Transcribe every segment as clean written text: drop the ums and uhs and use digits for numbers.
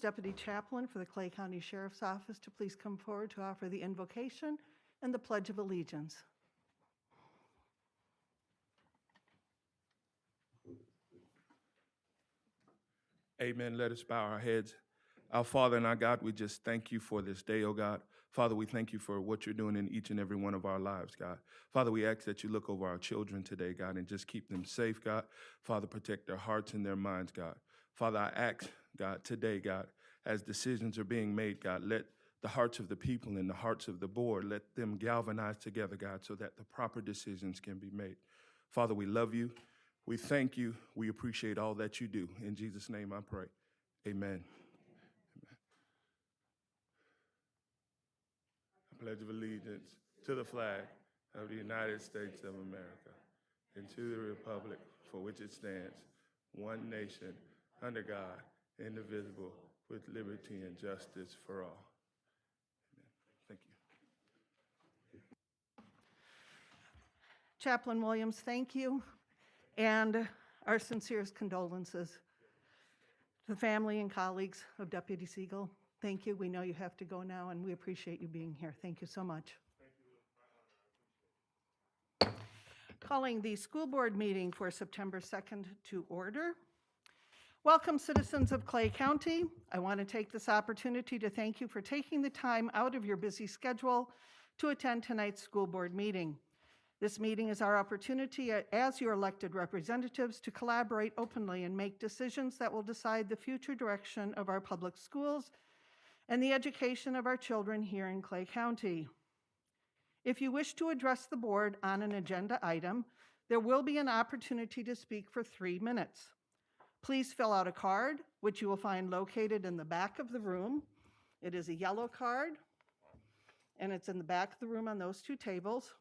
Deputy Chaplain for the Clay County Sheriff's Office to please come forward to offer the invocation and the Pledge of Allegiance. Amen. Let us bow our heads. Our Father and our God, we just thank you for this day, oh God. Father, we thank you for what you're doing in each and every one of our lives, God. Father, we ask that you look over our children today, God, and just keep them safe, God. Father, protect their hearts and their minds, God. Father, I ask, God, today, God, as decisions are being made, God, let the hearts of the people and the hearts of the board, let them galvanize together, God, so that the proper decisions can be made. Father, we love you. We thank you. We appreciate all that you do. In Jesus' name I pray. Amen. I pledge of allegiance to the flag of the United States of America and to the republic for which it stands, one nation, under God, indivisible, with liberty and justice for all. Amen. Thank you. Chaplain Williams, thank you, and our sincerest condolences to the family and colleagues of Deputy Siegel. Thank you. We know you have to go now, and we appreciate you being here. Thank you so much. Calling the school board meeting for September 2nd to order. Welcome, citizens of Clay County. I want to take this opportunity to thank you for taking the time out of your busy schedule to attend tonight's school board meeting. This meeting is our opportunity as your elected representatives to collaborate openly and make decisions that will decide the future direction of our public schools and the education of our children here in Clay County. If you wish to address the board on an agenda item, there will be an opportunity to speak for 3 minutes. Please fill out a card, which you will find located in the back of the room. It is a yellow card, and it's in the back of the room on those 2 tables.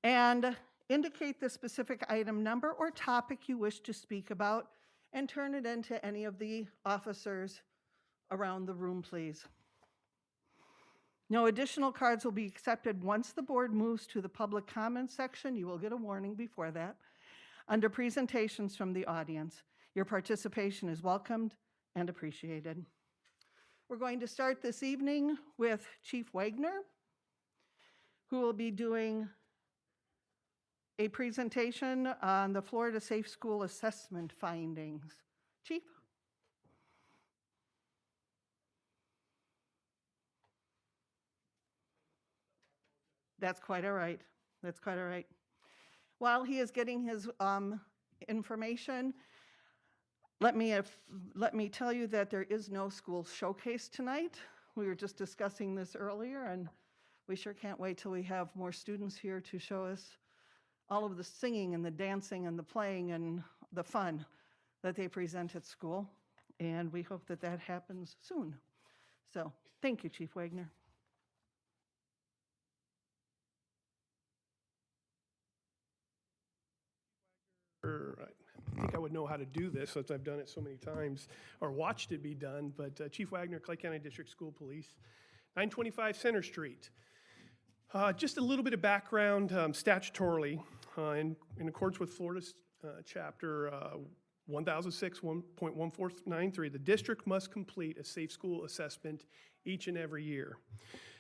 And indicate the specific item number or topic you wish to speak about and turn it into any of the officers around the room, please. No additional cards will be accepted once the board moves to the public comment section. You will get a warning before that. Under presentations from the audience, your participation is welcomed and appreciated. We're going to start this evening with Chief Wagner, who will be doing a presentation on the Florida Safe School Assessment findings. Chief? That's quite all right. That's quite all right. While he is getting his information, let me tell you that there is no school showcase tonight. We were just discussing this earlier, and we sure can't wait till we have more students here to show us all of the singing and the dancing and the playing and the fun that they present at school. And we hope that that happens soon. So thank you, Chief Wagner. I think I would know how to do this since I've done it so many times or watched it be done, but Chief Wagner, Clay County District School Police, 925 Center Street. Just a little bit of background statutorily, in accordance with Florida's chapter 1006.1493, the district must complete a safe school assessment each and every year.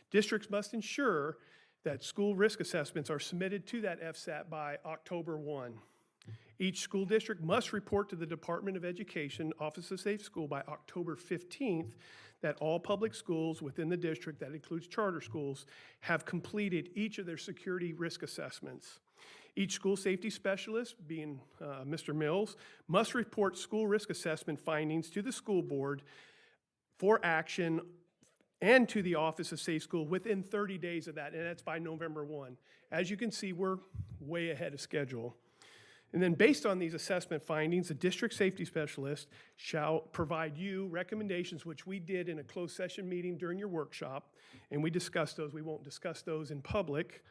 Districts must ensure that school risk assessments are submitted to that FSAT by October 1. Each school district must report to the Department of Education, Office of Safe School, by October 15th that all public schools within the district, that includes charter schools, have completed each of their security risk assessments. Each school safety specialist, being Mr. Mills, must report school risk assessment findings to the school board for action and to the Office of Safe School within 30 days of that, and that's by November 1. As you can see, we're way ahead of schedule. And then based on these assessment findings, the district safety specialist shall provide you recommendations, which we did in a closed session meeting during your workshop, and we discussed those. We won't discuss those in public,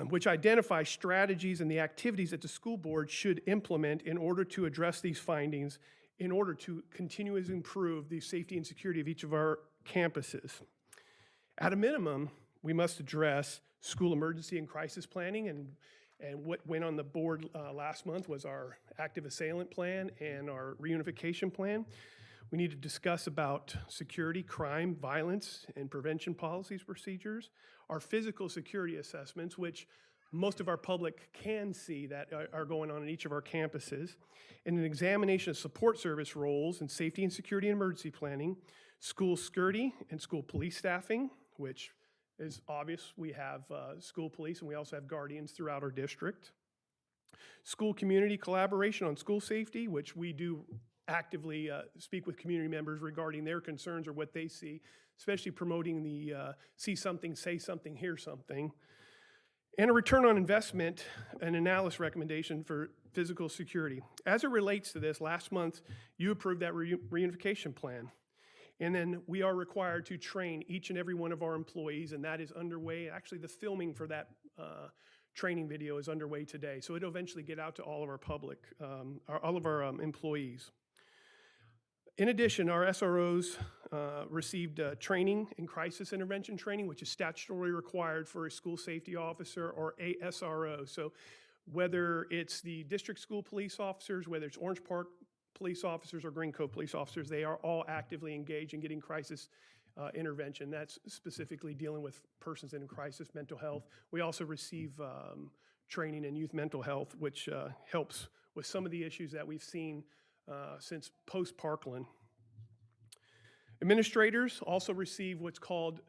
which identify strategies and the activities that the school board should implement in order to address these findings, in order to continuously improve the safety and security of each of our campuses. At a minimum, we must address school emergency and crisis planning, and what went on the board last month was our active assailant plan and our reunification plan. We need to discuss about security, crime, violence, and prevention policies, procedures, our physical security assessments, which most of our public can see that are going on in each of our campuses, and an examination of support service roles in safety and security and emergency planning, school security and school police staffing, which is obvious. We have school police and we also have guardians throughout our district. School community collaboration on school safety, which we do actively speak with community members regarding their concerns or what they see, especially promoting the see something, say something, hear something. And a return on investment and analysis recommendation for physical security. As it relates to this, last month you approved that reunification plan. And then we are required to train each and every one of our employees, and that is underway. Actually, the filming for that training video is underway today, so it'll eventually get out to all of our public, all of our employees. In addition, our SROs received training in crisis intervention training, which is statutorily required for a school safety officer or a SRO. So whether it's the district school police officers, whether it's Orange Park police officers or Green Cove police officers, they are all actively engaged in getting crisis intervention. That's specifically dealing with persons in crisis, mental health. We also receive training in youth mental health, which helps with some of the issues that we've seen since post-Parkland. Administrators also receive what's called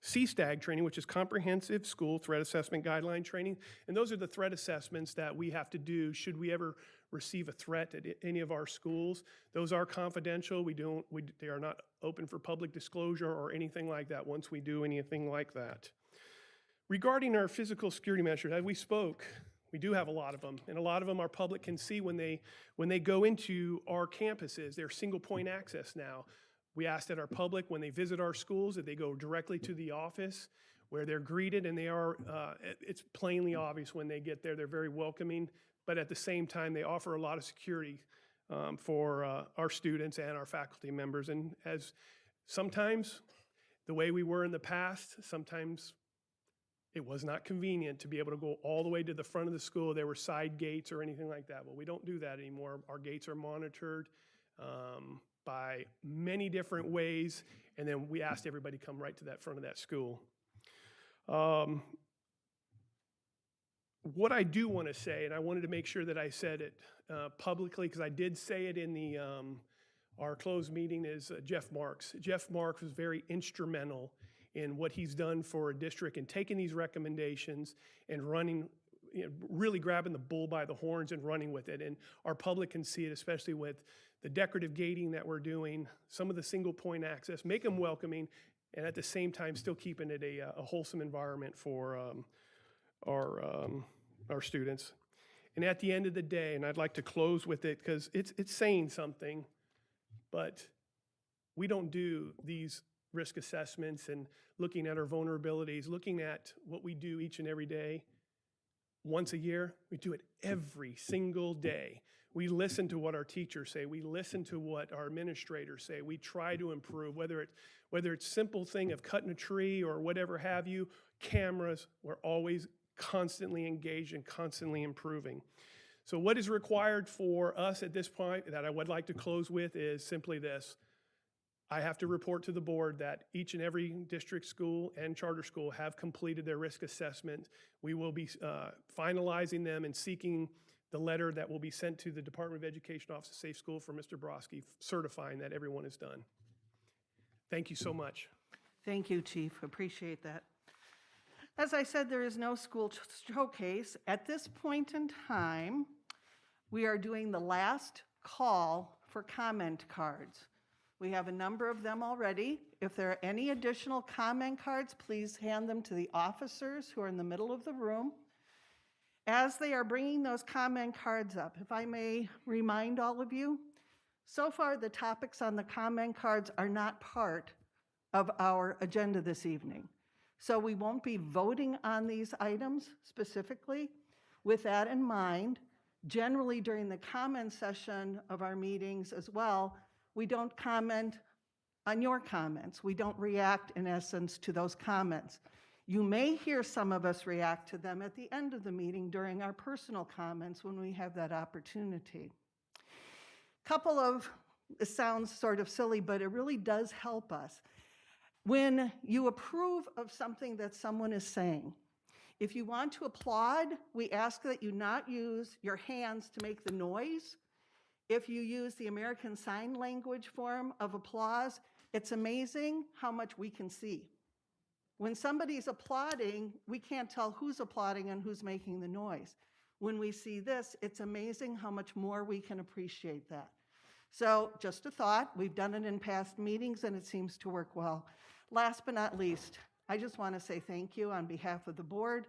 CSTAG training, which is Comprehensive School Threat Assessment Guideline Training. And those are the threat assessments that we have to do should we ever receive a threat at any of our schools. Those are confidential. They are not open for public disclosure or anything like that once we do anything like that. Regarding our physical security measures, as we spoke, we do have a lot of them, and a lot of them our public can see when they go into our campuses. They're single point access now. We ask that our public, when they visit our schools, that they go directly to the office where they're greeted, and they are, it's plainly obvious when they get there. They're very welcoming, but at the same time, they offer a lot of security for our students and our faculty members. And as sometimes, the way we were in the past, sometimes it was not convenient to be able to go all the way to the front of the school. There were side gates or anything like that. Well, we don't do that anymore. Our gates are monitored by many different ways, and then we asked everybody to come right to that front of that school. What I do want to say, and I wanted to make sure that I said it publicly, because I did say it in the our closed meeting, is Jeff Marks. Jeff Marks was very instrumental in what he's done for a district and taking these recommendations and running, really grabbing the bull by the horns and running with it. And our public can see it, especially with the decorative gating that we're doing, some of the single point access, make them welcoming, and at the same time still keeping it a wholesome environment for our students. And at the end of the day, and I'd like to close with it because it's saying something, but we don't do these risk assessments and looking at our vulnerabilities, looking at what we do each and every day. Once a year, we do it every single day. We listen to what our teachers say. We listen to what our administrators say. We try to improve, whether it's simple thing of cutting a tree or whatever have you, cameras, we're always constantly engaged and constantly improving. So what is required for us at this point that I would like to close with is simply this. I have to report to the board that each and every district school and charter school have completed their risk assessment. We will be finalizing them and seeking the letter that will be sent to the Department of Education Office of Safe School for Mr. Broski, certifying that everyone is done. Thank you so much. Thank you, Chief. Appreciate that. As I said, there is no school showcase. At this point in time, we are doing the last call for comment cards. We have a number of them already. If there are any additional comment cards, please hand them to the officers who are in the middle of the room. As they are bringing those comment cards up, if I may remind all of you, so far the topics on the comment cards are not part of our agenda this evening. So we won't be voting on these items specifically. With that in mind, generally during the comment session of our meetings as well, we don't comment on your comments. We don't react, in essence, to those comments. You may hear some of us react to them at the end of the meeting during our personal comments when we have that opportunity. Couple of It sounds sort of silly, but it really does help us. When you approve of something that someone is saying, if you want to applaud, we ask that you not use your hands to make the noise. If you use the American Sign Language form of applause, it's amazing how much we can see. When somebody's applauding, we can't tell who's applauding and who's making the noise. When we see this, it's amazing how much more we can appreciate that. So just a thought, we've done it in past meetings and it seems to work well. Last but not least, I just want to say thank you on behalf of the board.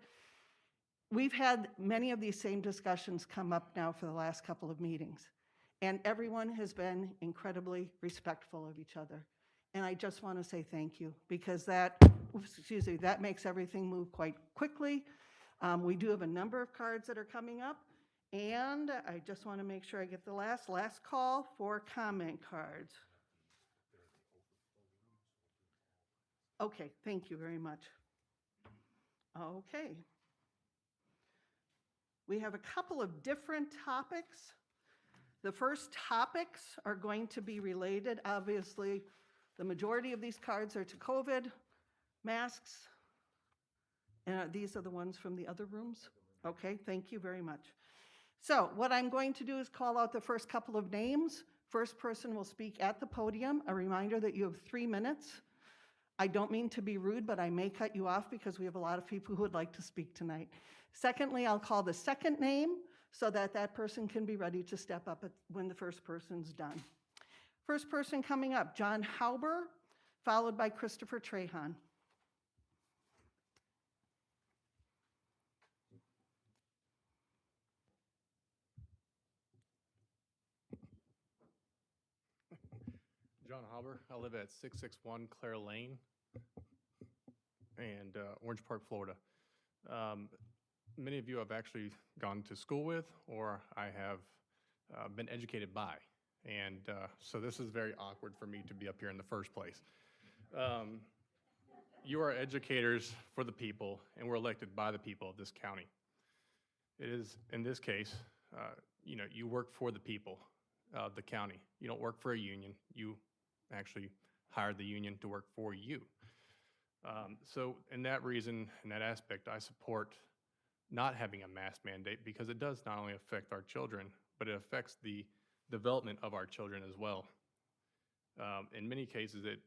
We've had many of these same discussions come up now for the last couple of meetings, and everyone has been incredibly respectful of each other. And I just want to say thank you, because that makes everything move quite quickly. We do have a number of cards that are coming up, and I just want to make sure I get the last call for comment cards. Okay, thank you very much. Okay. We have a couple of different topics. The first topics are going to be related. Obviously, the majority of these cards are to COVID, masks, and these are the ones from the other rooms? Okay, thank you very much. So what I'm going to do is call out the first couple of names. First person will speak at the podium. A reminder that you have 3 minutes. I don't mean to be rude, but I may cut you off because we have a lot of people who would like to speak tonight. Secondly, I'll call the second name so that that person can be ready to step up when the first person's done. First person coming up, John Hauber, followed by Christopher Trahan. John Hauber. I live at 661 Claire Lane and Orange Park, Florida. Many of you I've actually gone to school with, or I have been educated by. And so this is very awkward for me to be up here in the first place. You are educators for the people, and we're elected by the people of this county. It is, in this case, you work for the people of the county. You don't work for a union. You actually hired the union to work for you. So in that reason, in that aspect, I support not having a mask mandate, because it does not only affect our children, but it affects the development of our children as well. In many cases, it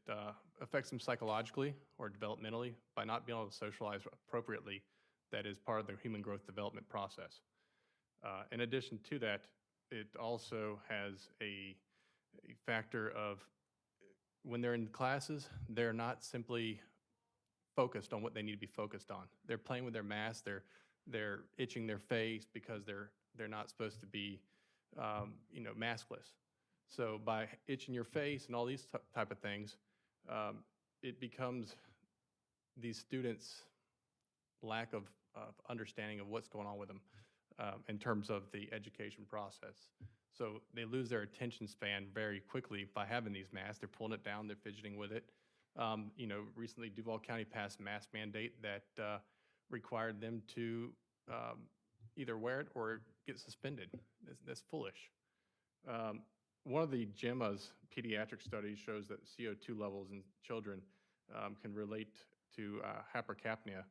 affects them psychologically or developmentally by not being able to socialize appropriately. That is part of the human growth development process. In addition to that, it also has a factor of when they're in classes, they're not simply focused on what they need to be focused on. They're playing with their masks. They're itching their face because they're not supposed to be, maskless. So by itching your face and all these type of things, it becomes these students' lack of understanding of what's going on with them in terms of the education process. So they lose their attention span very quickly by having these masks. They're pulling it down, they're fidgeting with it. Recently Duval County passed a mask mandate that required them to either wear it or get suspended. That's foolish. One of the GEMA's pediatric studies shows that CO2 levels in children can relate to hypercapnia,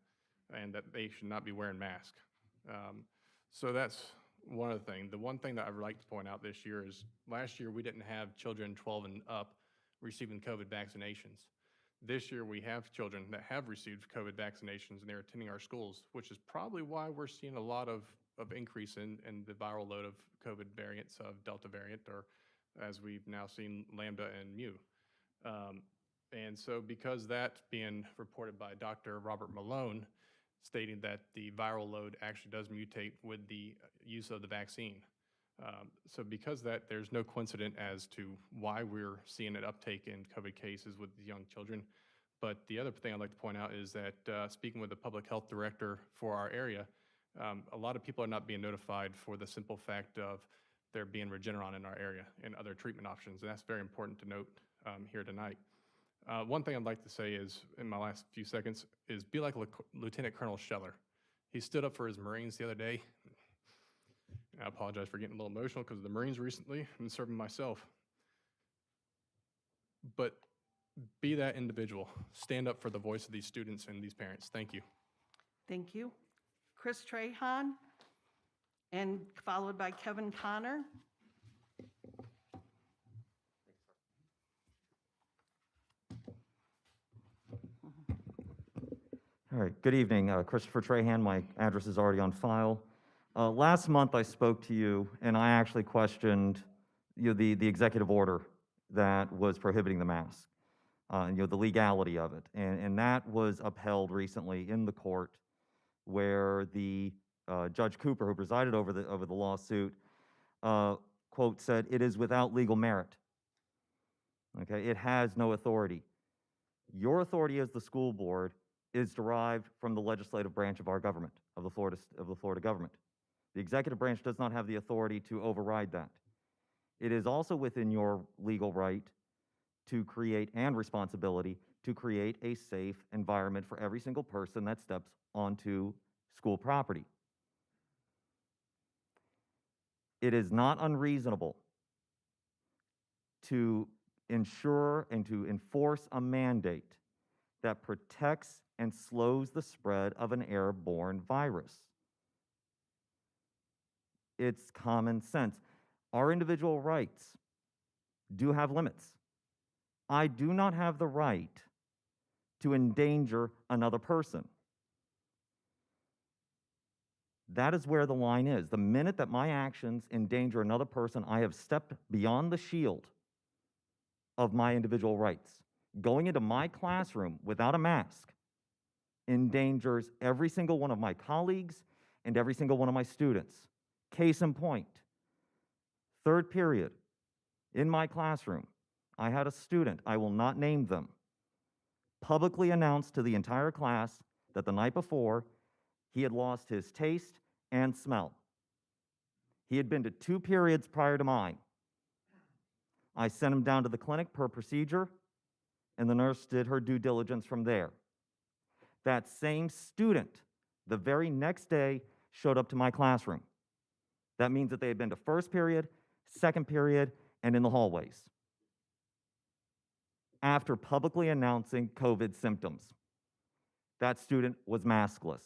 and that they should not be wearing masks. So that's one of the things. The one thing that I would like to point out this year is last year we didn't have children 12 and up receiving COVID vaccinations. This year we have children that have received COVID vaccinations and they're attending our schools, which is probably why we're seeing a lot of increase in the viral load of COVID variants of Delta variant, or as we've now seen Lambda and Mu. And so because that's being reported by Dr. Robert Malone, stating that the viral load actually does mutate with the use of the vaccine. So because that, there's no coincidence as to why we're seeing an uptake in COVID cases with young children. But the other thing I'd like to point out is that speaking with the public health director for our area, a lot of people are not being notified for the simple fact of there being Regeneron in our area and other treatment options. And that's very important to note here tonight. One thing I'd like to say is, in my last few seconds, is be like Lieutenant Colonel Scheller. He stood up for his Marines the other day. I apologize for getting a little emotional because of the Marines recently. I've been serving myself. but be that individual. Stand up for the voice of these students and these parents. Thank you. Thank you. Chris Trahan, and followed by Kevin Connor. All right, good evening. Christopher Trahan, my address is already on file. Last month I spoke to you and I actually questioned the executive order that was prohibiting the mask, the legality of it. And that was upheld recently in the court where the Judge Cooper, who presided over the lawsuit, quote, said, "It is without legal merit." Okay, it has no authority. Your authority as the school board is derived from the legislative branch of our government, of the Florida government. The executive branch does not have the authority to override that. It is also within your legal right to create, and responsibility, to create a safe environment for every single person that steps onto school property. It is not unreasonable to ensure and to enforce a mandate that protects and slows the spread of an airborne virus. It's common sense. Our individual rights do have limits. I do not have the right to endanger another person. That is where the line is. The minute that my actions endanger another person, I have stepped beyond the shield of my individual rights. Going into my classroom without a mask endangers every single one of my colleagues and every single one of my students. Case in point, third period, in my classroom, I had a student, I will not name them, publicly announced to the entire class that the night before, he had lost his taste and smell. He had been to 2 periods prior to mine. I sent him down to the clinic per procedure, and the nurse did her due diligence from there. That same student, the very next day, showed up to my classroom. That means that they had been to first period, second period, and in the hallways after publicly announcing COVID symptoms. That student was maskless.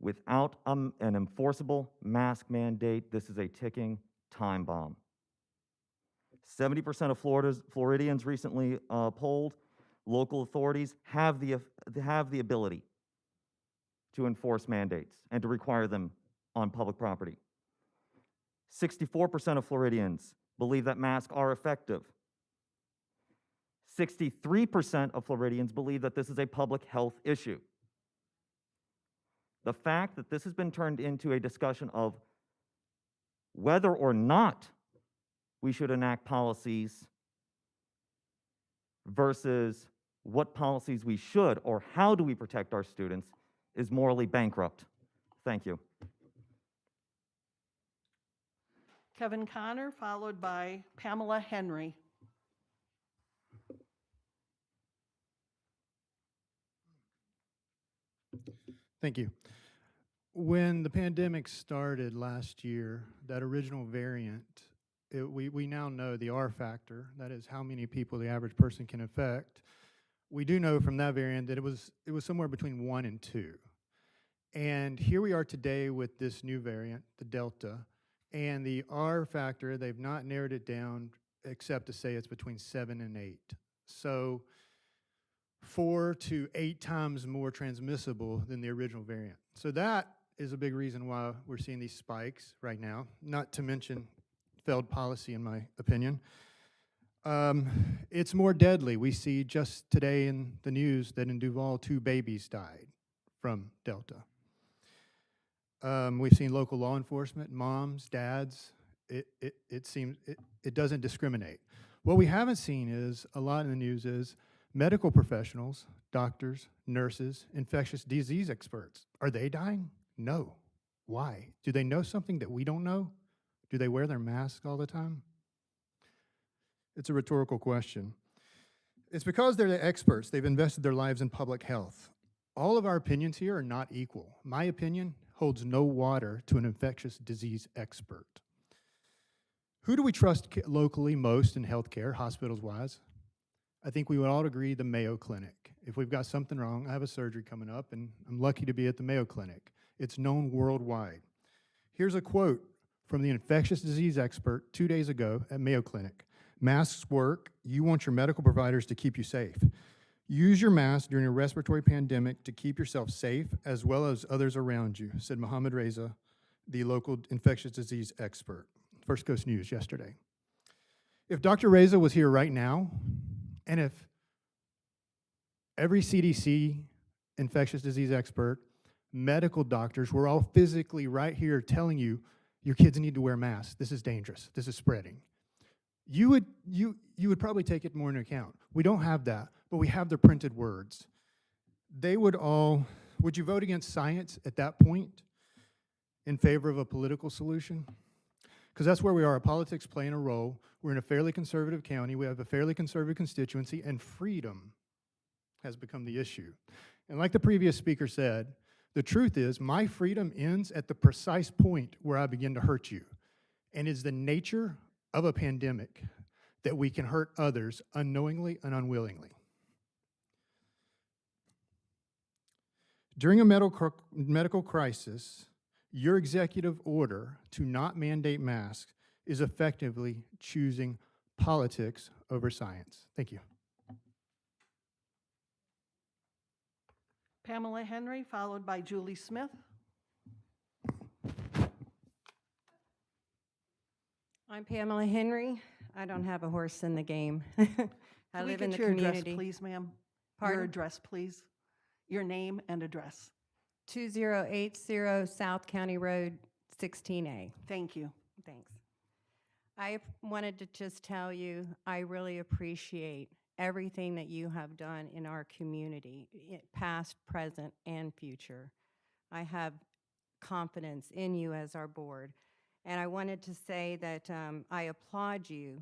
Without an enforceable mask mandate, this is a ticking time bomb. 70% of Floridians recently polled, local authorities have the ability to enforce mandates and to require them on public property. 64% of Floridians believe that masks are effective. 63% of Floridians believe that this is a public health issue. The fact that this has been turned into a discussion of whether or not we should enact policies versus what policies we should or how do we protect our students is morally bankrupt. Thank you. Kevin Connor, followed by Pamela Henry. Thank you. When the pandemic started last year, that original variant, we now know the R factor, that is how many people the average person can affect. We do know from that variant that it was somewhere between 1 and 2. And here we are today with this new variant, the Delta, and the R factor, they've not narrowed it down except to say it's between 7 and 8. So 4 to 8 times more transmissible than the original variant. So that is a big reason why we're seeing these spikes right now, not to mention failed policy, in my opinion. It's more deadly. We see just today in the news that in Duval, 2 babies died from Delta. We've seen local law enforcement, moms, dads. It seems it doesn't discriminate. What we haven't seen is, a lot in the news is, medical professionals, doctors, nurses, infectious disease experts. Are they dying? No. Why? Do they know something that we don't know? Do they wear their masks all the time? It's a rhetorical question. It's because they're the experts. They've invested their lives in public health. All of our opinions here are not equal. My opinion holds no water to an infectious disease expert. Who do we trust locally most in healthcare, hospitals-wise? I think we would all agree the Mayo Clinic. If we've got something wrong, I have a surgery coming up, and I'm lucky to be at the Mayo Clinic. It's known worldwide. Here's a quote from the infectious disease expert 2 days ago at Mayo Clinic. Masks work. You want your medical providers to keep you safe. Use your mask during a respiratory pandemic to keep yourself safe as well as others around you, said Mohammed Reza, the local infectious disease expert. First Coast News yesterday. If Dr. Reza was here right now, and if every CDC infectious disease expert, medical doctors were all physically right here telling you, your kids need to wear masks, this is dangerous, this is spreading, you would probably take it more into account. We don't have that, but we have the printed words. They would all, would you vote against science at that point in favor of a political solution? Because that's where we are. Politics playing a role. We're in a fairly conservative county. We have a fairly conservative constituency, and freedom has become the issue. And like the previous speaker said, the truth is my freedom ends at the precise point where I begin to hurt you. And it's the nature of a pandemic that we can hurt others unknowingly and unwillingly. During a medical crisis, your executive order to not mandate masks is effectively choosing politics over science. Thank you. Pamela Henry, followed by Julie Smith. I'm Pamela Henry. I don't have a horse in the game. I Can we live in get the your community. address, please, ma'am? Your Pardon? address, please. Your name and address. 2080 South County Road, 16A. Thank you. Thanks. I wanted to just tell you, I really appreciate everything that you have done in our community, past, present, and future. I have confidence in you as our board. And I wanted to say that I applaud you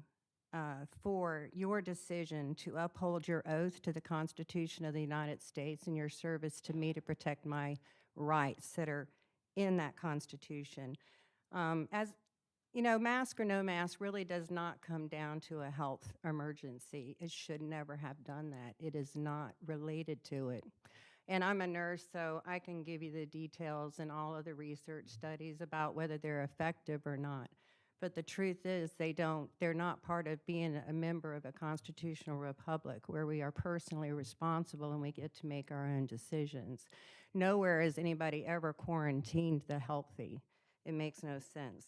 for your decision to uphold your oath to the Constitution of the United States and your service to me to protect my rights that are in that Constitution. As you know, mask or no mask really does not come down to a health emergency. It should never have done that. It is not related to it. And I'm a nurse, so I can give you the details and all of the research studies about whether they're effective or not. But the truth is they're not part of being a member of a constitutional republic where we are personally responsible and we get to make our own decisions. Nowhere has anybody ever quarantined the healthy. It makes no sense.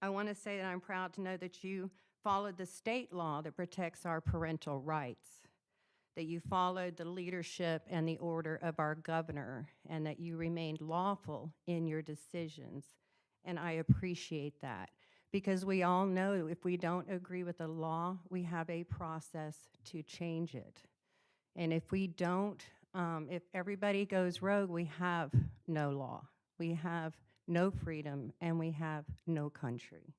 I want to say that I'm proud to know that you followed the state law that protects our parental rights, that you followed the leadership and the order of our governor, and that you remained lawful in your decisions. And I appreciate that, because we all know if we don't agree with the law, we have a process to change it. And if we don't, if everybody goes rogue, we have no law. We have no freedom, and we have no country.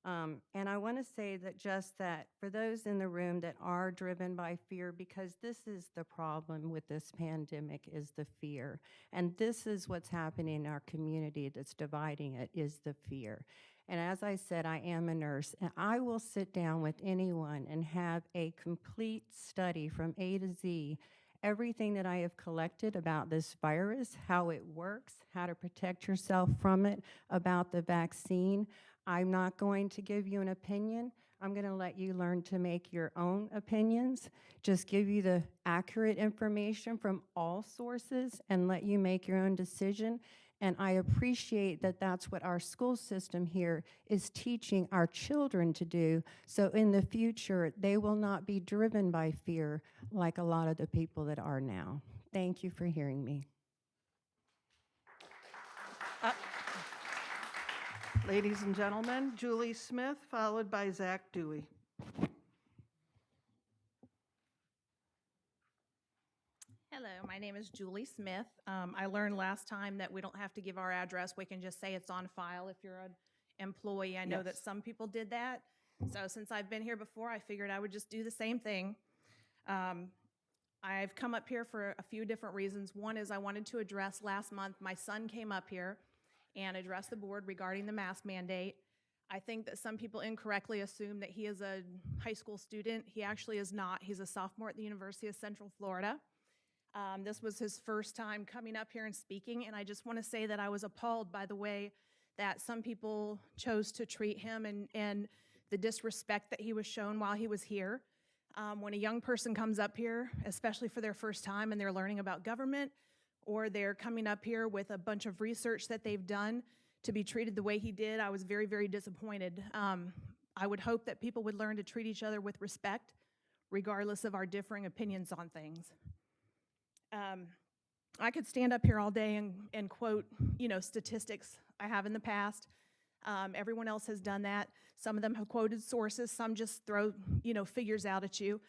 And I want to say that just that for those in the room that are driven by fear, because this is the problem with this pandemic, is the fear. And this is what's happening in our community that's dividing it, is the fear. And as I said, I am a nurse, and I will sit down with anyone and have a complete study from A to Z, everything that I have collected about this virus, how it works, how to protect yourself from it, about the vaccine. I'm not going to give you an opinion. I'm going to let you learn to make your own opinions, just give you the accurate information from all sources and let you make your own decision. And I appreciate that that's what our school system here is teaching our children to do. So in the future, they will not be driven by fear like a lot of the people that are now. Thank you for hearing me. Ladies and gentlemen, Julie Smith, followed by Zach Dewey. Hello, my name is Julie Smith. I learned last time that we don't have to give our address. We can just say it's on file if you're an employee. I know that Yes. some people did that. So since I've been here before, I figured I would just do the same thing. I've come up here for a few different reasons. One is I wanted to address last month, my son came up here and addressed the board regarding the mask mandate. I think that some people incorrectly assume that he is a high school student. He actually is not. He's a sophomore at the University of Central Florida. This was his first time coming up here and speaking, and I just want to say that I was appalled by the way that some people chose to treat him and the disrespect that he was shown while he was here. When a young person comes up here, especially for their first time and they're learning about government, or they're coming up here with a bunch of research that they've done, to be treated the way he did, I was very, very disappointed. I would hope that people would learn to treat each other with respect, regardless of our differing opinions on things. I could stand up here all day and quote, statistics I have in the past. Everyone else has done that. Some of them have quoted sources. Some just throw, figures out at you.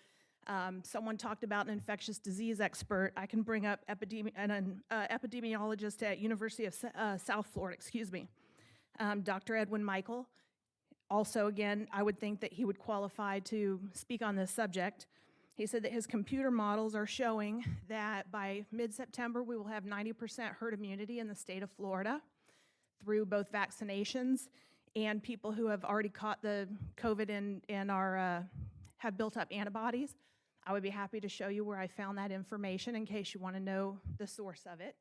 Someone talked about an infectious disease expert. I can bring up an epidemiologist at University of South Florida, Dr. Edwin Michael. Also, again, I would think that he would qualify to speak on this subject. He said that his computer models are showing that by mid-September, we will have 90% herd immunity in the state of Florida through both vaccinations and people who have already caught the COVID and have built up antibodies. I would be happy to show you where I found that information in case you want to know the source of it.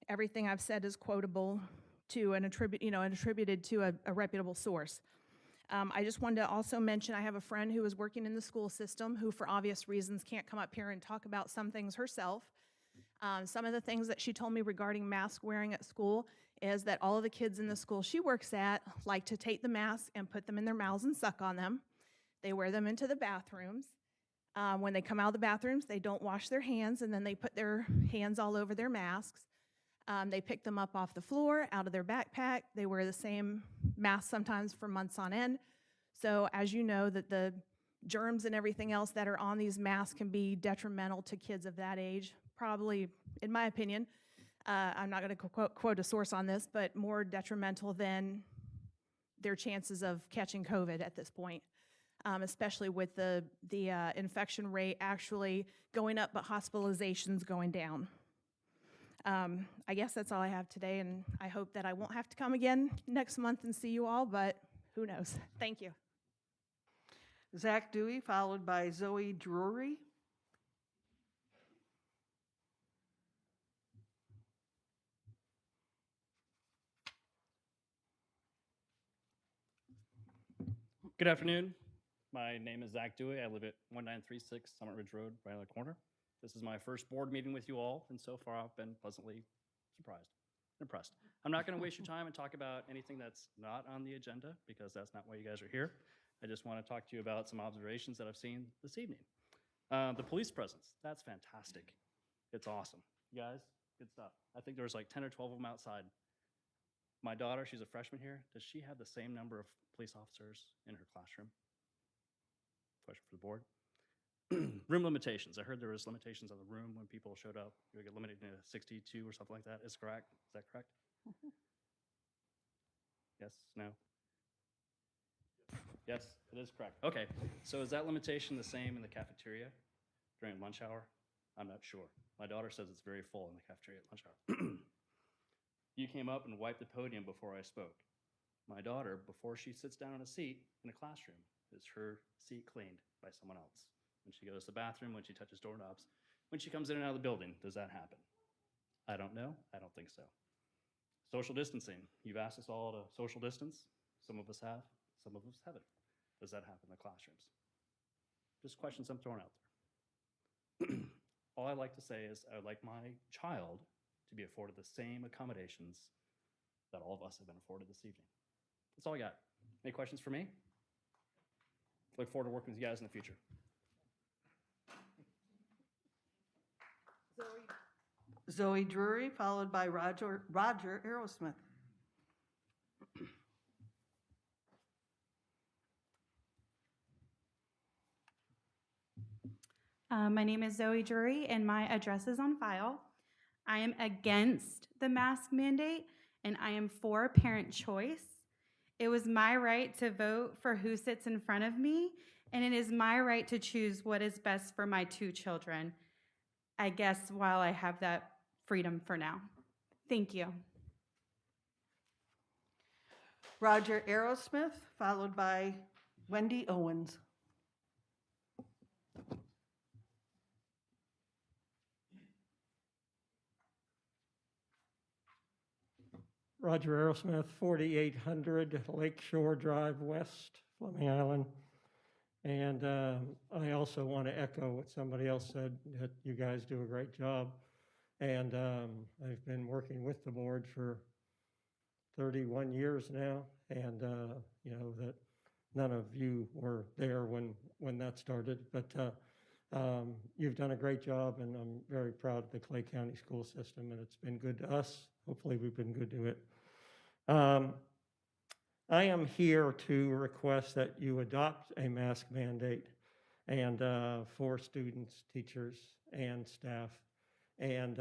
Everything I've said is quotable to and attributed to a reputable source. I just wanted to also mention I have a friend who is working in the school system who, for obvious reasons, can't come up here and talk about some things herself. Some of the things that she told me regarding mask wearing at school is that all of the kids in the school she works at like to take the mask and put them in their mouths and suck on them. They wear them into the bathrooms. When they come out of the bathrooms, they don't wash their hands, and then they put their hands all over their masks. They pick them up off the floor, out of their backpack. They wear the same mask sometimes for months on end. So as you know, that the germs and everything else that are on these masks can be detrimental to kids of that age. Probably, in my opinion, I'm not going to quote a source on this, but more detrimental than their chances of catching COVID at this point. Especially with the infection rate actually going up, but hospitalizations going down. I guess that's all I have today, and I hope that I won't have to come again next month and see you all, but who knows? Thank you. Zach Dewey, followed by Zoe Drury. Good afternoon. My name is Zach Dewey. I live at 1936 Summit Ridge Road, right on the corner. This is my first board meeting with you all, and so far I've been pleasantly surprised, impressed. I'm not going to waste your time and talk about anything that's not on the agenda, because that's not why you guys are here. I just want to talk to you about some observations that I've seen this evening. The police presence, that's fantastic. It's awesome. You guys, good stuff. I think there was like 10 or 12 of them outside. My daughter, she's a freshman here. Does she have the same number of police officers in her classroom? Question for the board. Room limitations. I heard there was limitations on the room when people showed up. You would get limited to 62 or something like that. Is correct? Is that correct? Yes? No? Yes, it is correct. Okay. So is that limitation the same in the cafeteria during lunch hour? I'm not sure. My daughter says it's very full in the cafeteria at lunch hour. You came up and wiped the podium before I spoke. My daughter, before she sits down in a seat in a classroom, is her seat cleaned by someone else. When she goes to the bathroom, when she touches doorknobs, when she comes in and out of the building, does that happen? I don't know. I don't think so. Social distancing. You've asked us all to social distance. Some of us have, some of us haven't. Does that happen in the classrooms? Just questions I'm throwing out there. All I'd like to say is I would like my child to be afforded the same accommodations that all of us have been afforded this evening. That's all I got. Any questions for me? Look forward to working with you guys in the future. Zoe Drury, followed by Roger Aerosmith. My name is Zoe Drury, and my address is on file. I am against the mask mandate, and I am for parent choice. It was my right to vote for who sits in front of me, and it is my right to choose what is best for my 2 children. I guess while I have that freedom for now. Thank you. Roger Aerosmith, followed by Wendy Owens. Roger Aerosmith, 4800 Lake Shore Drive West, Fleming Island. And I also want to echo what somebody else said, that you guys do a great job. And I've been working with the board for 31 years now, and you know that none of you were there when that started, but you've done a great job, and I'm very proud of the Clay County school system, and it's been good to us. Hopefully, we've been good to it. I am here to request that you adopt a mask mandate and for students, teachers, and staff, and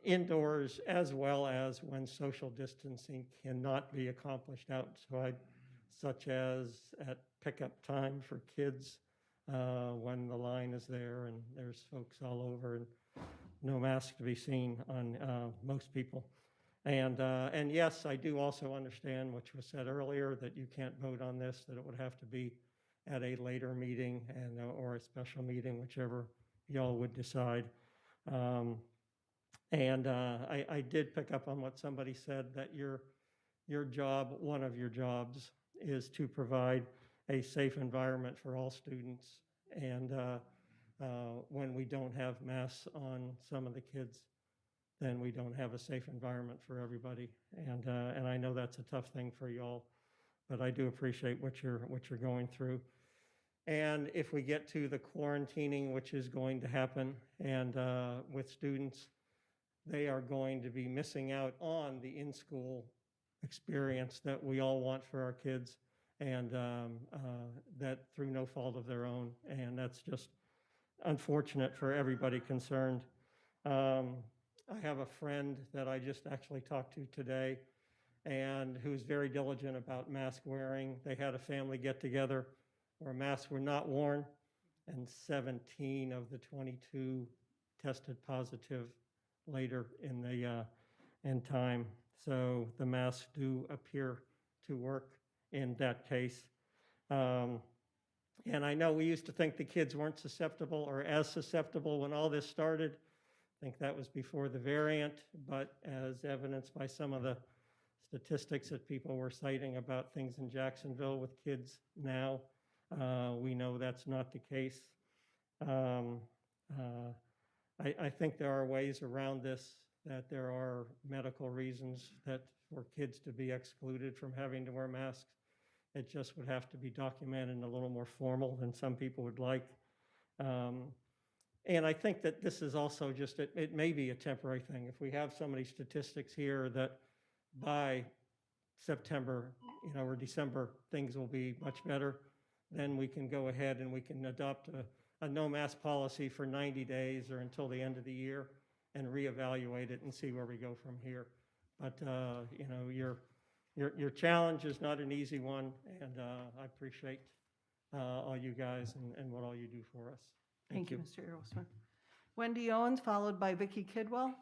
indoors, as well as when social distancing cannot be accomplished outside, such as at pickup time for kids when the line is there and there's folks all over and no mask to be seen on most people. And yes, I do also understand what was said earlier, that you can't vote on this, that it would have to be at a later meeting and or a special meeting, whichever y'all would decide. I did pick up on what somebody said, that your job, one of your jobs, is to provide a safe environment for all students. And when we don't have masks on some of the kids, then we don't have a safe environment for everybody. And I know that's a tough thing for y'all, but I do appreciate what you're going through. And if we get to the quarantining, which is going to happen, and with students, they are going to be missing out on the in-school experience that we all want for our kids, and that through no fault of their own. And that's just unfortunate for everybody concerned. I have a friend that I just actually talked to today, and who's very diligent about mask wearing. They had a family get-together where masks were not worn, and 17 of the 22 tested positive later in time. So the masks do appear to work in that case. And I know we used to think the kids weren't susceptible or as susceptible when all this started. I think that was before the variant, but as evidenced by some of the statistics that people were citing about things in Jacksonville with kids now, we know that's not the case. I think there are ways around this, that there are medical reasons that for kids to be excluded from having to wear masks. It just would have to be documented and a little more formal than some people would like. And I think that this is also just, it may be a temporary thing. If we have so many statistics here that by September, or December, things will be much better, then we can go ahead and we can adopt a no mask policy for 90 days or until the end of the year and reevaluate it and see where we go from here. But, your challenge is not an easy one, and I appreciate all you guys and what all you do for us. Thank you, Mr. Aerosmith. Wendy Owens, followed by Vicki Kidwell.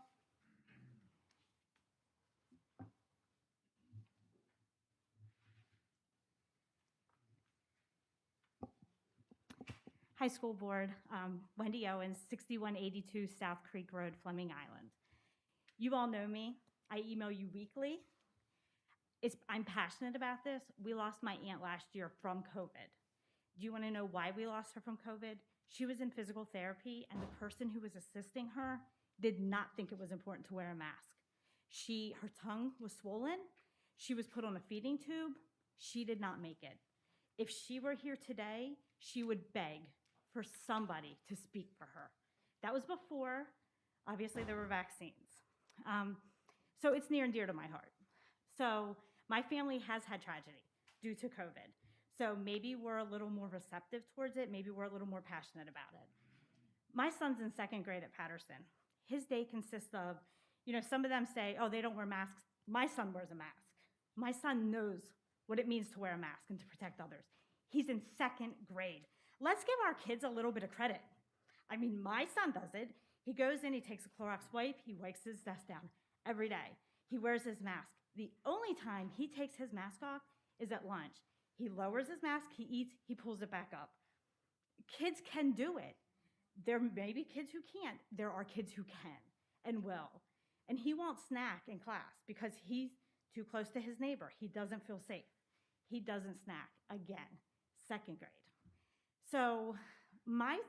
High School Board, Wendy Owens, 6182 South Creek Road, Fleming Island. You all know me. I email you weekly. I'm passionate about this. We lost my aunt last year from COVID. Do you want to know why we lost her from COVID? She was in physical therapy, and the person who was assisting her did not think it was important to wear a mask. Her tongue was swollen. She was put on a feeding tube. She did not make it. If she were here today, she would beg for somebody to speak for her. That was before, obviously, there were vaccines. So it's near and dear to my heart. So my family has had tragedy due to COVID. So maybe we're a little more receptive towards it. Maybe we're a little more passionate about it. My son's in second grade at Patterson. His day consists of, some of them say, oh, they don't wear masks. My son wears a mask. My son knows what it means to wear a mask and to protect others. He's in second grade. Let's give our kids a little bit of credit. I mean, my son does it. He goes in, he takes a Clorox wipe, he wipes his desk down every day. He wears his mask The only time he takes his mask off is at lunch. He lowers his mask, he eats, he pulls it back up. Kids can do it. There may be kids who can't. There are kids who can and will. And he won't snack in class because he's too close to his neighbor. He doesn't feel safe. He doesn't snack again, 2nd grade. So my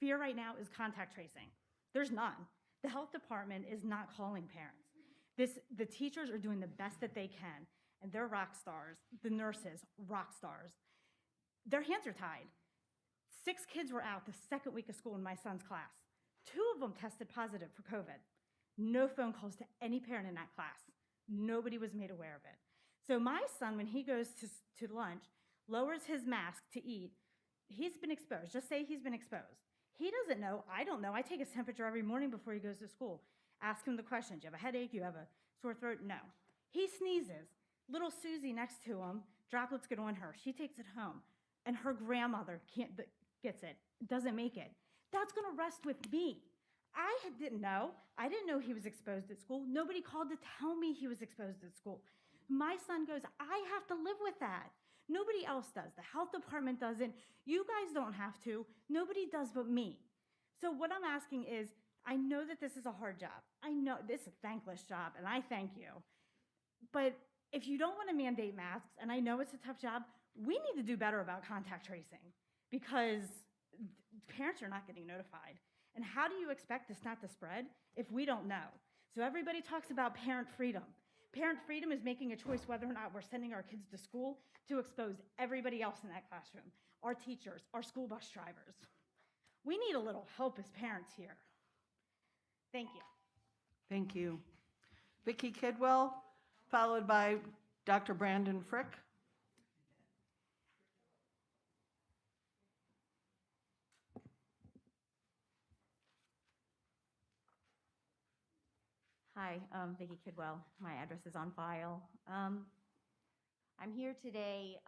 fear right now is contact tracing. There's none. The health department is not calling parents. The teachers are doing the best that they can, and they're rock stars. The nurses, rock stars. Their hands are tied. 6 kids were out the 2nd week of school in my son's class. 2 of them tested positive for COVID. No phone calls to any parent in that class. Nobody was made aware of it. So my son, when he goes to lunch, lowers his mask to eat. He's been exposed. Just say he's been exposed. He doesn't know. I don't know. I take his temperature every morning before he goes to school. Ask him the question, do you have a headache? Do you have a sore throat? No. He sneezes. Little Susie next to him, droplets get on her. She takes it home. And her grandmother gets it, doesn't make it. That's going to rest with me. I didn't know. I didn't know he was exposed at school. Nobody called to tell me he was exposed at school. My son goes, I have to live with that. Nobody else does. The health department doesn't. You guys don't have to. Nobody does but me. So what I'm asking is, I know that this is a hard job. I know this is a thankless job, and I thank you. But if you don't want to mandate masks, and I know it's a tough job, we need to do better about contact tracing because parents are not getting notified. And how do you expect this not to spread if we don't know? So everybody talks about parent freedom. Parent freedom is making a choice whether or not we're sending our kids to school to expose everybody else in that classroom, our teachers, our school bus drivers. We need a little help as parents here. Thank you. Thank you. Vicki Kidwell, followed by Dr. Brandon Frick. Hi, Vicki Kidwell. My address is on file. I'm here today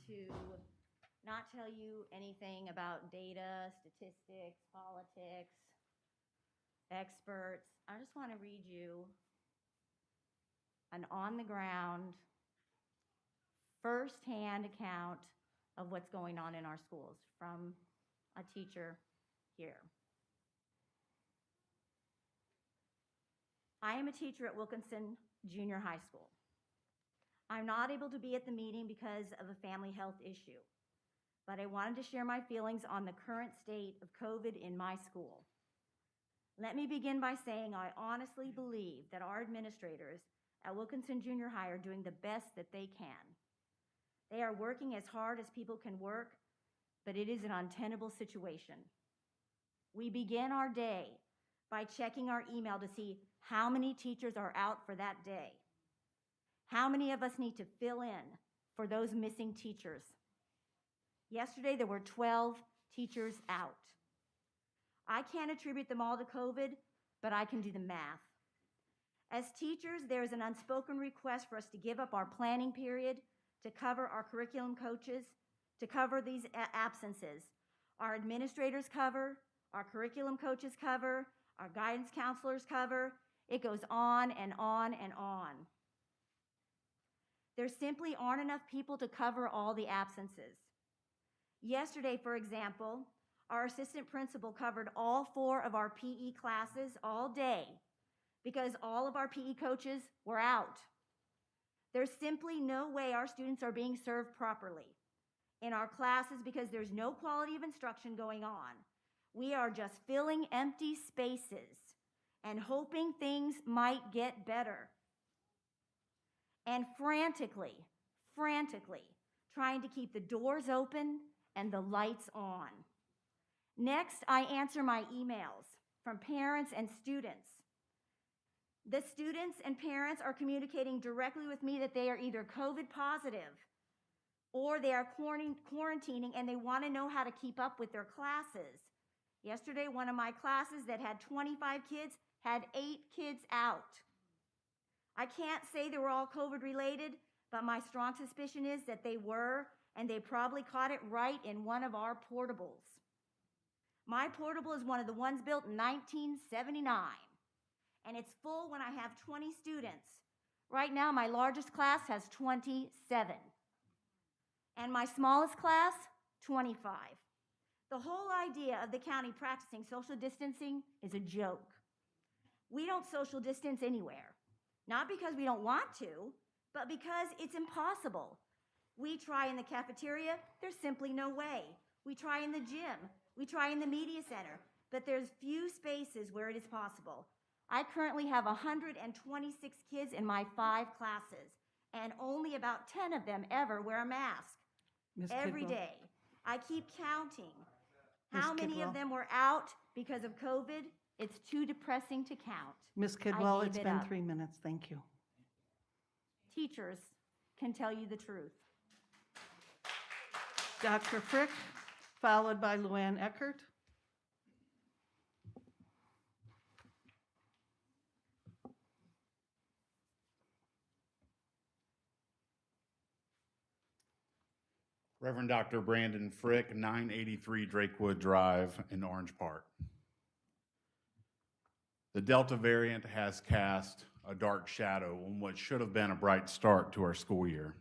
to not tell you anything about data, statistics, politics, experts. I just want to read you an on-the-ground, first-hand account of what's going on in our schools from a teacher here. I am a teacher at Wilkinson Junior High School. I'm not able to be at the meeting because of a family health issue, but I wanted to share my feelings on the current state of COVID in my school. Let me begin by saying I honestly believe that our administrators at Wilkinson Junior High are doing the best that they can. They are working as hard as people can work, but it is an untenable situation. We begin our day by checking our email to see how many teachers are out for that day. How many of us need to fill in for those missing teachers? Yesterday, there were 12 teachers out. I can't attribute them all to COVID, but I can do the math. As teachers, there is an unspoken request for us to give up our planning period to cover our curriculum coaches, to cover these absences. Our administrators cover, our curriculum coaches cover, our guidance counselors cover. It goes on and on and on. There simply aren't enough people to cover all the absences. Yesterday, for example, our assistant principal covered all 4 of our PE classes all day because all of our PE coaches were out. There's simply no way our students are being served properly in our classes because there's no quality of instruction going on. We are just filling empty spaces and hoping things might get better. And frantically trying to keep the doors open and the lights on. Next, I answer my emails from parents and students. The students and parents are communicating directly with me that they are either COVID positive or they are quarantining and they want to know how to keep up with their classes. Yesterday, one of my classes that had 25 kids had 8 kids out. I can't say they were all COVID related, but my strong suspicion is that they were, and they probably caught it right in one of our portables. My portable is one of the ones built in 1979, and it's full when I have 20 students. Right now, my largest class has 27, and my smallest class, 25. The whole idea of the county practicing social distancing is a joke. We don't social distance anywhere, not because we don't want to, but because it's impossible. We try in the cafeteria, there's simply no way. We try in the gym, we try in the media center, but there's few spaces where it is possible. I currently have 126 kids in my 5 classes, and only about 10 of them ever wear a mask. Ms. Every Kidwell. day. I keep counting. Ms. How many Kidwell. of them were out because of COVID? It's too depressing to count. Ms. Kidwell, gave it's it been up. 3 minutes. Thank you. Teachers can tell you the truth. Dr. Frick, followed by Luann Eckert. Reverend Dr. Brandon Frick, 983 Drakewood Drive in Orange Park. The Delta variant has cast a dark shadow on what should have been a bright start to our school year.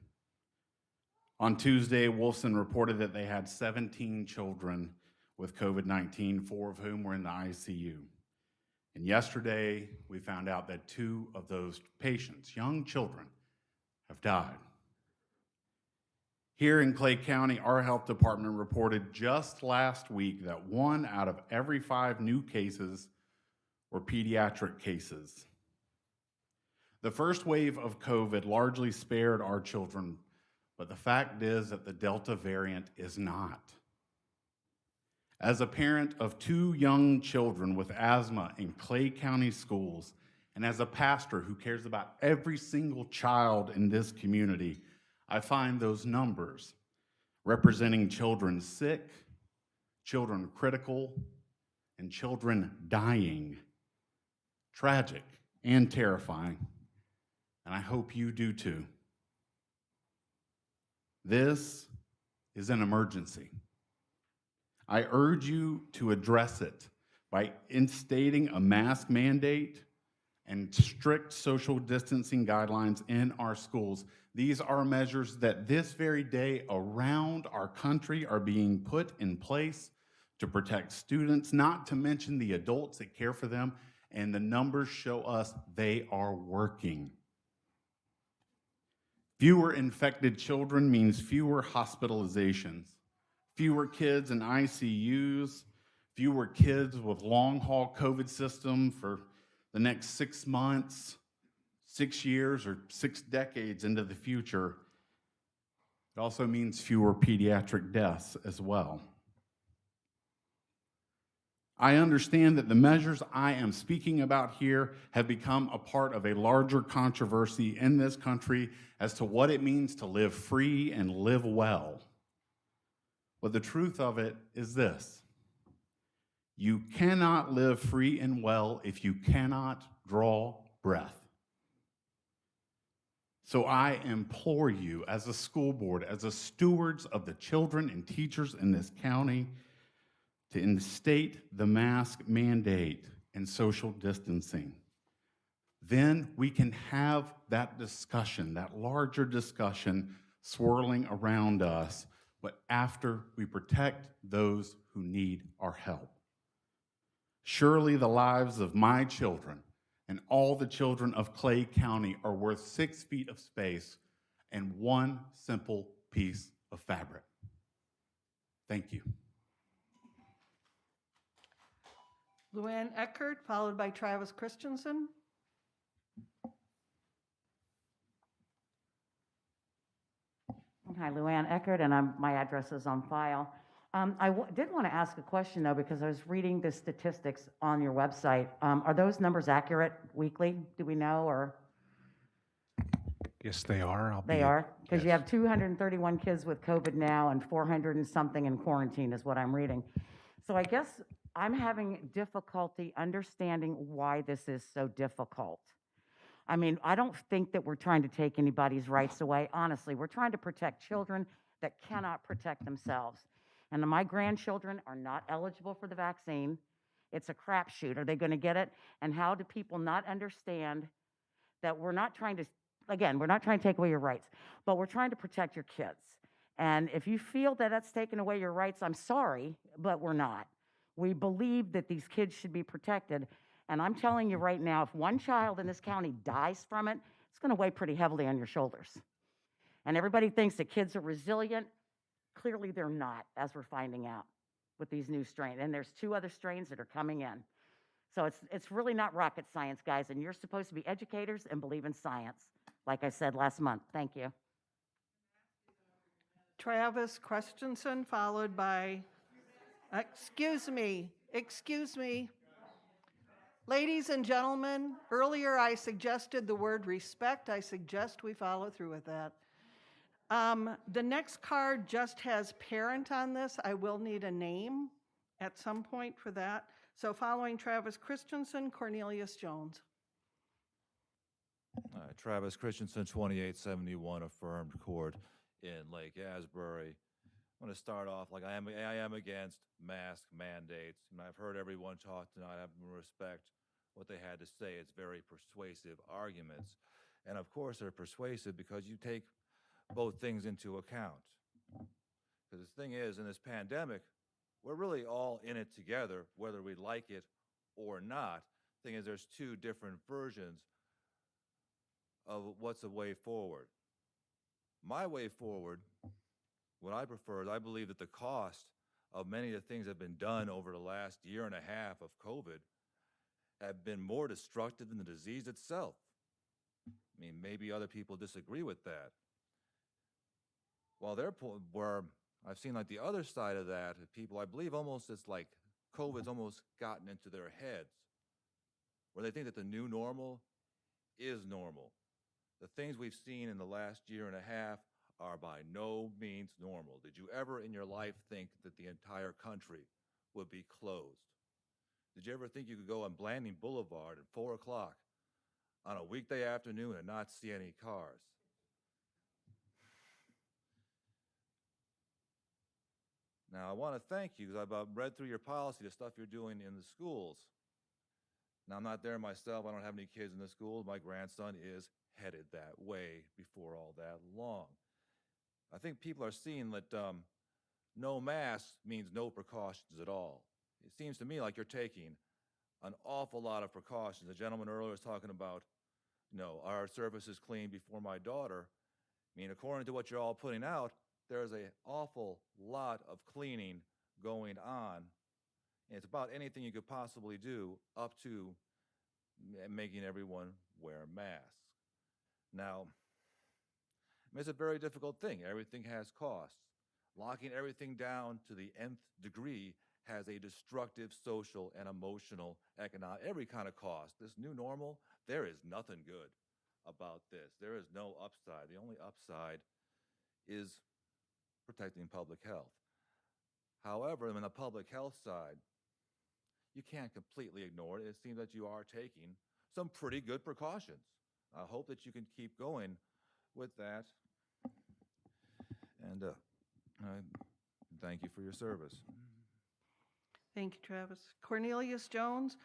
On Tuesday, Wolfson reported that they had 17 children with COVID-19, 4 of whom were in the ICU. And yesterday, we found out that 2 of those patients, young children, have died. Here in Clay County, our health department reported just last week that 1 out of every 5 new cases were pediatric cases. The first wave of COVID largely spared our children, but the fact is that the Delta variant is not. As a parent of 2 young children with asthma in Clay County schools, and as a pastor who cares about every single child in this community, I find those numbers representing children sick, children critical, and children dying tragic and terrifying. And I hope you do too. This is an emergency. I urge you to address it by instating a mask mandate and strict social distancing guidelines in our schools. These are measures that this very day around our country are being put in place to protect students, not to mention the adults that care for them, and the numbers show us they are working. Fewer infected children means fewer hospitalizations, fewer kids in ICUs, fewer kids with long-haul COVID system for the next 6 months, 6 years, or 6 decades into the future. It also means fewer pediatric deaths as well. I understand that the measures I am speaking about here have become a part of a larger controversy in this country as to what it means to live free and live well. But the truth of it is this: you cannot live free and well if you cannot draw breath. So I implore you, as a school board, as a stewards of the children and teachers in this county, to instate the mask mandate and social distancing. Then we can have that discussion, that larger discussion swirling around us, but after we protect those who need our help. Surely the lives of my children and all the children of Clay County are worth 6 feet of space and 1 simple piece of fabric. Thank you. Luann Eckert, followed by Travis Christensen. Hi, Luann Eckert, and my address is on file. Did want to ask a question, though, because I was reading the statistics on your website. Are those numbers accurate weekly? Do we know, or? Yes, they are. They are? Because you yes. have 231 kids with COVID now and 400 and something in quarantine is what I'm reading. So I guess I'm having difficulty understanding why this is so difficult. I mean, I don't think that we're trying to take anybody's rights away. Honestly, we're trying to protect children that cannot protect themselves. And my grandchildren are not eligible for the vaccine. It's a crapshoot. Are they going to get it? And how do people not understand that we're not trying to Again, we're not trying to take away your rights, but we're trying to protect your kids. And if you feel that that's taking away your rights, I'm sorry, but we're not. We believe that these kids should be protected. And I'm telling you right now, if one child in this county dies from it, it's going to weigh pretty heavily on your shoulders. And everybody thinks that kids are resilient. Clearly, they're not, as we're finding out with these new strains. And there's 2 other strains that are coming in. So it's really not rocket science, guys. And you're supposed to be educators and believe in science, like I said last month. Thank you. Travis Christensen, followed by, excuse me. Ladies and gentlemen, earlier I suggested the word respect. I suggest we follow through with that. The next card just has parent on this. I will need a name at some point for that. So following Travis Christensen, Cornelius Jones. All right, Travis Christensen, 2871 Affirmed Court in Lake Asbury. I'm going to start off like I am against mask mandates. And I've heard everyone talk tonight. I have to respect what they had to say. It's very persuasive arguments. And of course, they're persuasive because you take both things into account. Because the thing is, in this pandemic, we're really all in it together, whether we like it or not. The thing is, there's 2 different versions of what's the way forward. My way forward, what I prefer is I believe that the cost of many of the things that have been done over the last year and a half of COVID have been more destructive than the disease itself. I mean, maybe other people disagree with that. While where I've seen like the other side of that, people, I believe almost it's like COVID's almost gotten into their heads, where they think that the new normal is normal. The things we've seen in the last year and a half are by no means normal. Did you ever in your life think that the entire country would be closed? Did you ever think you could go on Blanding Boulevard at 4 o'clock on a weekday afternoon and not see any cars? Now, I want to thank you because I've read through your policy, the stuff you're doing in the schools. Now, I'm not there myself. I don't have any kids in the schools. My grandson is headed that way before all that long. I think people are seeing that no mask means no precautions at all. It seems to me like you're taking an awful lot of precautions. The gentleman earlier was talking about, our surface is clean before my daughter. I mean, according to what you're all putting out, there's an awful lot of cleaning going on. And it's about anything you could possibly do up to making everyone wear masks. Now, it's a very difficult thing. Everything has costs. Locking everything down to the nth degree has a destructive social and emotional, economic, every kind of cost. This new normal, there is nothing good about this. There is no upside. The only upside is protecting public health. However, on the public health side, you can't completely ignore it. It seems that you are taking some pretty good precautions. I hope that you can keep going with that. And thank you for your service. Thank you, Travis. Cornelius Jones,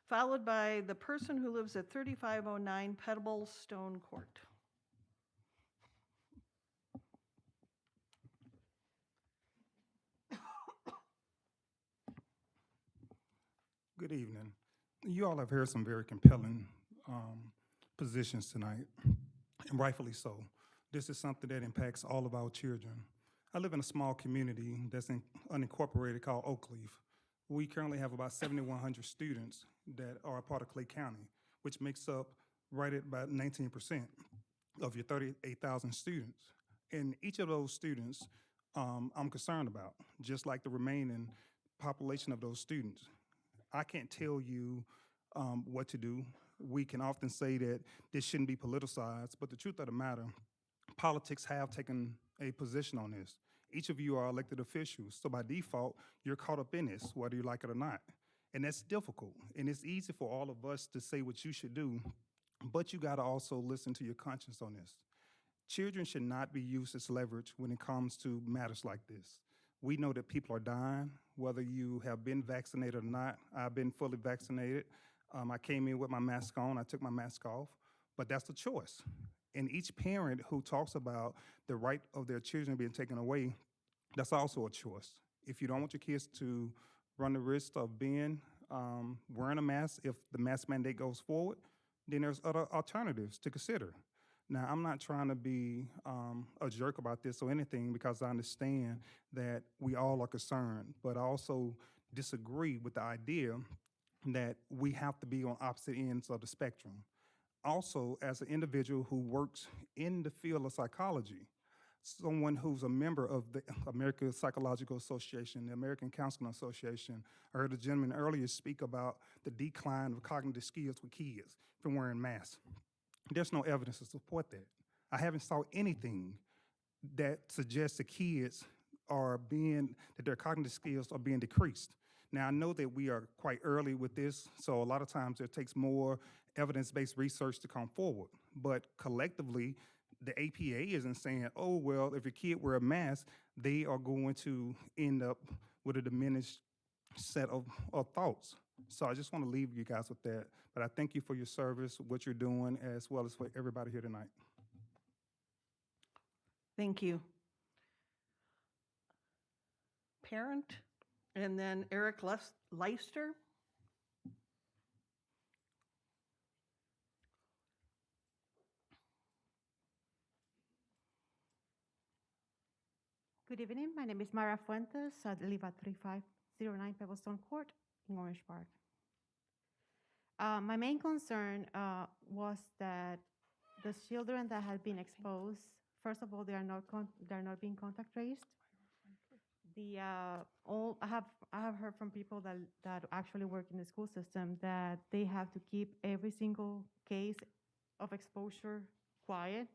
followed by the person who lives at 3509 Pebble Stone Court. Good evening. You all have heard some very compelling positions tonight, and rightfully so. This is something that impacts all of our children. I live in a small community that's unincorporated called Oakleaf. We currently have about 7,100 students that are a part of Clay County, which makes up right at about 19% of your 38,000 students. And each of those students I'm concerned about, just like the remaining population of those students. I can't tell you what to do. We can often say that this shouldn't be politicized, but the truth of the matter, politics have taken a position on this. Each of you are elected officials, so by default, you're caught up in this, whether you like it or not. And that's difficult, and it's easy for all of us to say what you should do, but you gotta also listen to your conscience on this. Children should not be used as leverage when it comes to matters like this. We know that people are dying, whether you have been vaccinated or not. I've been fully vaccinated. I came in with my mask on, I took my mask off, but that's a choice. And each parent who talks about the right of their children being taken away, that's also a choice. If you don't want your kids to run the risk of being wearing a mask, if the mask mandate goes forward, then there's other alternatives to consider. Now, I'm not trying to be a jerk about this or anything, because I understand that we all are concerned, but I also disagree with the idea that we have to be on opposite ends of the spectrum. Also, as an individual who works in the field of psychology, someone who's a member of the American Psychological Association, the American Counseling Association, I heard a gentleman earlier speak about the decline of cognitive skills with kids from wearing masks. There's no evidence to support that. I haven't saw anything that suggests the kids that their cognitive skills are being decreased. Now, I know that we are quite early with this, so a lot of times it takes more evidence-based research to come forward. But collectively, the APA isn't saying, oh, well, if your kid wear a mask, they are going to end up with a diminished set of thoughts. So I just want to leave you guys with that. But I thank you for your service, what you're doing, as well as for everybody here tonight. Thank you. Parent, and then Eric Leister. Good evening. My name is Mara Fuentes. I live at 3509 Pebblestone Court in Orange Park. My main concern was that the children that had been exposed, first of all, they are not being contact traced. I have heard from people that actually work in the school system that they have to keep every single case of exposure quiet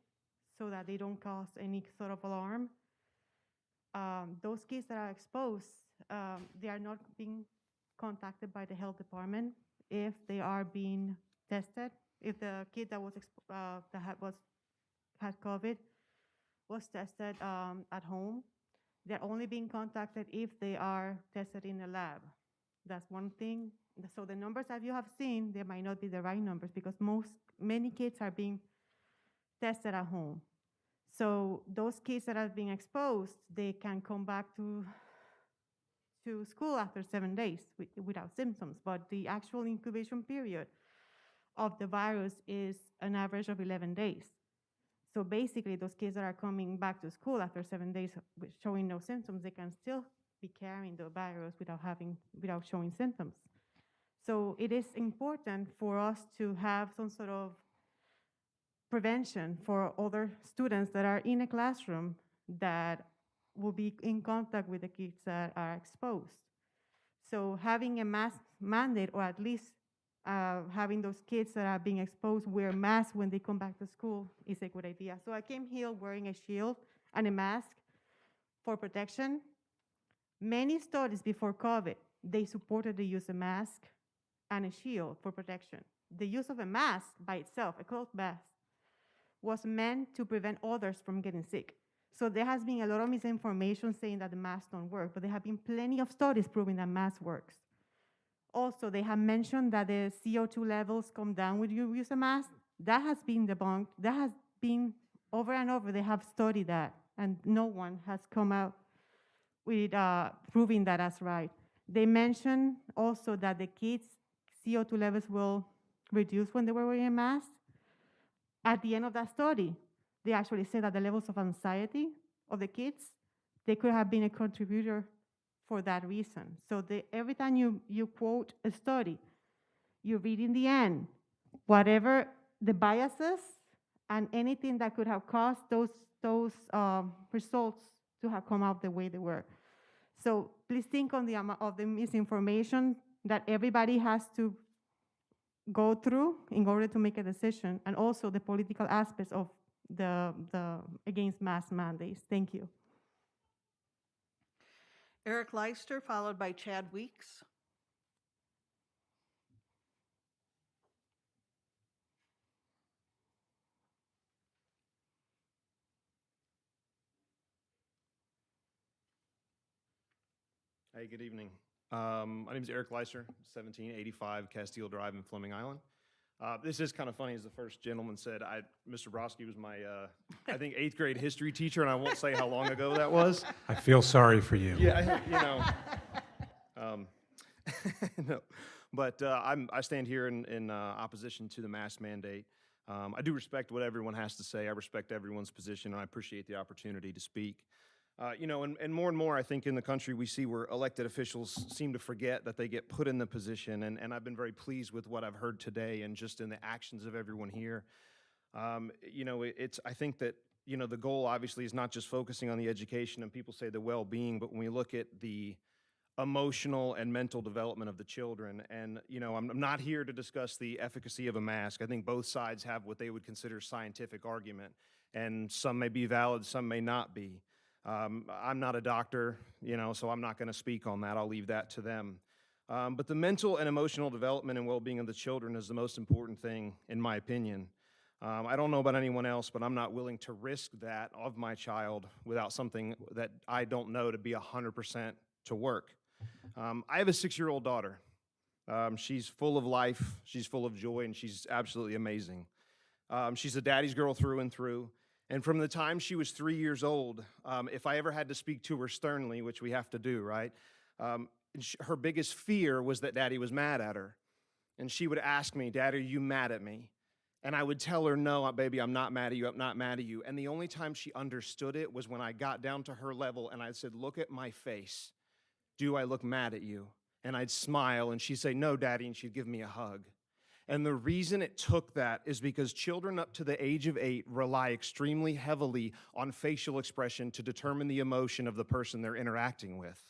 so that they don't cause any sort of alarm. Those kids that are exposed, they are not being contacted by the health department if they are being tested. If the kid that was had COVID was tested at home, they're only being contacted if they are tested in a lab. That's one thing. So the numbers that you have seen, they might not be the right numbers, because many kids are being tested at home. So those kids that are being exposed, they can come back to school after 7 days without symptoms. But the actual incubation period of the virus is an average of 11 days. So basically, those kids that are coming back to school after 7 days showing no symptoms, they can still be carrying the virus without showing symptoms. So it is important for us to have some sort of prevention for other students that are in a classroom that will be in contact with the kids that are exposed. So having a mask mandate, or at least having those kids that are being exposed wear masks when they come back to school, is a good idea. So I came here wearing a shield and a mask for protection. Many studies before COVID, they supported the use of a mask and a shield for protection. The use of a mask by itself, a cloth mask, was meant to prevent others from getting sick. So there has been a lot of misinformation saying that the masks don't work, but there have been plenty of studies proving that mask works. Also, they have mentioned that the CO2 levels come down when you use a mask. That has been debunked. That has been over and over. They have studied that, and no one has come out with proving that as right. They mentioned also that the kids' CO2 levels will reduce when they were wearing a mask. At the end of that study, they actually said that the levels of anxiety of the kids, they could have been a contributor for that reason. So every time you quote a study, you read in the end, whatever the biases and anything that could have caused those results to have come out the way they were. So please think on the misinformation that everybody has to go through in order to make a decision, and also the political aspects of the against mask mandates. Thank you. Eric Leister, followed by Chad Weeks. Hey, good evening. My name is Eric Leister, 1785 Castile Drive in Fleming Island. This is kind of funny, as the first gentleman said. Mr. Broski was my, I think, 8th grade history teacher, and I won't say how long ago that was. I feel sorry for you. Yeah, no. But I stand here in opposition to the mask mandate. I do respect what everyone has to say. I respect everyone's position, and I appreciate the opportunity to speak. And more, I think in the country we see where elected officials seem to forget that they get put in the position, and I've been very pleased with what I've heard today and just in the actions of everyone here. I think that, the goal obviously is not just focusing on the education, and people say the well-being, but when we look at the emotional and mental development of the children, and, I'm not here to discuss the efficacy of a mask. I think both sides have what they would consider scientific argument, and some may be valid, some may not be. I'm not a doctor, so I'm not going to speak on that. I'll leave that to them. But the mental and emotional development and well-being of the children is the most important thing, in my opinion. I don't know about anyone else, but I'm not willing to risk that of my child without something that I don't know to be 100% to work. I have a 6-year-old daughter. She's full of life, she's full of joy, and she's absolutely amazing. She's a daddy's girl through and through. And from the time she was 3 years old, if I ever had to speak to her sternly, which we have to do, right? Her biggest fear was that Daddy was mad at her. And she would ask me, "Dad, are you mad at me?" And I would tell her, "No, baby, I'm not mad at you, I'm not mad at you." And the only time she understood it was when I got down to her level and I said, "Look at my face. Do I look mad at you?" And I'd smile and she'd say, "No, Daddy," and she'd give me a hug. And the reason it took that is because children up to the age of 8 rely extremely heavily on facial expression to determine the emotion of the person they're interacting with.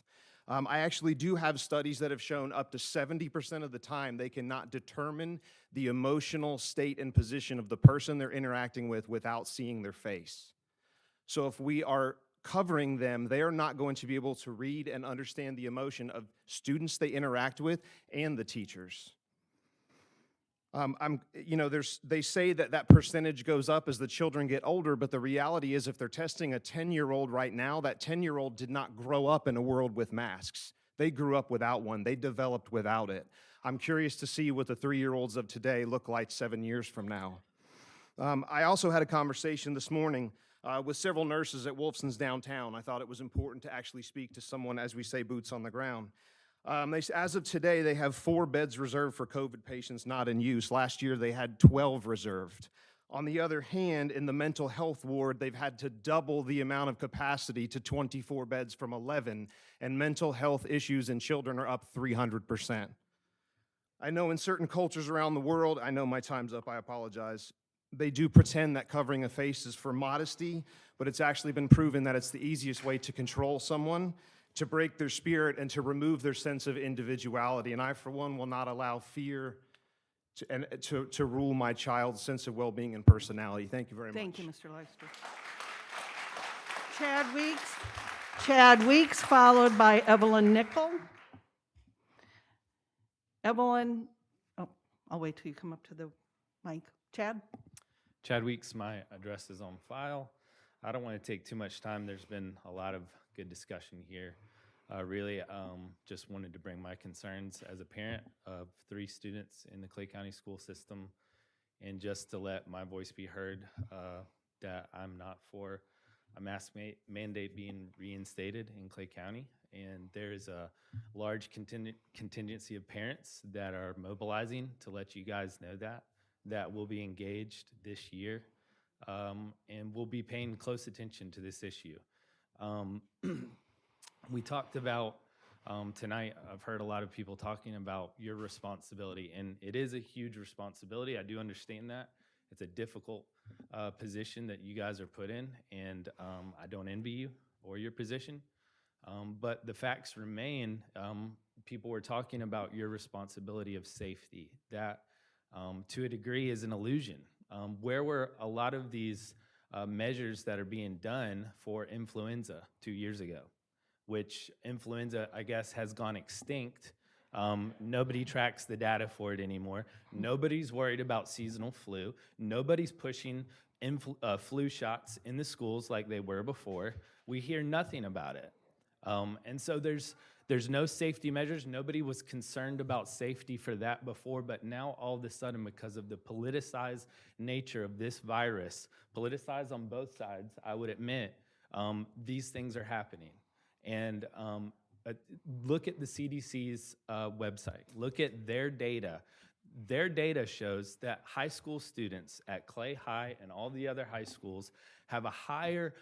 I actually do have studies that have shown up to 70% of the time they cannot determine the emotional state and position of the person they're interacting with without seeing their face. So if we are covering them, they are not going to be able to read and understand the emotion of students they interact with and the teachers. They say that percentage goes up as the children get older, but the reality is if they're testing a 10-year-old right now, that 10-year-old did not grow up in a world with masks. They grew up without one. They developed without it. I'm curious to see what the 3-year-olds of today look like 7 years from now. I also had a conversation this morning with several nurses at Wolfson's downtown. I thought it was important to actually speak to someone, as we say, boots on the ground. As of today, they have 4 beds reserved for COVID patients not in use. Last year, they had 12 reserved. On the other hand, in the mental health ward, they've had to double the amount of capacity to 24 beds from 11, and mental health issues in children are up 300%. I know in certain cultures around the world, I know my time's up, I apologize, they do pretend that covering a face is for modesty, but it's actually been proven that it's the easiest way to control someone, to break their spirit, and to remove their sense of individuality. And I, for one, will not allow fear to rule my child's sense of well-being and personality. Thank you very much. Thank you, Mr. Leister. Chad Weeks, followed by Evelyn Nickel. Evelyn, I'll wait till you come up to the mic. Chad? Chad Weeks, my address is on file. I don't want to take too much time. There's been a lot of good discussion here. Really, just wanted to bring my concerns as a parent of 3 students in the Clay County school system, and just to let my voice be heard that I'm not for a mask mandate being reinstated in Clay County. And there's a large contingency of parents that are mobilizing to let you guys know that will be engaged this year, and we'll be paying close attention to this issue. We talked about tonight, I've heard a lot of people talking about your responsibility, and it is a huge responsibility. I do understand that. It's a difficult position that you guys are put in, and I don't envy you or your position. But the facts remain, people were talking about your responsibility of safety. That, to a degree, is an illusion. Where were a lot of these measures that are being done for influenza 2 years ago? Which influenza, I guess, has gone extinct. Nobody tracks the data for it anymore. Nobody's worried about seasonal flu. Nobody's pushing flu shots in the schools like they were before. We hear nothing about it. And so there's There's no safety measures. Nobody was concerned about safety for that before, but now all of a sudden, because of the politicized nature of this virus, politicized on both sides, I would admit, these things are happening. And look at the CDC's website. Look at their data. Their data shows that high school students at Clay High and all the other high schools have a higher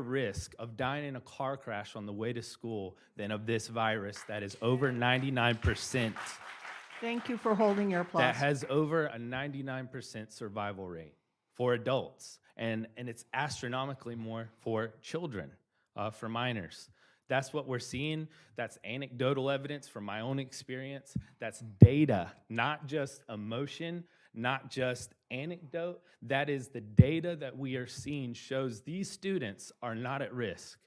risk of dying in a car crash on the way to school than of this virus that is over 99%. Thank you for holding your applause. That has over a 99% survival rate for adults. And it's astronomically more for children, for minors. That's what we're seeing. That's anecdotal evidence from my own experience. That's data, not just emotion, not just anecdote. That is the data that we are seeing shows these students are not at risk.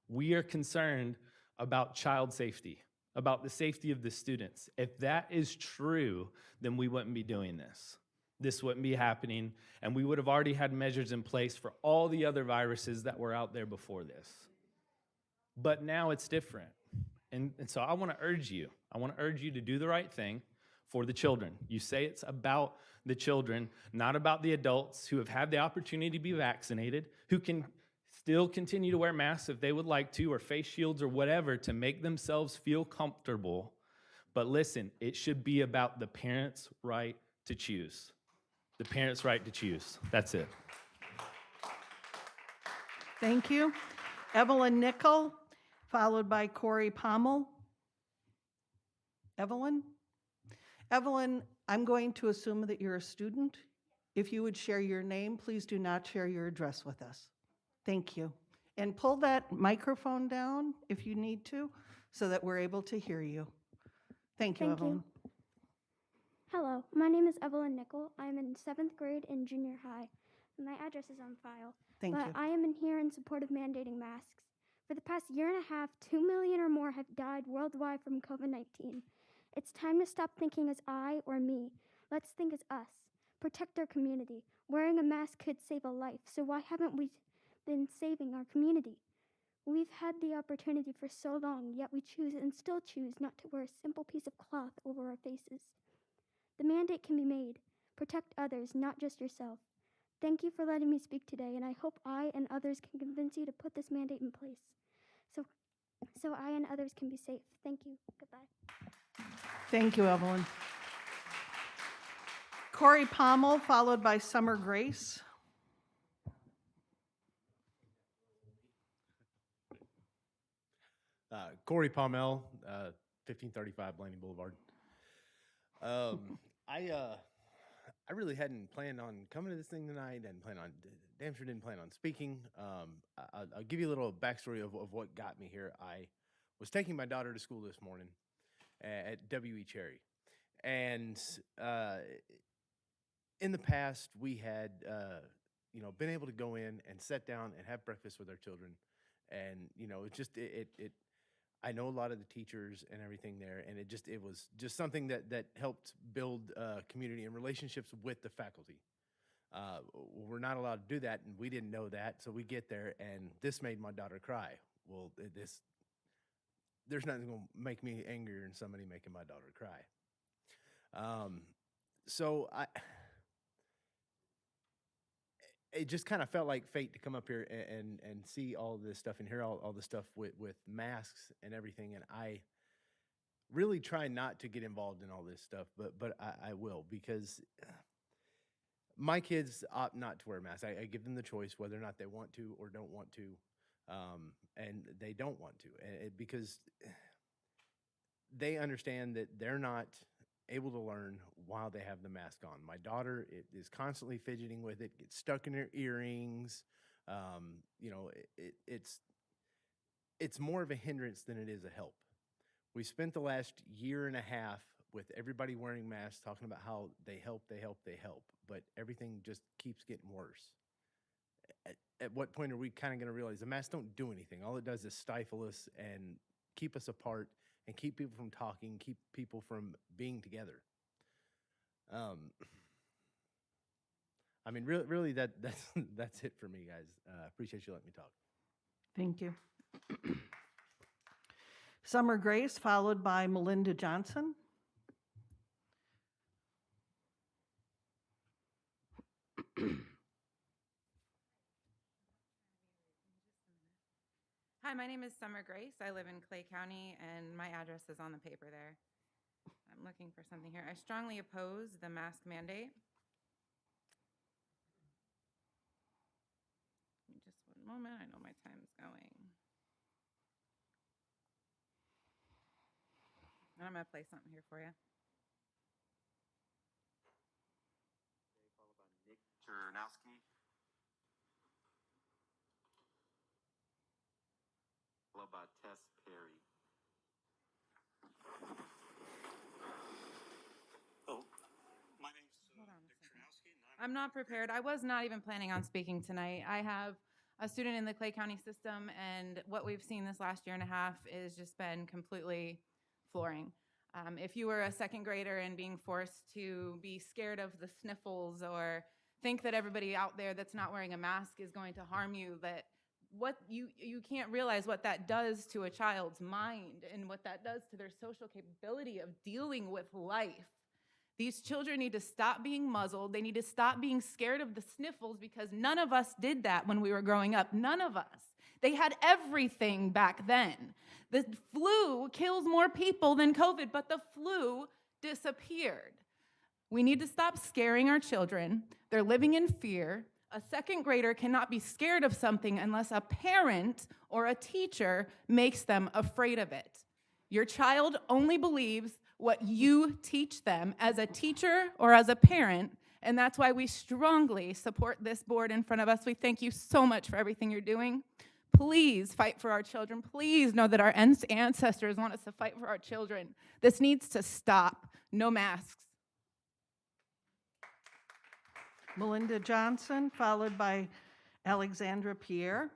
We are concerned about child safety, about the safety of the students. If that is true, then we wouldn't be doing this. This wouldn't be happening, and we would have already had measures in place for all the other viruses that were out there before this. But now it's different. And so I want to urge you to do the right thing for the children. You say it's about the children, not about the adults who have had the opportunity to be vaccinated, who can still continue to wear masks if they would like to, or face shields or whatever to make themselves feel comfortable. But listen, it should be about the parents' right to choose. The parents' right to choose. That's it. Thank you. Evelyn Nickel, followed by Corey Pommel. Evelyn? Evelyn, I'm going to assume that you're a student. If you would share your name, please do not share your address with us. Thank you. And pull that microphone down if you need to, so that we're able to hear you. Thank you, Evelyn. Hello, my name is Evelyn Nickel. I'm in 7th grade in junior high. My address is on file. Thank but you. I am in here in support of mandating masks. For the past year and a half, 2 million or more have died worldwide from COVID-19. It's time to stop thinking as I or me. Let's think as us. Protect our community. Wearing a mask could save a life, so why haven't we been saving our community? We've had the opportunity for so long, yet we choose and still choose not to wear a simple piece of cloth over our faces. The mandate can be made. Protect others, not just yourself. Thank you for letting me speak today, and I hope I and others can convince you to put this mandate in place so I and others can be safe. Thank you. Goodbye. Thank you, Evelyn. Corey Pommel, followed by Summer Grace. Corey Pommel, 1535 Blaney Boulevard. I really hadn't planned on coming to this thing tonight. Damn sure didn't plan on speaking. I'll give you a little backstory of what got me here. I was taking my daughter to school this morning at W.E. Cherry. And in the past, we had, been able to go in and sit down and have breakfast with our children. And, I know a lot of the teachers and everything there, and it was just something that helped build community and relationships with the faculty. We're not allowed to do that, and we didn't know that, so we get there, and this made my daughter cry. Well, there's nothing going to make me angrier than somebody making my daughter cry. It just kind of felt like fate to come up here and see all this stuff and hear all this stuff with masks and everything. And I really try not to get involved in all this stuff, but I will, because my kids opt not to wear masks. I give them the choice whether or not they want to or don't want to, and they don't want to, because they understand that they're not able to learn while they have the mask on. My daughter is constantly fidgeting with it, gets stuck in her earrings. It's more of a hindrance than it is a help. We spent the last year and a half with everybody wearing masks, talking about how they help, but everything just keeps getting worse. At what point are we kind of going to realize the masks don't do anything? All it does is stifle us and keep us apart and keep people from talking, keep people from being together. Really, that's it for me, guys. Appreciate you letting me talk. Thank you. Summer Grace, followed by Melinda Johnson. Hi, my name is Summer Grace. I live in Clay County, and my address is on the paper there. I'm looking for something here. I strongly oppose the mask mandate. Just one moment. I know my time's going. I'm going to play something here for you. Followed by Nick Chernowski. Followed by Tess Perry. Oh, my name's Nick Chernowski. I'm not prepared. I was not even planning on speaking tonight. I have a student in the Clay County system, and what we've seen this last year and a half is just been completely flooring. If you were a second grader and being forced to be scared of the sniffles or think that everybody out there that's not wearing a mask is going to harm you, that what you can't realize what that does to a child's mind and what that does to their social capability of dealing with life. These children need to stop being muzzled. They need to stop being scared of the sniffles, because none of us did that when we were growing up. None of us. They had everything back then. The flu kills more people than COVID, but the flu disappeared. We need to stop scaring our children. They're living in fear. A second grader cannot be scared of something unless a parent or a teacher makes them afraid of it. Your child only believes what you teach them as a teacher or as a parent, and that's why we strongly support this board in front of us. We thank you so much for everything you're doing. Please fight for our children. Please know that our ancestors want us to fight for our children. This needs to stop. No masks. Melinda Johnson, followed by Alexandra Pierre.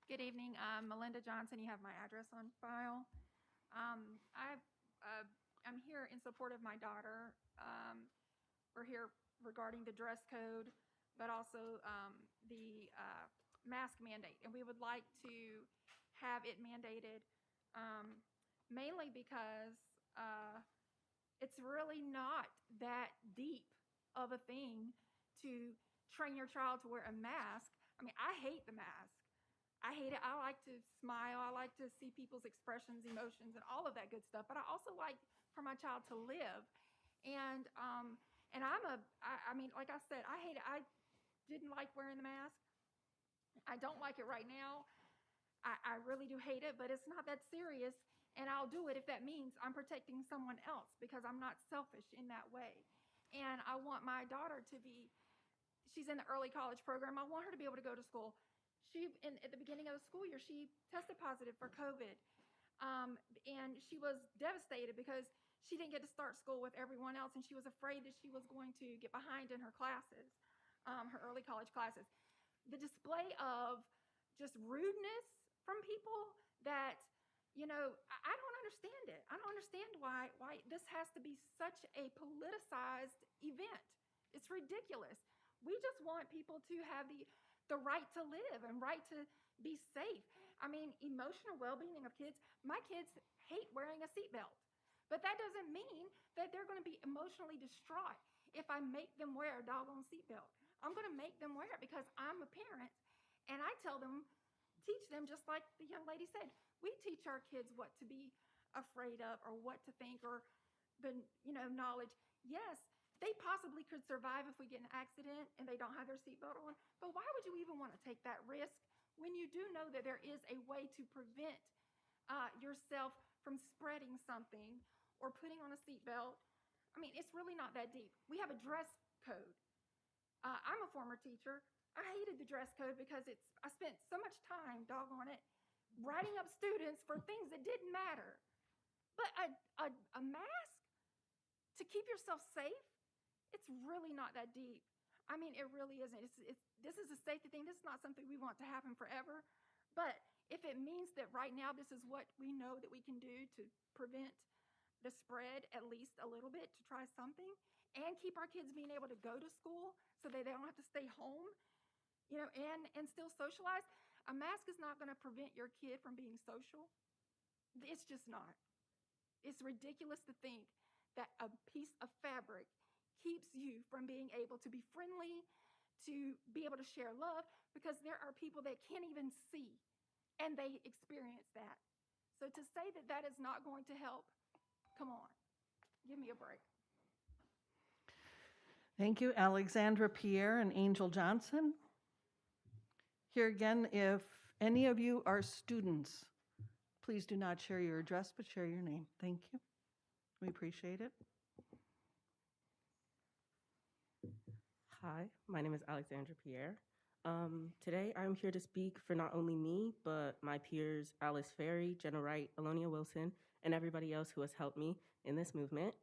Good evening. Melinda Johnson. You have my address on file. I'm here in support of my daughter. We're here regarding the dress code, but also the mask mandate. And we would like to have it mandated mainly because it's really not that deep of a thing to train your child to wear a mask. I mean, I hate the mask. I hate it. I like to smile. I like to see people's expressions, emotions, and all of that good stuff. But I also like for my child to live. And I mean, like I said, I hate it. I didn't like wearing the mask. I don't like it right now. I really do hate it, but it's not that serious. And I'll do it if that means I'm protecting someone else, because I'm not selfish in that way. And I want my daughter to be, she's in the early college program. I want her to be able to go to school. At the beginning of the school year, she tested positive for COVID. And she was devastated because she didn't get to start school with everyone else, and she was afraid that she was going to get behind in her classes, her early college classes. The display of just rudeness from people that, you know, I don't understand it. I don't understand why this has to be such a politicized event. It's ridiculous. We just want people to have the right to live and right to be safe. I mean, emotional well-being of kids. My kids hate wearing a seatbelt, but that doesn't mean that they're going to be emotionally distraught if I make them wear a doggone seatbelt. I'm going to make them wear it because I'm a parent, and I teach them just like the young lady said. We teach our kids what to be afraid of or what to think, or the knowledge. Yes, they possibly could survive if we get in an accident and they don't have their seatbelt on. But why would you even want to take that risk when you do know that there is a way to prevent yourself from spreading something or putting on a seatbelt? I mean, it's really not that deep. We have a dress code. I'm a former teacher. I hated the dress code because I spent so much time, doggone it, writing up students for things that didn't matter. But a mask to keep yourself safe, it's really not that deep. I mean, it really isn't. This is a safety thing. This is not something we want to happen forever. But if it means that right now this is what we know that we can do to prevent the spread at least a little bit, to try something, and keep our kids being able to go to school so that they don't have to stay home, and still socialize. A mask is not going to prevent your kid from being social. It's just not. It's ridiculous to think that a piece of fabric keeps you from being able to be friendly, to be able to share love, because there are people that can't even see, and they experience that. So to say that that is not going to help, come on, give me a break. Thank you, Alexandra Pierre and Angel Johnson. Here again, if any of you are students, please do not share your address, but share your name. Thank you. We appreciate it. Hi, my name is Alexandra Pierre. Today, I'm here to speak for not only me, but my peers Alice Ferry, Jenna Wright, Alonia Wilson, and everybody else who has helped me in this movement.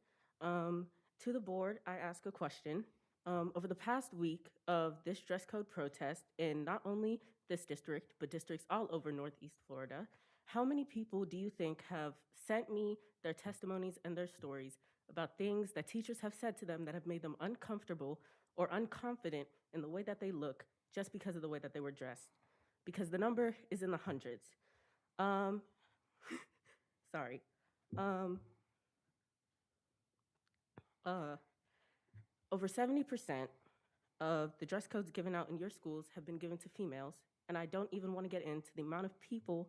To the board, I ask a question. Over the past week of this dress code protest in not only this district, but districts all over Northeast Florida, how many people do you think have sent me their testimonies and their stories about things that teachers have said to them that have made them uncomfortable or unconfident in the way that they look just because of the way that they were dressed? Because the number is in the hundreds. Sorry. Over 70% of the dress codes given out in your schools have been given to females, and I don't even want to get into the amount of people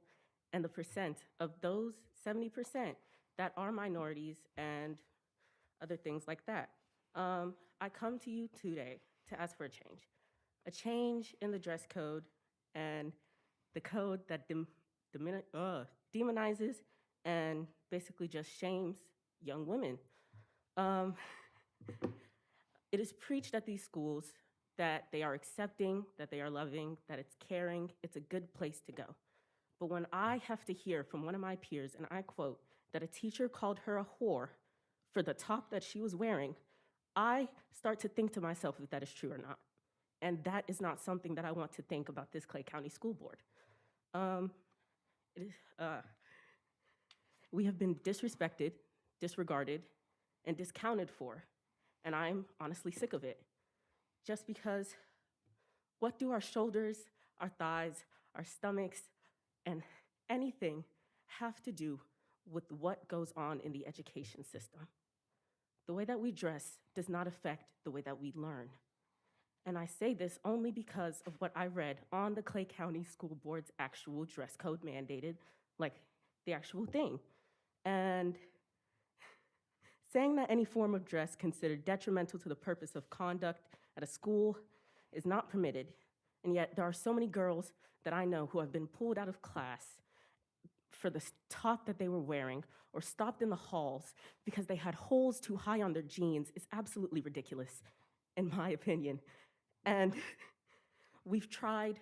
and the percent of those 70% that are minorities and other things like that. I come to you today to ask for a change in the dress code and the code that demonizes and basically just shames young women. It is preached at these schools that they are accepting, that they are loving, that it's caring, it's a good place to go. But when I have to hear from one of my peers, and I quote, that a teacher called her a whore for the top that she was wearing, I start to think to myself if that is true or not. And that is not something that I want to think about this Clay County School Board. We have been disrespected, disregarded, and discounted for, and I'm honestly sick of it. Just because what do our shoulders, our thighs, our stomachs, and anything have to do with what goes on in the education system? The way that we dress does not affect the way that we learn. And I say this only because of what I read on the Clay County School Board's actual dress code mandated, like the actual thing. And saying that any form of dress considered detrimental to the purpose of conduct at a school is not permitted. And yet there are so many girls that I know who have been pulled out of class for the top that they were wearing or stopped in the halls because they had holes too high on their jeans. Is absolutely ridiculous, in my opinion. And we've tried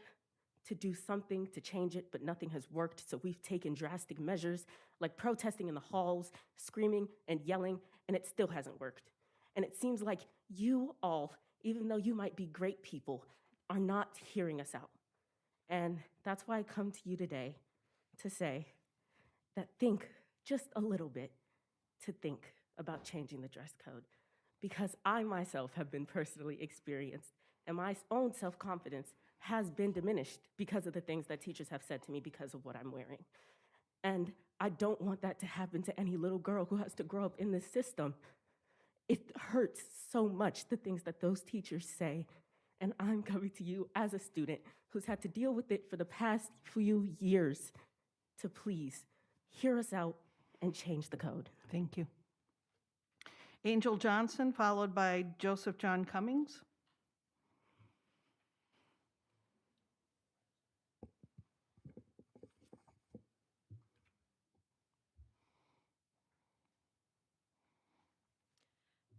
to do something to change it, but nothing has worked. So we've taken drastic measures like protesting in the halls, screaming and yelling, and it still hasn't worked. And it seems like you all, even though you might be great people, are not hearing us out. And that's why I come to you today to say that think just a little bit to think about changing the dress code, because I myself have been personally experienced, and my own self-confidence has been diminished because of the things that teachers have said to me because of what I'm wearing. And I don't want that to happen to any little girl who has to grow up in this system. It hurts so much, the things that those teachers say. And I'm coming to you as a student who's had to deal with it for the past few years to please hear us out and change the code. Thank you. Angel Johnson, followed by Joseph John Cummings.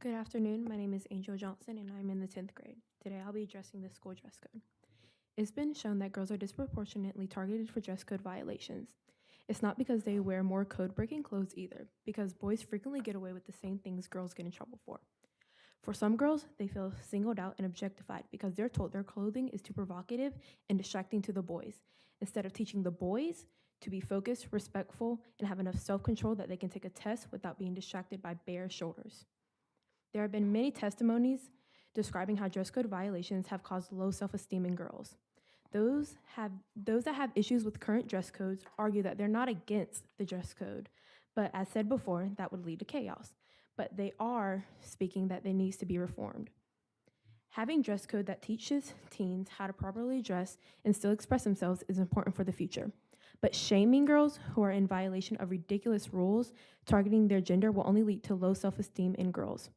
Good afternoon. My name is Angel Johnson, and I'm in the 10th grade. Today, I'll be addressing the school dress code. It's been shown that girls are disproportionately targeted for dress code violations. It's not because they wear more code-breaking clothes either, because boys frequently get away with the same things girls get in trouble for. For some girls, they feel singled out and objectified because they're told their clothing is too provocative and distracting to the boys, instead of teaching the boys to be focused, respectful, and have enough self-control that they can take a test without being distracted by bare shoulders. There have been many testimonies describing how dress code violations have caused low self-esteem in girls. Those that have issues with current dress codes argue that they're not against the dress code, but as said before, that would lead to chaos. But they are speaking that it needs to be reformed. Having dress code that teaches teens how to properly dress and still express themselves is important for the future. But shaming girls who are in violation of ridiculous rules targeting their gender will only lead to low self-esteem in girls,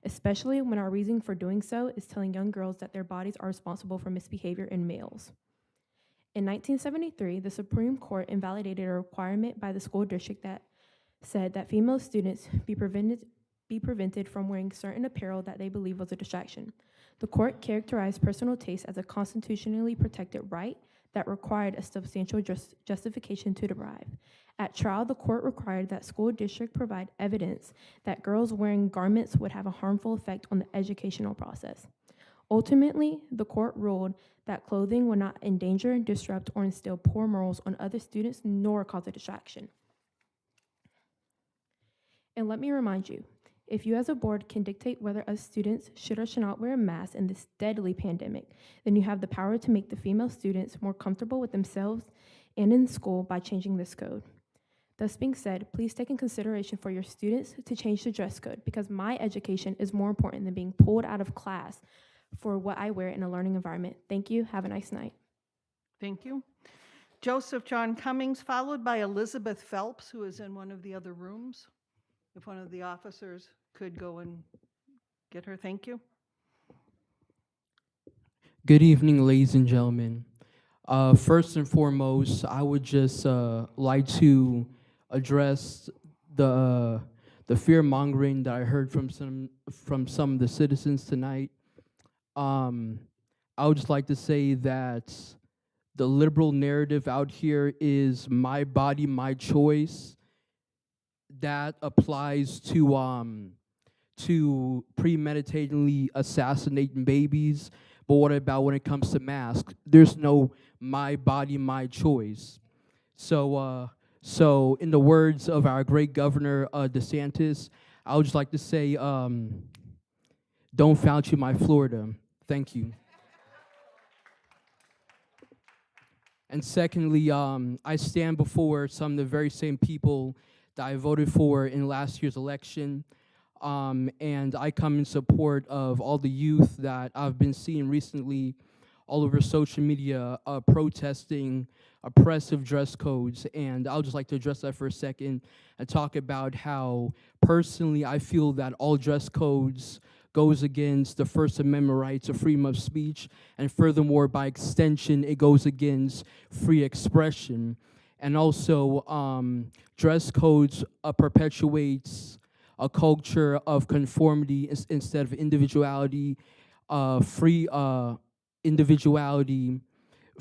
especially when our reason for doing so is telling young girls that their bodies are responsible for misbehavior in males. In 1973, the Supreme Court invalidated a requirement by the school district that said that female students be prevented from wearing certain apparel that they believe was a distraction. The court characterized personal taste as a constitutionally protected right that required a substantial justification to derive. At trial, the court required that school district provide evidence that girls wearing garments would have a harmful effect on the educational process. Ultimately, the court ruled that clothing would not endanger, disrupt, or instill poor morals on other students, nor cause a distraction. And let me remind you, if you as a board can dictate whether us students should or should not wear a mask in this deadly pandemic, then you have the power to make the female students more comfortable with themselves and in school by changing this code. Thus being said, please take in consideration for your students to change the dress code, because my education is more important than being pulled out of class for what I wear in a learning environment. Thank you. Have a nice night. Thank you. Joseph John Cummings, followed by Elizabeth Phelps, who is in one of the other rooms. If one of the officers could go and get her, thank you. Good evening, ladies and gentlemen. First and foremost, I would just like to address the fear-mongering that I heard from some of the citizens tonight. I would just like to say that the liberal narrative out here is my body, my choice. That applies to premeditatedly assassinating babies. But what about when it comes to masks? There's no my body, my choice. So in the words of our great governor, DeSantis, I would just like to say, don't vouch my Florida. Thank you. And secondly, I stand before some of the very same people that I voted for in last year's election. And I come in support of all the youth that I've been seeing recently all over social media protesting oppressive dress codes. And I'll just like to address that for a second and talk about how personally I feel that all dress codes goes against the First Amendment rights of freedom of speech, and furthermore, by extension, it goes against free expression. And also, dress codes perpetuates a culture of conformity instead of individuality, free individuality,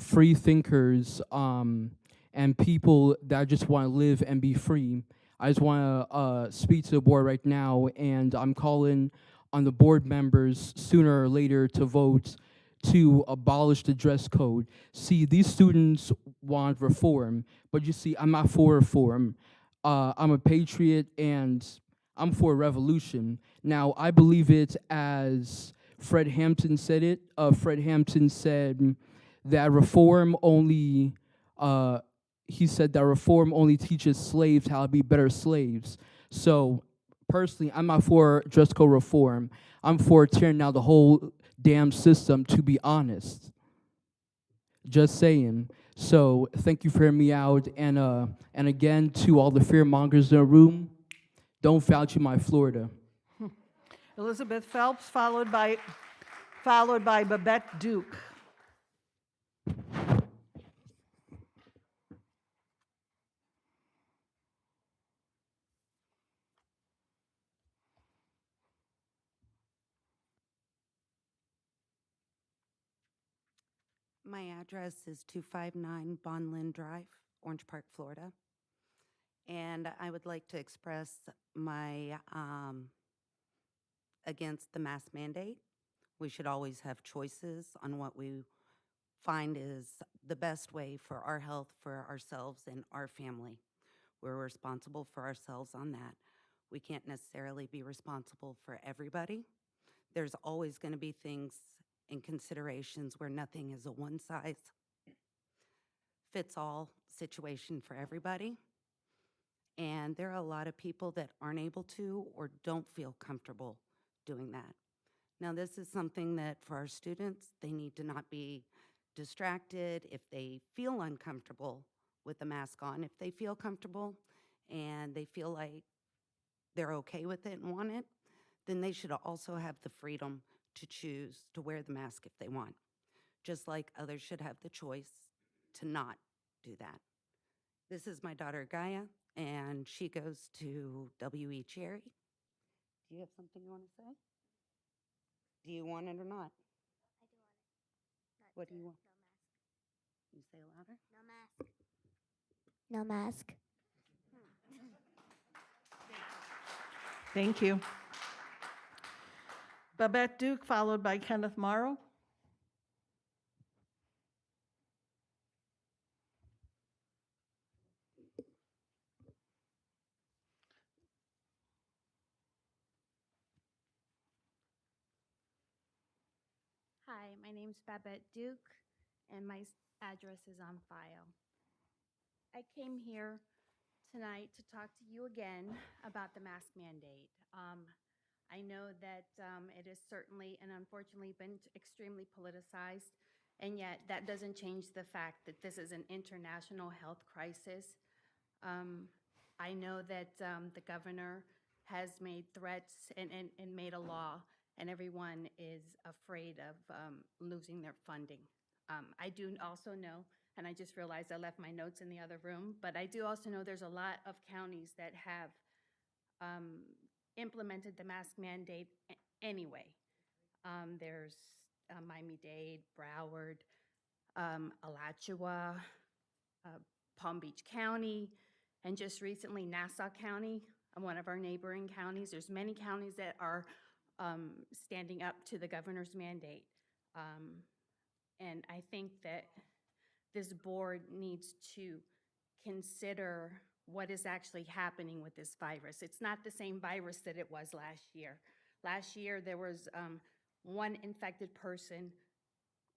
free thinkers, and people that just want to live and be free. I just want to speak to the board right now, and I'm calling on the board members sooner or later to vote to abolish the dress code. See, these students want reform, but you see, I'm not for reform. I'm a patriot, and I'm for a revolution. Now, I believe it as Fred Hampton said it. Fred Hampton said that reform only, he said that reform only teaches slaves how to be better slaves. So, personally, I'm not for dress code reform. I'm for tearing down the whole damn system, to be honest. Just saying. So, thank you for hearing me out. And again, to all the fear mongers in the room, don't vouch my Florida. Elizabeth Phelps, followed by Babette Duke. My address is 259 Bonlin Drive, Orange Park, Florida. And I would like to express my against the mask mandate. We should always have choices on what we find is the best way for our health, for ourselves and our family. We're responsible for ourselves on that. We can't necessarily be responsible for everybody. There's always going to be things and considerations where nothing is a one size fits-all situation for everybody. And there are a lot of people that aren't able to or don't feel comfortable doing that. Now, this is something that for our students, they need to not be distracted if they feel uncomfortable with the mask on. If they feel comfortable and they feel like they're okay with it and want it, then they should also have the freedom to choose to wear the mask if they want, just like others should have the choice to not do that. This is my daughter, Gaia, and she goes to W.E. Cherry. Do you have something you want to say? Do you want it or not? I do want it. What do you want? No mask. You say it louder? No mask. No mask. Thank you. Babette Duke, followed by Kenneth Morrow. Hi, my name's Babette Duke, and my address is on file. I came here tonight to talk to you again about the mask mandate. I know that it has certainly and unfortunately been extremely politicized, and yet that doesn't change the fact that this is an international health crisis. I know that the governor has made threats and made a law, and everyone is afraid of losing their funding. I do also know, and I just realized I left my notes in the other room, but I do also know there's a lot of counties that have implemented the mask mandate anyway. There's Miami-Dade, Broward, Alachua, Palm Beach County, and just recently Nassau County, one of our neighboring counties. There's many counties that are standing up to the governor's mandate. And I think that this board needs to consider what is actually happening with this virus. It's not the same virus that it was last year. Last year, there was one infected person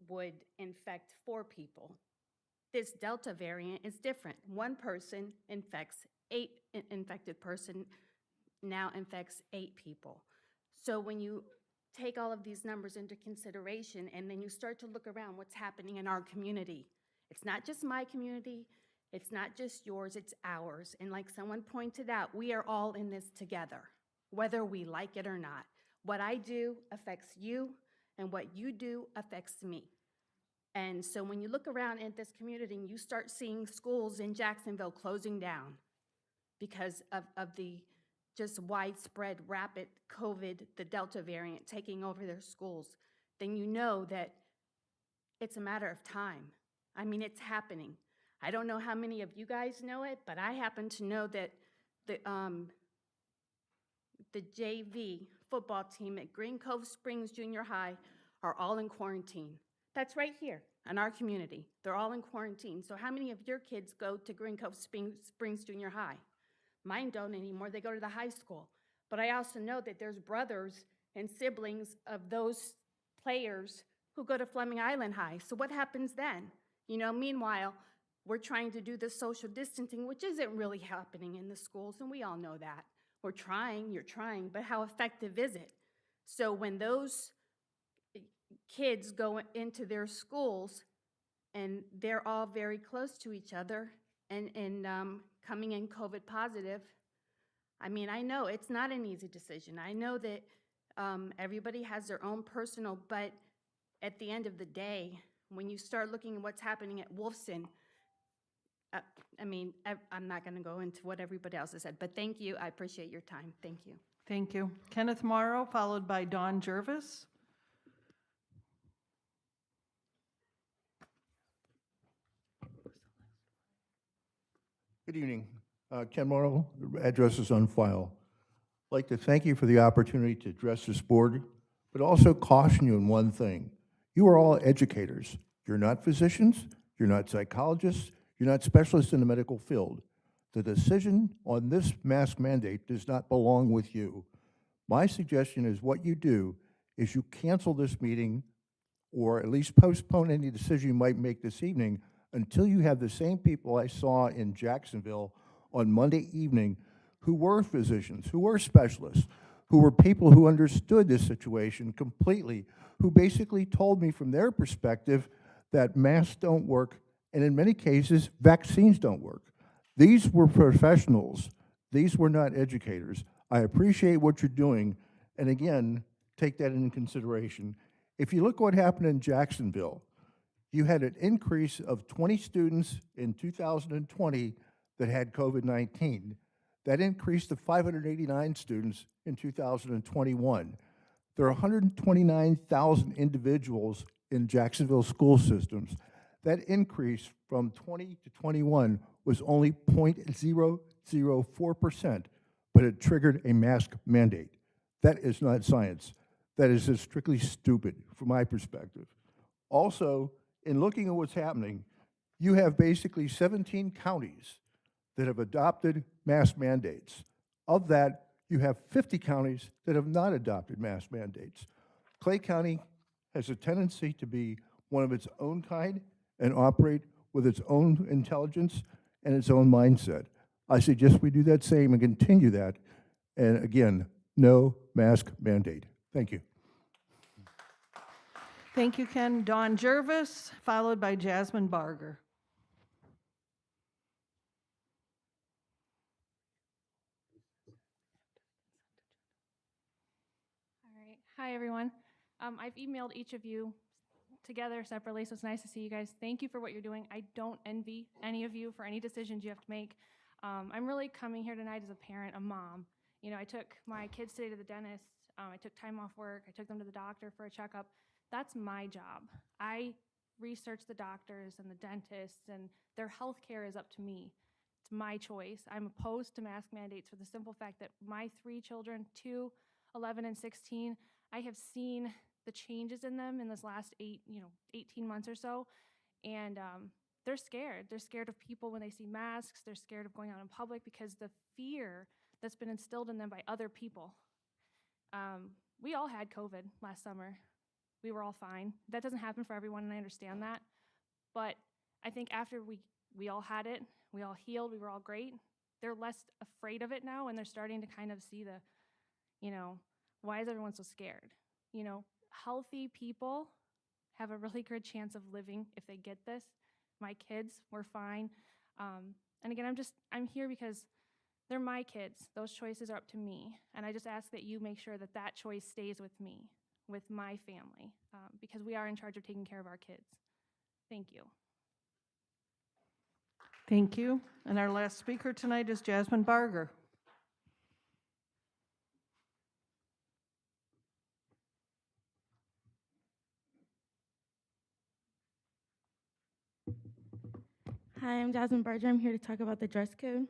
would infect 4 people. This Delta variant is different. One person infects 8 infected person, now infects 8 people. So when you take all of these numbers into consideration and then you start to look around what's happening in our community, it's not just my community, it's not just yours, it's ours. And like someone pointed out, we are all in this together, whether we like it or not. What I do affects you, and what you do affects me. And so when you look around at this community and you start seeing schools in Jacksonville closing down because of the just widespread, rapid COVID, the Delta variant taking over their schools, then you know that it's a matter of time. I mean, it's happening. I don't know how many of you guys know it, but I happen to know that the JV football team at Green Cove Springs Junior High are all in quarantine. That's right here in our community. They're all in quarantine. So how many of your kids go to Green Cove Springs Junior High? Mine don't anymore. They go to the high school. But I also know that there's brothers and siblings of those players who go to Fleming Island High. So what happens then? You know, meanwhile, we're trying to do the social distancing, which isn't really happening in the schools, and we all know that. We're trying, you're trying, but how effective is it? So when those kids go into their schools and they're all very close to each other and coming in COVID positive, I mean, I know it's not an easy decision. I know that everybody has their own personal, but at the end of the day, when you start looking at what's happening at Wolfson, I mean, I'm not going to go into what everybody else has said, but thank you. I appreciate your time. Thank you. Thank you. Kenneth Morrow, followed by Dawn Jervis. Good evening. Ken Morrow, address is on file. I'd like to thank you for the opportunity to address this board, but also caution you in one thing. You are all educators. You're not physicians, you're not psychologists, you're not specialists in the medical field. The decision on this mask mandate does not belong with you. My suggestion is what you do is you cancel this meeting or at least postpone any decision you might make this evening until you have the same people I saw in Jacksonville on Monday evening who were physicians, who were specialists, who were people who understood this situation completely, who basically told me from their perspective that masks don't work, and in many cases, vaccines don't work. These were professionals. These were not educators. I appreciate what you're doing, and again, take that into consideration. If you look what happened in Jacksonville, you had an increase of 20 students in 2020 that had COVID-19. That increased to 589 students in 2021. There are 129,000 individuals in Jacksonville school systems. That increase from 20 to 21 was only 0.004%, but it triggered a mask mandate. That is not science. That is just strictly stupid from my perspective. Also, in looking at what's happening, you have basically 17 counties that have adopted mask mandates. Of that, you have 50 counties that have not adopted mask mandates. Clay County has a tendency to be one of its own kind and operate with its own intelligence and its own mindset. I suggest we do that same and continue that. And again, no mask mandate. Thank you. Thank you, Ken. Dawn Jervis, followed by Jasmine Barger. All right. Hi, everyone. I've emailed each of you together separately, so it's nice to see you guys. Thank you for what you're doing. I don't envy any of you for any decisions you have to make. I'm really coming here tonight as a parent, a mom. You know, I took my kids today to the dentist. I took time off work. I took them to the doctor for a checkup. That's my job. I research the doctors and the dentists, and their health care is up to me. It's my choice. I'm opposed to mask mandates for the simple fact that my 3 children, 2, 11, and 16, I have seen the changes in them in this last 18 months or so, and they're scared. They're scared of people when they see masks. They're scared of going out in public because the fear that's been instilled in them by other people. We all had COVID last summer. We were all fine. That doesn't happen for everyone, and I understand that. But I think after we all had it, we all healed, we were all great, they're less afraid of it now, and they're starting to kind of see the, why is everyone so scared? Healthy people have a really good chance of living if they get this. My kids were fine. And again, I'm here because they're my kids. Those choices are up to me. And I just ask that you make sure that that choice stays with me, with my family, because we are in charge of taking care of our kids. Thank you. Thank you. And our last speaker tonight is Jasmine Barger. Hi, I'm Jasmine Barger. I'm here to talk about the dress code.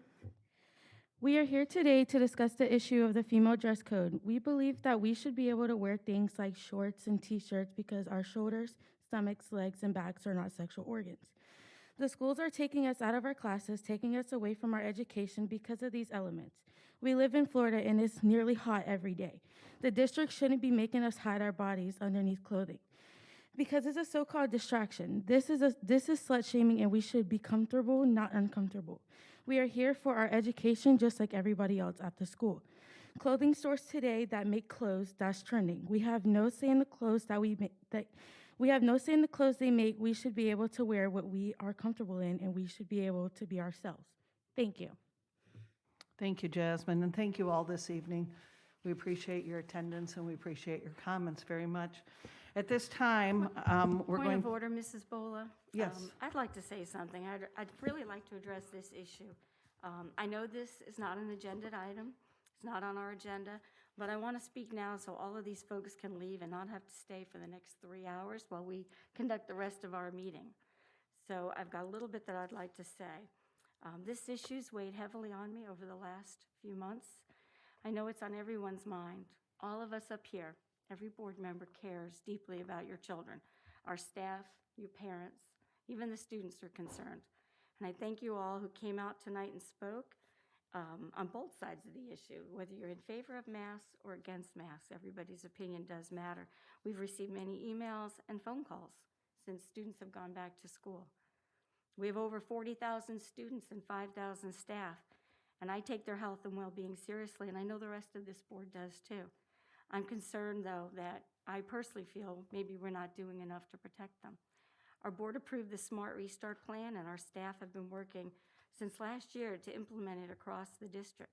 We are here today to discuss the issue of the female dress code. We believe that we should be able to wear things like shorts and t-shirts because our shoulders, stomachs, legs, and backs are not sexual organs. The schools are taking us out of our classes, taking us away from our education because of these elements. We live in Florida and it's nearly hot every day. The district shouldn't be making us hide our bodies underneath clothing because it's a so-called distraction. This is slut shaming, and we should be comfortable, not uncomfortable. We are here for our education just like everybody else at the school. Clothing stores today that make clothes, that's trending. We have no say in the clothes we have no say in the clothes they make. We should be able to wear what we are comfortable in, and we should be able to be ourselves. Thank you. Thank you, Jasmine, and thank you all this evening. We appreciate your attendance and we appreciate your comments very much. At this time, we're Point going. of order, Mrs. Bola. Yes. I'd like to say something. I'd really like to address this issue. I know this is not an agenda item. It's not on our agenda, but I want to speak now so all of these folks can leave and not have to stay for the next 3 hours while we conduct the rest of our meeting. So I've got a little bit that I'd like to say. This issue's weighed heavily on me over the last few months. I know it's on everyone's mind. All of us up here, every board member cares deeply about your children. Our staff, your parents, even the students are concerned. And I thank you all who came out tonight and spoke on both sides of the issue, whether you're in favor of masks or against masks. Everybody's opinion does matter. We've received many emails and phone calls since students have gone back to school. We have over 40,000 students and 5,000 staff, and I take their health and well-being seriously, and I know the rest of this board does too. I'm concerned, though, that I personally feel maybe we're not doing enough to protect them. Our board approved the Smart Restart Plan, and our staff have been working since last year to implement it across the district.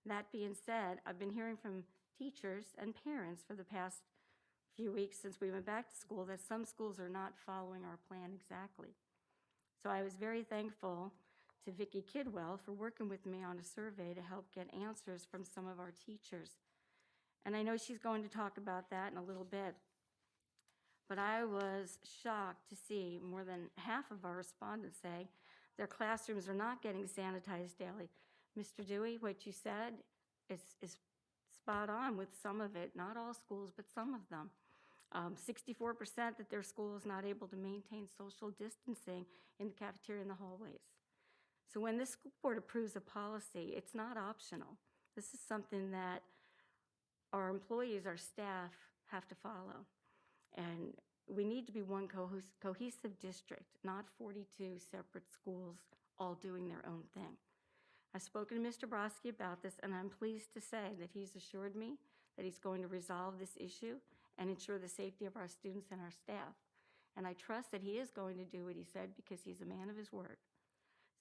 That being said, I've been hearing from teachers and parents for the past few weeks since we went back to school that some schools are not following our plan exactly. So I was very thankful to Vicki Kidwell for working with me on a survey to help get answers from some of our teachers. And I know she's going to talk about that in a little bit. But I was shocked to see more than half of our respondents say their classrooms are not getting sanitized daily. Mr. Dewey, what you said is spot on with some of it, not all schools, but some of them. 64% that their school is not able to maintain social distancing in the cafeteria and the hallways. So when this school board approves a policy, it's not optional. This is something that our employees, our staff have to follow. And we need to be one cohesive district, not 42 separate schools all doing their own thing. I've spoken to Mr. Brodsky about this, and I'm pleased to say that he's assured me that he's going to resolve this issue and ensure the safety of our students and our staff. And I trust that he is going to do what he said because he's a man of his word.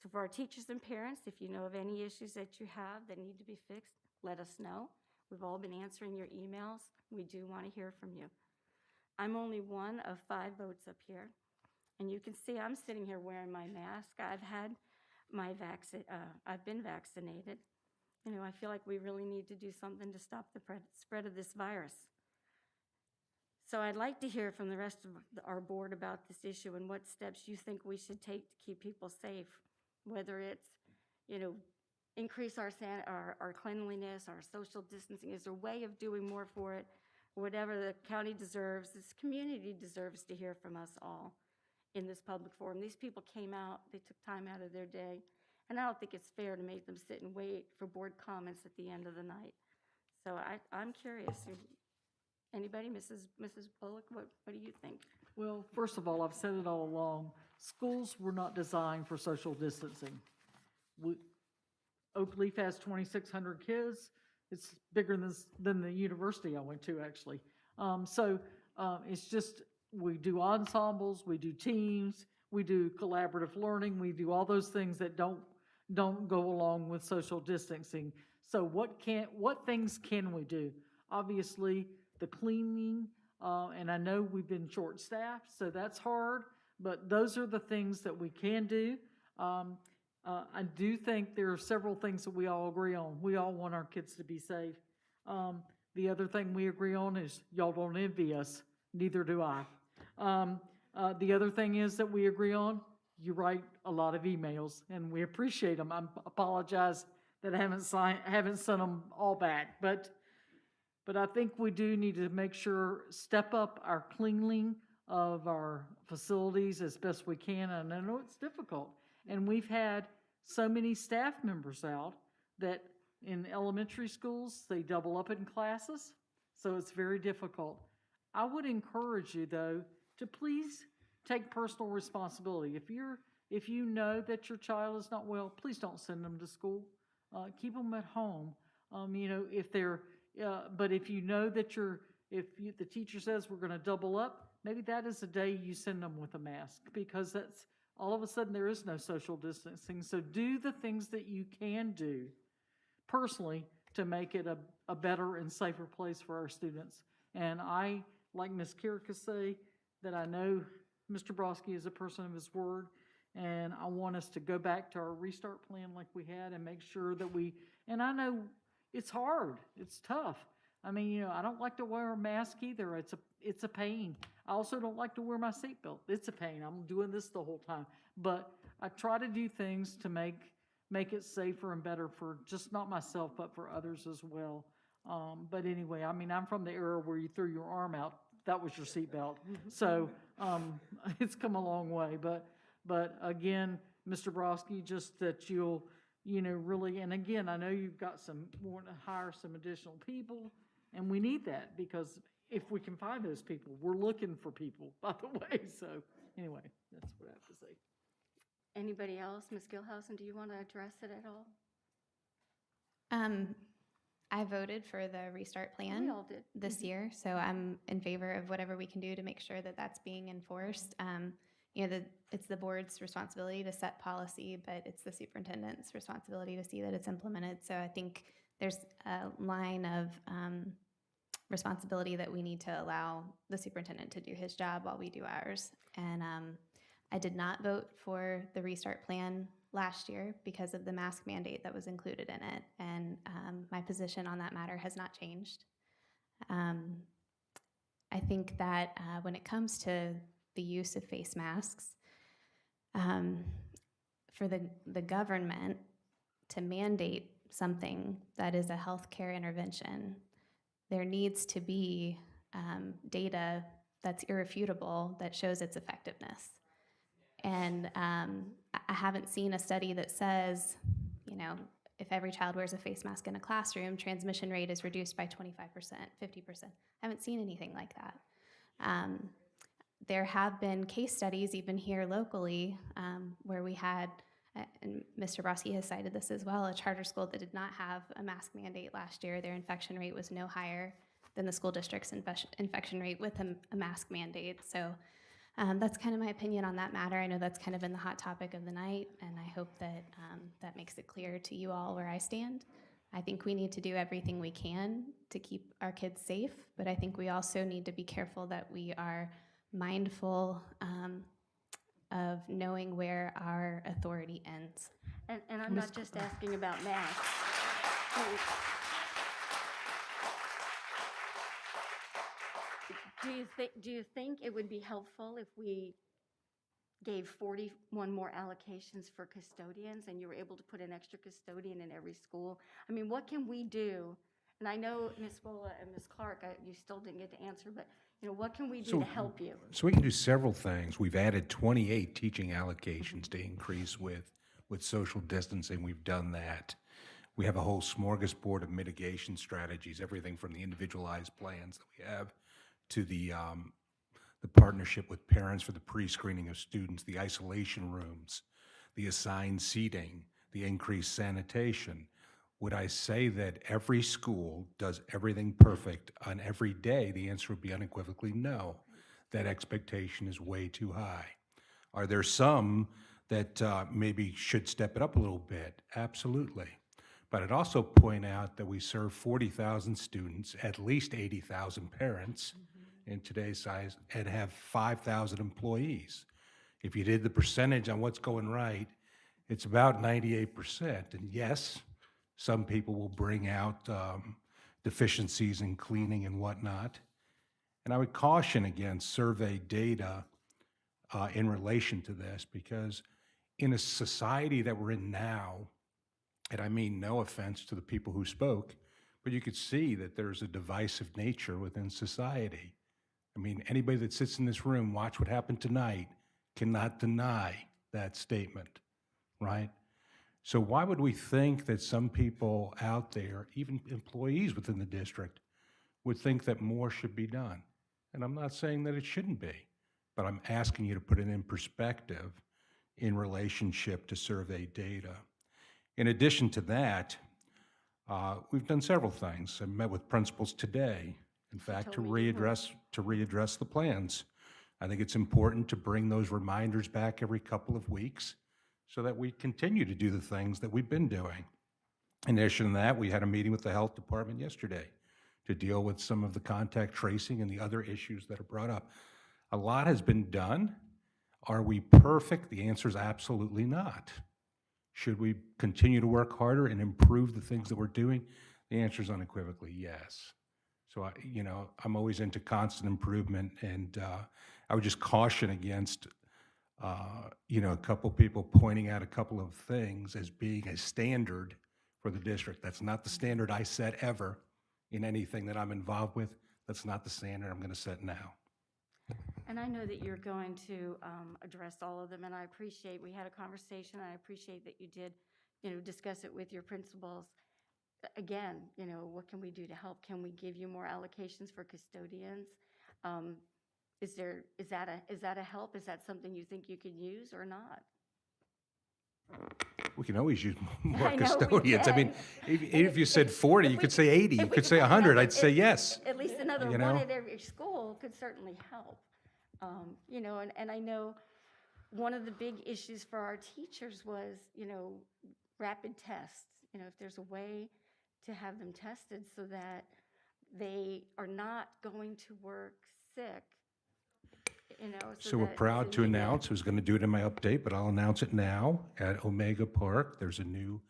So for our teachers and parents, if you know of any issues that you have that need to be fixed, let us know. We've all been answering your emails. We do want to hear from you. I'm only one of 5 votes up here, and you can see I'm sitting here wearing my mask. I've been vaccinated. You know, I feel like we really need to do something to stop the spread of this virus. So I'd like to hear from the rest of our board about this issue and what steps you think we should take to keep people safe, whether it's, you know, increase our cleanliness, our social distancing. Is there a way of doing more for it? Whatever the county deserves, this community deserves to hear from us all in this public forum. These people came out, they took time out of their day, and I don't think it's fair to make them sit and wait for board comments at the end of the night. So I'm curious. Anybody, Mrs. Bullock, what do you think? Well, first of all, I've said it all along. Schools were not designed for social distancing. Oak Leaf has 2,600 kids. It's bigger than the university I went to, actually. It's just, we do ensembles, we do teams, we do collaborative learning, we do all those things that don't go along with social distancing. So what things can we do? Obviously, the cleaning, and I know we've been short-staffed, so that's hard, but those are the things that we can do. I do think there are several things that we all agree on. We all want our kids to be safe. The other thing we agree on is y'all don't envy us. Neither do I. The other thing is that we agree on, you write a lot of emails, and we appreciate them. I apologize that I haven't sent them all back, but I think we do need to make sure, step up our cleaning of our facilities as best we can, and I know it's difficult. And we've had so many staff members out that in elementary schools, they double up in classes, so it's very difficult. I would encourage you, though, to please take personal responsibility. If you know that your child is not well, please don't send them to school. Keep them at home. But if you know that the teacher says we're going to double up, maybe that is the day you send them with a mask, because that's all of a sudden there is no social distancing. So do the things that you can do personally to make it a better and safer place for our students. And I, like Ms. Kirka, say that I know Mr. Brodsky is a person of his word, and I want us to go back to our restart plan like we had and make sure that and I know it's hard, it's tough. I mean, I don't like to wear a mask either. It's a pain. I also don't like to wear my seatbelt. It's a pain. I'm doing this the whole time. But I try to do things to make it safer and better for just not myself, but for others as well. But anyway, I mean, I'm from the era where you threw your arm out. That was your seatbelt. So it's come a long way. But again, Mr. Brodsky, just that you'll, really, and again, I know you've got want to hire some additional people, and we need that, because if we can find those people, we're looking for people, by the way. So anyway, that's what I have to say. Anybody else? Ms. Gilhousen, do you want to address it at all? I voted for the restart plan We all did. this year, so I'm in favor of whatever we can do to make sure that that's being enforced. It's the board's responsibility to set policy, but it's the superintendent's responsibility to see that it's implemented. So I think there's a line of responsibility that we need to allow the superintendent to do his job while we do ours. And I did not vote for the restart plan last year because of the mask mandate that was included in it, and my position on that matter has not changed. I think that when it comes to the use of face masks, for the government to mandate something that is a healthcare intervention, there needs to be data that's irrefutable that shows its effectiveness. And I haven't seen a study that says, if every child wears a face mask in a classroom, transmission rate is reduced by 25%, 50%. I haven't seen anything like that. There have been case studies, even here locally, where we had, and Mr. Broski has cited this as well, a charter school that did not have a mask mandate last year. Their infection rate was no higher than the school district's infection rate with a mask mandate. So that's kind of my opinion on that matter. I know that's kind of been the hot topic of the night, and I hope that that makes it clear to you all where I stand. I think we need to do everything we can to keep our kids safe, but I think we also need to be careful that we are mindful of knowing where our authority ends. And I'm not just asking about masks. Do you think it would be helpful if we gave 41 more allocations for custodians and you were able to put an extra custodian in every school? I mean, what can we do? And I know Ms. Bola and Ms. Clark, you still didn't get to answer, but what can we do to help you? So we can do several things. We've added 28 teaching allocations to increase with social distancing. We've done that. We have a whole smorgasbord of mitigation strategies, everything from the individualized plans that we have to the partnership with parents for the pre-screening of students, the isolation rooms, the assigned seating, the increased sanitation. Would I say that every school does everything perfect on every day? The answer would be unequivocally no. That expectation is way too high. Are there some that maybe should step it up a little bit? Absolutely. But I'd also point out that we serve 40,000 students, at least 80,000 parents in today's size, and have 5,000 employees. If you did the percentage on what's going right, it's about 98%. And yes, some people will bring out deficiencies in cleaning and whatnot. And I would caution against survey data in relation to this, because in a society that we're in now, and I mean no offense to the people who spoke, but you could see that there's a divisive nature within society. I mean, anybody that sits in this room, watch what happened tonight, cannot deny that statement, right? So why would we think that some people out there, even employees within the district, would think that more should be done? And I'm not saying that it shouldn't be, but I'm asking you to put it in perspective in relationship to survey data. In addition to that, we've done several things. I met with principals today, in fact, to readdress the plans. I think it's important to bring those reminders back every couple of weeks so that we continue to do the things that we've been doing. In addition to that, we had a meeting with the health department yesterday to deal with some of the contact tracing and the other issues that are brought up. A lot has been done. Are we perfect? The answer is absolutely not. Should we continue to work harder and improve the things that we're doing? The answer is unequivocally yes. So, I'm always into constant improvement, and I would just caution against, a couple people pointing out a couple of things as being a standard for the district. That's not the standard I set ever in anything that I'm involved with. That's not the standard I'm going to set now. And I know that you're going to address all of them, and I appreciate, we had a conversation, I appreciate that you did, discuss it with your principals. Again, what can we do to help? Can we give you more allocations for custodians? Is that a help? Is that something you think you could use or not? We can always use more I know we custodians. I mean, can. if you said 40, you could say 80, you If we could say find 100, another- I'd say if- yes. At least another You one know? at every school could certainly help. You know, and I know one of the big issues for our teachers was, you know, rapid tests. You know, if there's a way to have them tested so that they are not going to work sick, you know. So we're that proud it's to immediate. announce, I was going to do it in my update, but I'll announce it now. At Omega Park, there's a new,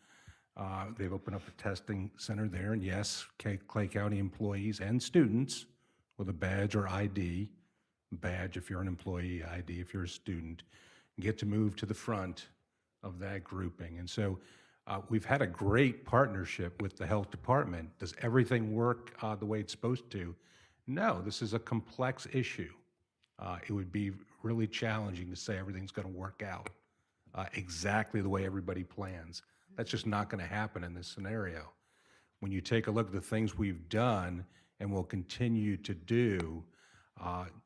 they've opened up a testing center there. And yes, Clay County employees and students with a badge or ID, badge if you're an employee, ID if you're a student, get to move to the front of that grouping. And so we've had a great partnership with the health department. Does everything work the way it's supposed to? No, this is a complex issue. It would be really challenging to say everything's going to work out exactly the way everybody plans. That's just not going to happen in this scenario. When you take a look at the things we've done and will continue to do,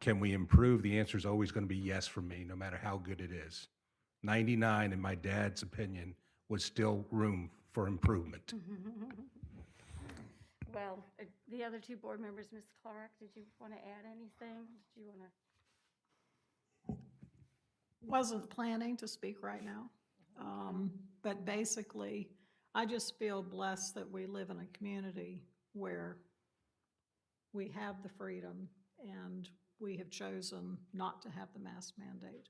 can we improve? The answer is always going to be yes for me, no matter how good it is. 99, in my dad's opinion, was still room for improvement. Well, the other two board members, Ms. Clark, did you want to add anything? Did you want to? Wasn't planning to speak right now, but basically, I just feel blessed that we live in a community where we have the freedom and we have chosen not to have the mask mandate.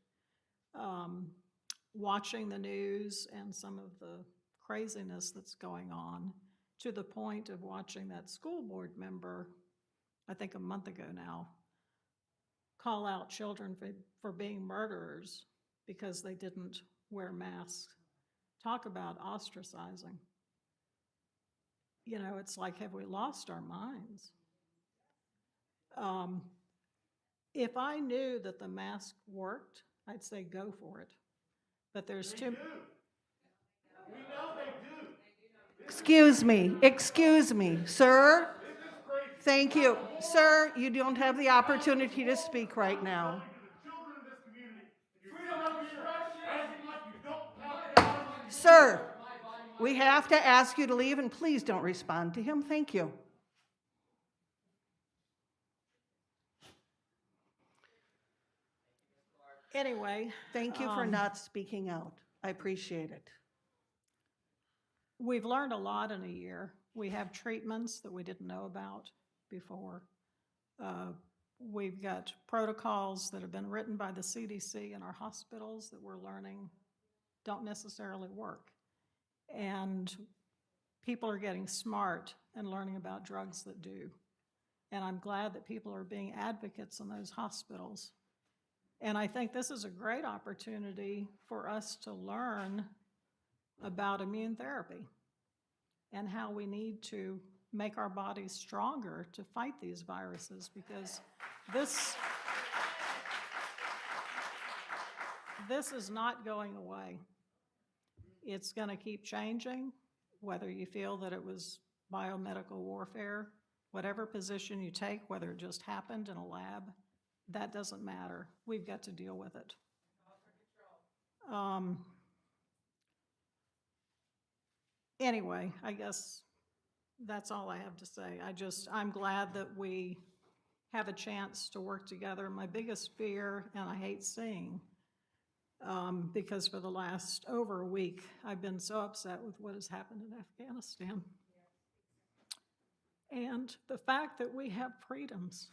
Watching the news and some of the craziness that's going on, to the point of watching that school board member, I think a month ago now, call out children for being murderers because they didn't wear masks. Talk about ostracizing. You know, it's like, have we lost our minds? If I knew that the mask worked, I'd say go for it. But there's too... Excuse me, sir. Thank you. Sir, you don't have the opportunity to speak right now. Sir, we have to ask you to leave, and please don't respond to him. Thank you. Anyway. Thank you for not speaking out. I appreciate it. We've learned a lot in a year. We have treatments that we didn't know about before. We've got protocols that have been written by the CDC in our hospitals that we're learning don't necessarily work. And people are getting smart and learning about drugs that do. And I'm glad that people are being advocates in those hospitals. And I think this is a great opportunity for us to learn about immune therapy and how we need to make our bodies stronger to fight these viruses, because this is not going away. It's going to keep changing, whether you feel that it was biomedical warfare, whatever position you take, whether it just happened in a lab, that doesn't matter. We've got to deal with it. Anyway, I guess that's all I have to say. I'm glad that we have a chance to work together. My biggest fear, and I hate seeing, because for the last over a week, I've been so upset with what has happened in Afghanistan. And the fact that we have freedoms,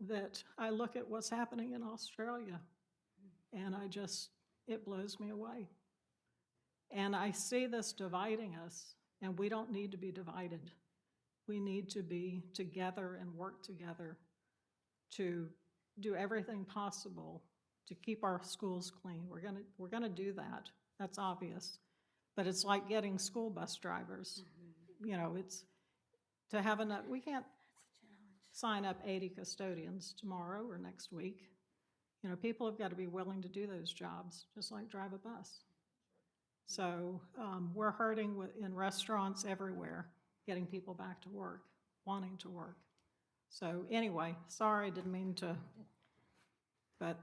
that I look at what's happening in Australia, and it blows me away. And I see this dividing us, and we don't need to be divided. We need to be together and work together to do everything possible to keep our schools clean. We're gonna do that. That's obvious. But it's like getting school bus drivers. You know, it's to have enough. We can't sign up 80 custodians tomorrow or next week. You know, people have got to be willing to do those jobs, just like drive a bus. So we're hurting in restaurants everywhere, getting people back to work, wanting to work. So anyway, sorry, didn't mean to, but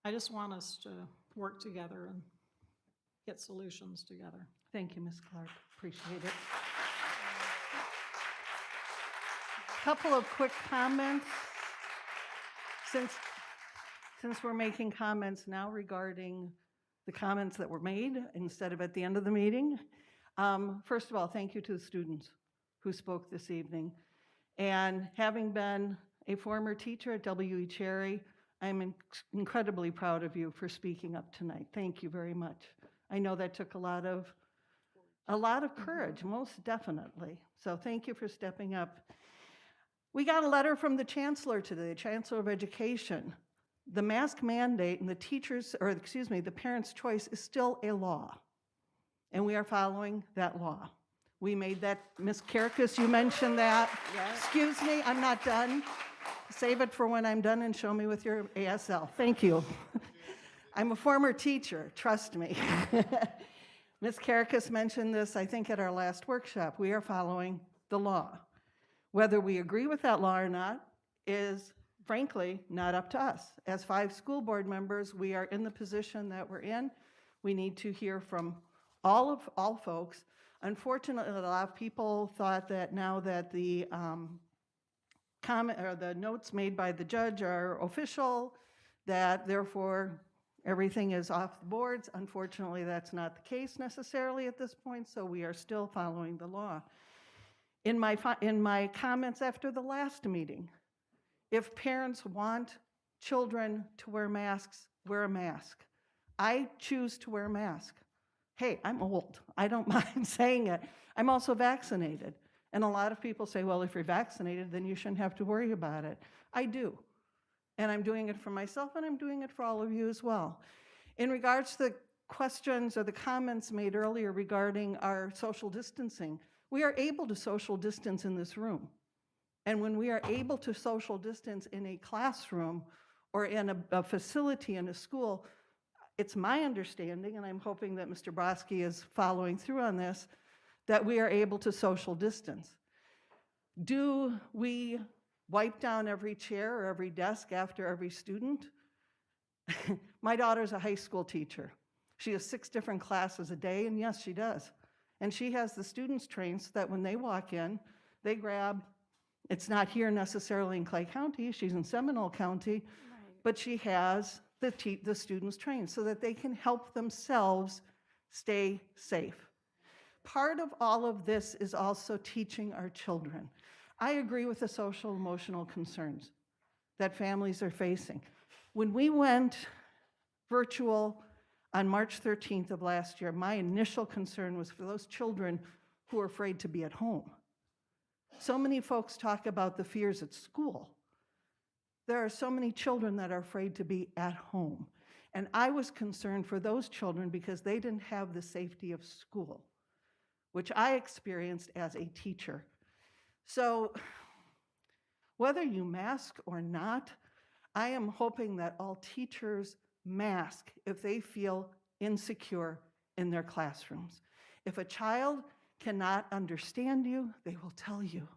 I just want us to work together and get solutions together. Thank you, Ms. Clark. Appreciate it. Couple of quick comments. Since we're making comments now regarding the comments that were made instead of at the end of the meeting, first of all, thank you to the students who spoke this evening. And having been a former teacher at W.E. Cherry, I'm incredibly proud of you for speaking up tonight. Thank you very much. I know that took a lot of courage, most definitely. So thank you for stepping up. We got a letter from the Chancellor today, Chancellor of Education. The mask mandate and the parents' choice is still a law, and we are following that law. We made that, Ms. Karakas, you mentioned that. Yes. Excuse me, I'm not done. Save it for when I'm done and show me with your ASL. Thank you. I'm a former teacher, trust me. Ms. Karakas mentioned this, I think, at our last workshop. We are following the law. Whether we agree with that law or not is, frankly, not up to us. As 5 school board members, we are in the position that we're in. We need to hear from all folks. Unfortunately, a lot of people thought that now that the comment or the notes made by the judge are official, that therefore everything is off the boards. Unfortunately, that's not the case necessarily at this point, so we are still following the law. In my comments after the last meeting, if parents want children to wear masks, wear a mask. I choose to wear a mask. Hey, I'm old. I don't mind saying it. I'm also vaccinated. And a lot of people say, well, if you're vaccinated, then you shouldn't have to worry about it. I do. And I'm doing it for myself, and I'm doing it for all of you as well. In regards to the questions or the comments made earlier regarding our social distancing, we are able to social distance in this room. And when we are able to social distance in a classroom or in a facility in a school, it's my understanding, and I'm hoping that Mr. Brodsky is following through on this, that we are able to social distance. Do we wipe down every chair or every desk after every student? My daughter's a high school teacher. She has 6 different classes a day, and yes, she does. And she has the students trained so that when they walk in, they grab, it's not here necessarily in Clay County, she's in Seminole County, but she has the students trained so that they can help themselves stay safe. Part of all of this is also teaching our children. I agree with the social emotional concerns that families are facing. When we went virtual on March 13th of last year, my initial concern was for those children who are afraid to be at home. So many folks talk about the fears at school. There are so many children that are afraid to be at home. And I was concerned for those children because they didn't have the safety of school, which I experienced as a teacher. So whether you mask or not, I am hoping that all teachers mask if they feel insecure in their classrooms. If a child cannot understand you, they will tell you.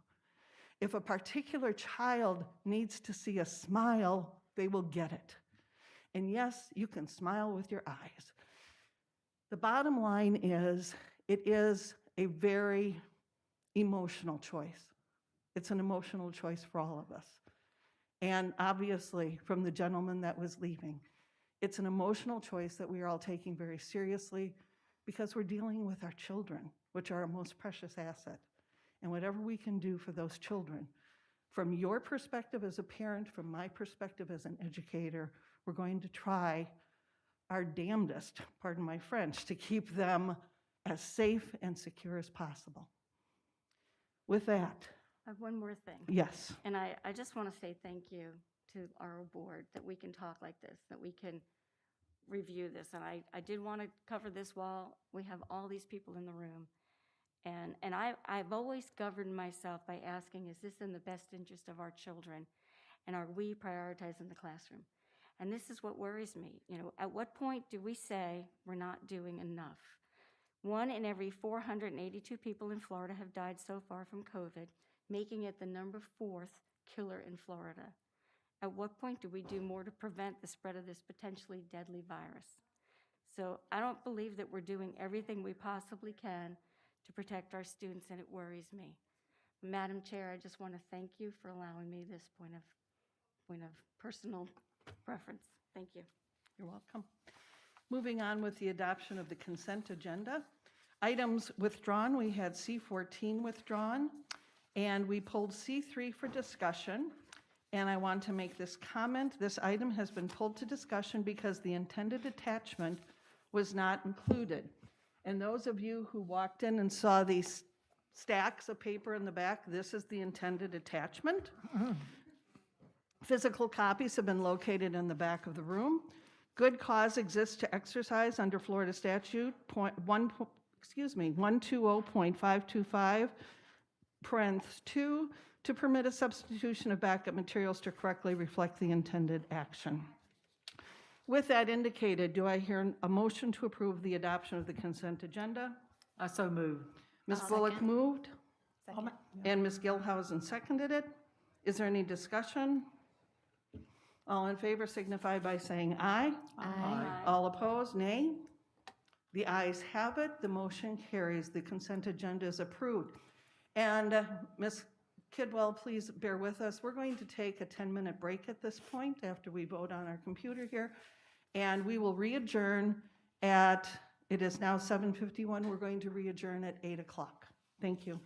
If a particular child needs to see a smile, they will get it. And yes, you can smile with your eyes. The bottom line is, it is a very emotional choice. It's an emotional choice for all of us. And obviously, from the gentleman that was leaving, it's an emotional choice that we are all taking very seriously because we're dealing with our children, which are our most precious asset. And whatever we can do for those children, from your perspective as a parent, from my perspective as an educator, we're going to try our damnedest, pardon my French, to keep them as safe and secure as possible. With that, I have one more thing. yes. And I just want to say thank you to our board that we can talk like this, that we can review this. And I did want to cover this while we have all these people in the room. And I've always governed myself by asking, is this in the best interest of our children? And are we prioritizing the classroom? And this is what worries me. You know, at what point do we say we're not doing enough? 1 in every 482 people in Florida have died so far from COVID, making it the number 4th killer in Florida. At what point do we do more to prevent the spread of this potentially deadly virus? So I don't believe that we're doing everything we possibly can to protect our students, and it worries me. Madam Chair, I just want to thank you for allowing me this point of personal preference. Thank you. You're welcome. Moving on with the adoption of the consent agenda. Items withdrawn, we had C14 withdrawn, and we pulled C3 for discussion. And I want to make this comment. This item has been pulled to discussion because the intended attachment was not included. And those of you who walked in and saw these stacks of paper in the back, this is the intended attachment. Physical copies have been located in the back of the room. Good cause exists to exercise under Florida statute 120.525, parentheses 2, to permit a substitution of backup materials to correctly reflect the intended action. With that indicated, do I hear a motion to approve the adoption of the consent agenda? I so move. Ms. I'll Bullock second. moved, Second. and Ms. Gilhousen seconded it. Is there any discussion? All in favor signify by saying aye. Aye. All opposed, nay. The ayes have it. The motion carries. The consent agenda is approved. And Ms. Kidwell, please bear with us. We're going to take a 10-minute break at this point after we vote on our computer here. And we will re-adjourn at, it is now 7:51. We're going to re-adjourn at 8 o'clock. Thank you.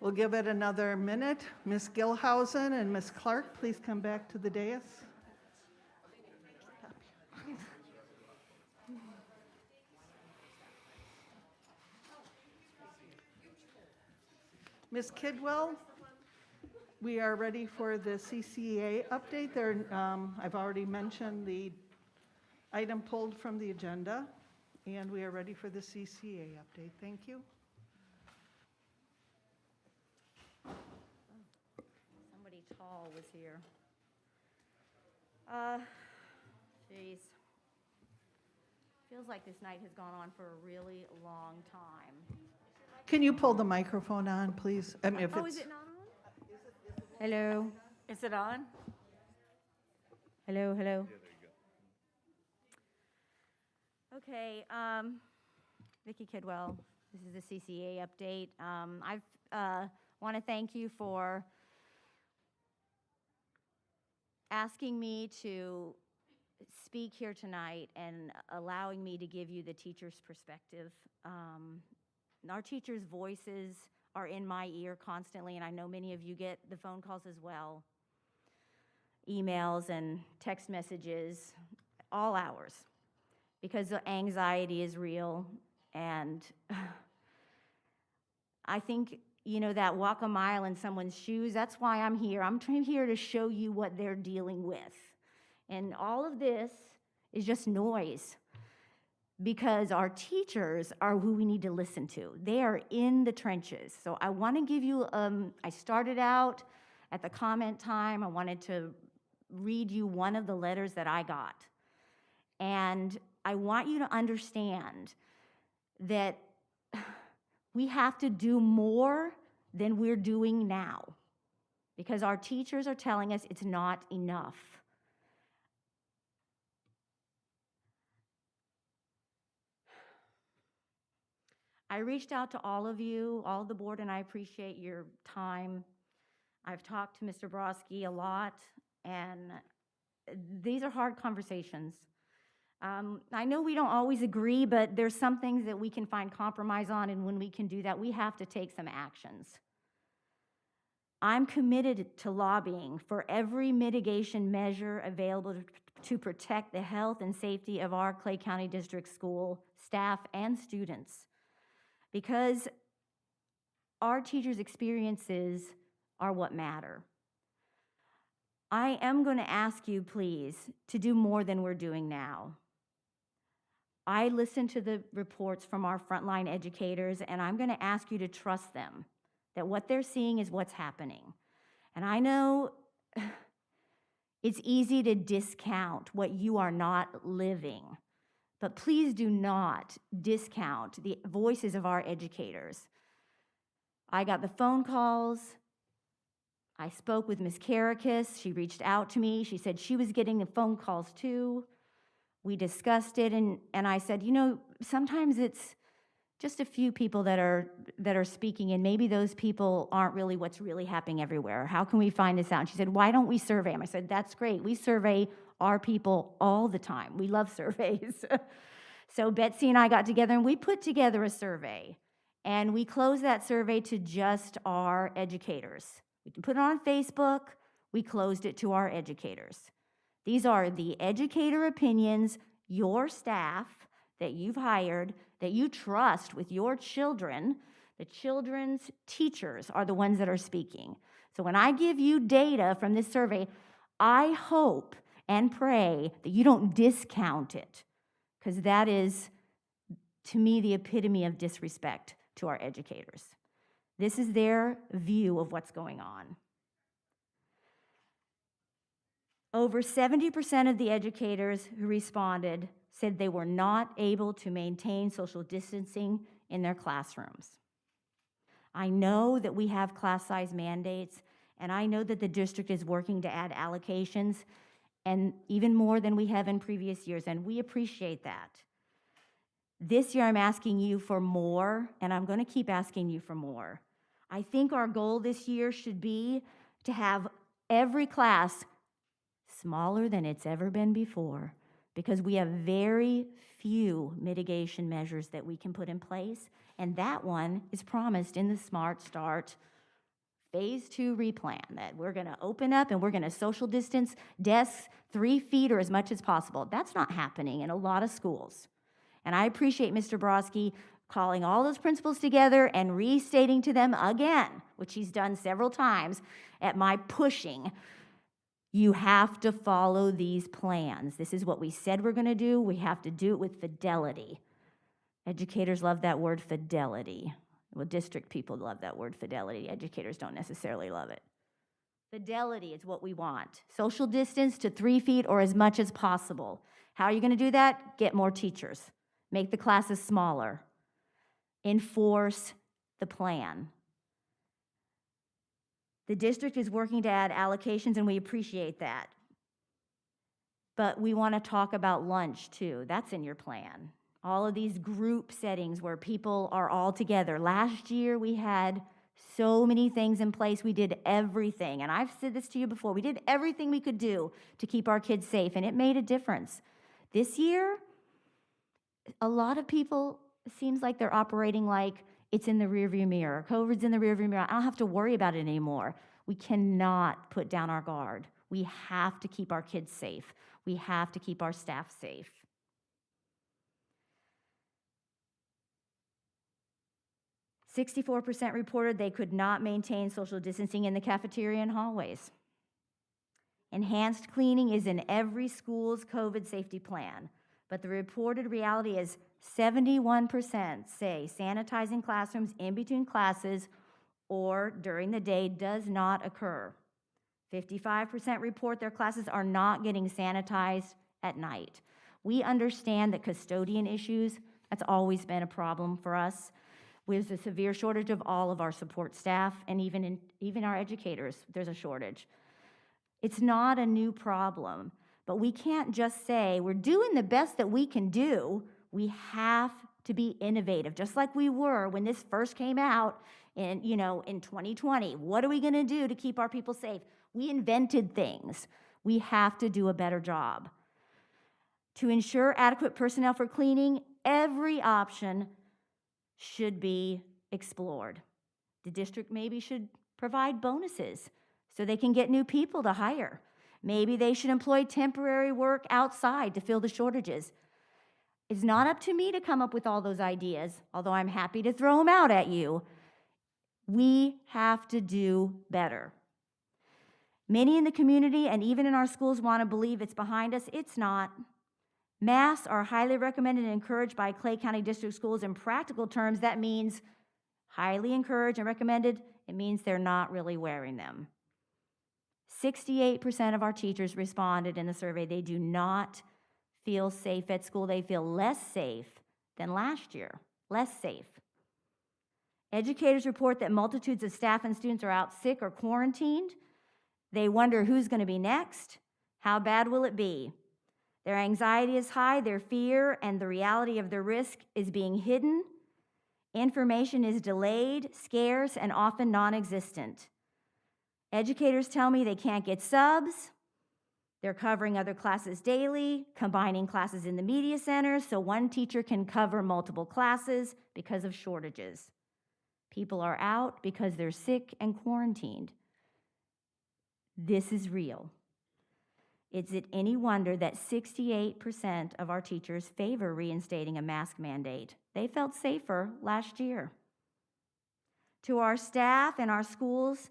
We'll give it another minute. Ms. Gilhausen and Ms. Clark, please come back to the dais. Ms. Kidwell, we are ready for the CCA update. I've already mentioned the item pulled from the agenda, and we are ready for the CCA update. Thank you. Somebody tall was here. Geez. Feels like this night has gone on for a really long time. Can you pull the microphone on, please? I mean, if Oh, it's, is it not on? Hello? Is it on? Hello, hello? Okay, Vicki Kidwell, this is the CCA update. I want to thank you for asking me to speak here tonight and allowing me to give you the teacher's perspective. Our teachers' voices are in my ear constantly, and I know many of you get the phone calls as well, emails and text messages, all hours, because the anxiety is real. And I think, you know, that walk a mile in someone's shoes, that's why I'm here. I'm here to show you what they're dealing with. And all of this is just noise, because our teachers are who we need to listen to. They are in the trenches. So I want to give you, I started out at the comment time. I wanted to read you one of the letters that I got. And I want you to understand that we have to do more than we're doing now, because our teachers are telling us it's not enough. I reached out to all of you, all of the board, and I appreciate your time. I've talked to Mr. Brodsky a lot, and these are hard conversations. I know we don't always agree, but there's some things that we can find compromise on, and when we can do that, we have to take some actions. I'm committed to lobbying for every mitigation measure available to protect the health and safety of our Clay County District school staff and students, because our teachers' experiences are what matter. I am going to ask you, please, to do more than we're doing now. I listen to the reports from our frontline educators, and I'm going to ask you to trust them, that what they're seeing is what's happening. And I know it's easy to discount what you are not living, but please do not discount the voices of our educators. I got the phone calls. I spoke with Ms. Karakis. She reached out to me. She said she was getting the phone calls too. We discussed it, and I said, you know, sometimes it's just a few people that are speaking, and maybe those people aren't really what's really happening everywhere. How can we find this out? And she said, why don't we survey them? I said, that's great. We survey our people all the time. We love surveys. So Betsy and I got together, and we put together a survey, and we closed that survey to just our educators. We put it on Facebook. We closed it to our educators. These are the educator opinions, your staff that you've hired, that you trust with your children. The children's teachers are the ones that are speaking. So when I give you data from this survey, I hope and pray that you don't discount it, because that is, to me, the epitome of disrespect to our educators. This is their view of what's going on. Over 70% of the educators who responded said they were not able to maintain social distancing in their classrooms. I know that we have class size mandates, and I know that the district is working to add allocations, and even more than we have in previous years, and we appreciate that. This year I'm asking you for more, and I'm going to keep asking you for more. I think our goal this year should be to have every class smaller than it's ever been before, because we have very few mitigation measures that we can put in place, and that one is promised in the Smart Start phase 2 replan, that we're going to open up and we're going to social distance desks 3 feet or as much as possible. That's not happening in a lot of schools. And I appreciate Mr. Brodsky calling all those principals together and restating to them again, which he's done several times at my pushing, you have to follow these plans. This is what we said we're going to do. We have to do it with fidelity. Educators love that word, fidelity. Well, district people love that word, fidelity. Educators don't necessarily love it. Fidelity is what we want. Social distance to 3 feet or as much as possible. How are you going to do that? Get more teachers. Make the classes smaller. Enforce the plan. The district is working to add allocations, and we appreciate that. But we want to talk about lunch, too. That's in your plan. All of these group settings where people are all together. Last year, we had so many things in place. We did everything. And I've said this to you before. We did everything we could do to keep our kids safe, and it made a difference. This year, a lot of people, it seems like they're operating like it's in the rearview mirror. COVID's in the rearview mirror. I don't have to worry about it anymore. We cannot put down our guard. We have to keep our kids safe. We have to keep our staff safe. "64% reported they could not maintain social distancing in the cafeteria and hallways. Enhanced cleaning is in every school's COVID safety plan, but the reported reality is 71% say sanitizing classrooms in between classes or during the day does not occur. 55% report their classes are not getting sanitized at night. We understand that custodian issues, that's always been a problem for us. There's a severe shortage of all of our support staff, and even our educators, there's a shortage. It's not a new problem, but we can't just say we're doing the best that we can do. We have to be innovative, just like we were when this first came out in 2020. What are we going to do to keep our people safe? We invented things. We have to do a better job. To ensure adequate personnel for cleaning, every option should be explored. The district maybe should provide bonuses so they can get new people to hire. Maybe they should employ temporary work outside to fill the shortages. It's not up to me to come up with all those ideas, although I'm happy to throw them out at you. We have to do better. Many in the community and even in our schools want to believe it's behind us. It's not. Masks are highly recommended and encouraged by Clay County District Schools. In practical terms, that means highly encouraged and recommended. It means they're not really wearing them. 68% of our teachers responded in the survey. They do not feel safe at school. They feel less safe than last year, less safe. Educators report that multitudes of staff and students are out sick or quarantined. They wonder who's going to be next. How bad will it be? Their anxiety is high, their fear and the reality of the risk is being hidden. Information is delayed, scarce, and often non-existent. Educators tell me they can't get subs. They're covering other classes daily, combining classes in the media centers so one teacher can cover multiple classes because of shortages. People are out because they're sick and quarantined. This is real. Is it any wonder that 68% of our teachers favor reinstating a mask mandate? They felt safer last year. To our staff and our schools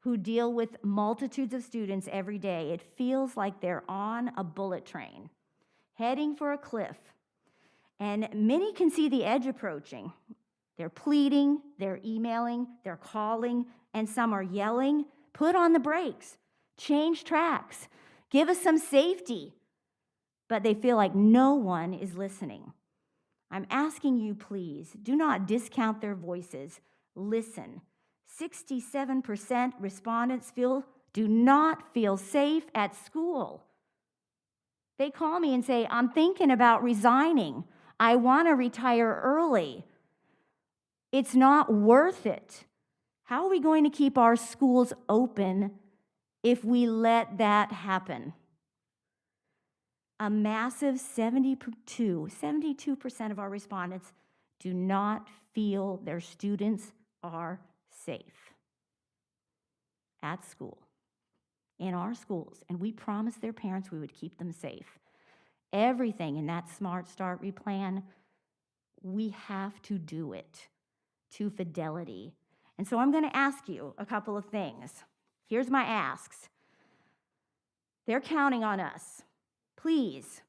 who deal with multitudes of students every day, it feels like they're on a bullet train, heading for a cliff. And many can see the edge approaching. They're pleading, they're emailing, they're calling, and some are yelling, "Put on the brakes, change tracks. Give us some safety." But they feel like no one is listening. I'm asking you, please, do not discount their voices. Listen. 67% respondents do not feel safe at school. They call me and say, "I'm thinking about resigning. I want to retire early. It's not worth it." How are we going to keep our schools open if we let that happen? A massive 72% of our respondents do not feel their students are safe. at school, in our schools, and we promised their parents we would keep them safe. Everything in that Smart Start replan, we have to do it to fidelity. And so I'm going to ask you a couple of things. Here's my asks. They're counting on us. Please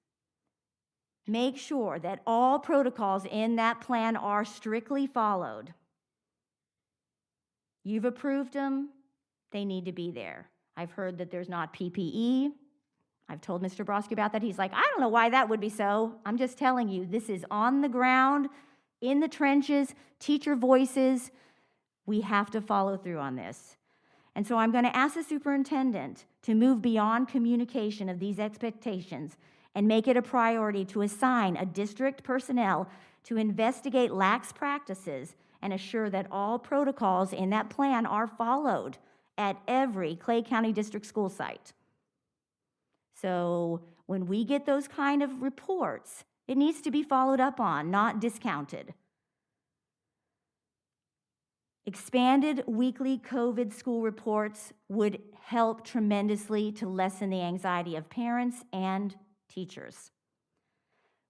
make sure that all protocols in that plan are strictly followed. You've approved them. They need to be there. I've heard that there's not PPE. I've told Mr. Brodsky about that. He's like, I don't know why that would be so. I'm just telling you, this is on the ground, in the trenches, teacher voices. We have to follow through on this. And so I'm going to ask the superintendent to move beyond communication of these expectations and make it a priority to assign a district personnel to investigate lax practices and assure that all protocols in that plan are followed at every Clay County District school site. So when we get those kind of reports, it needs to be followed up on, not discounted. Expanded weekly COVID school reports would help tremendously to lessen the anxiety of parents and teachers.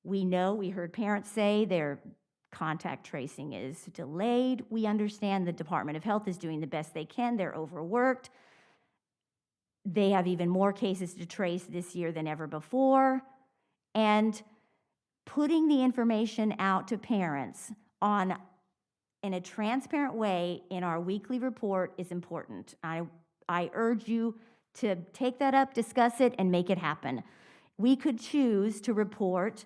We know, we heard parents say their contact tracing is delayed. We understand the Department of Health is doing the best they can. They're overworked. They have even more cases to trace this year than ever before. And putting the information out to parents in a transparent way in our weekly report is important. I urge you to take that up, discuss it, and make it happen. We could choose to report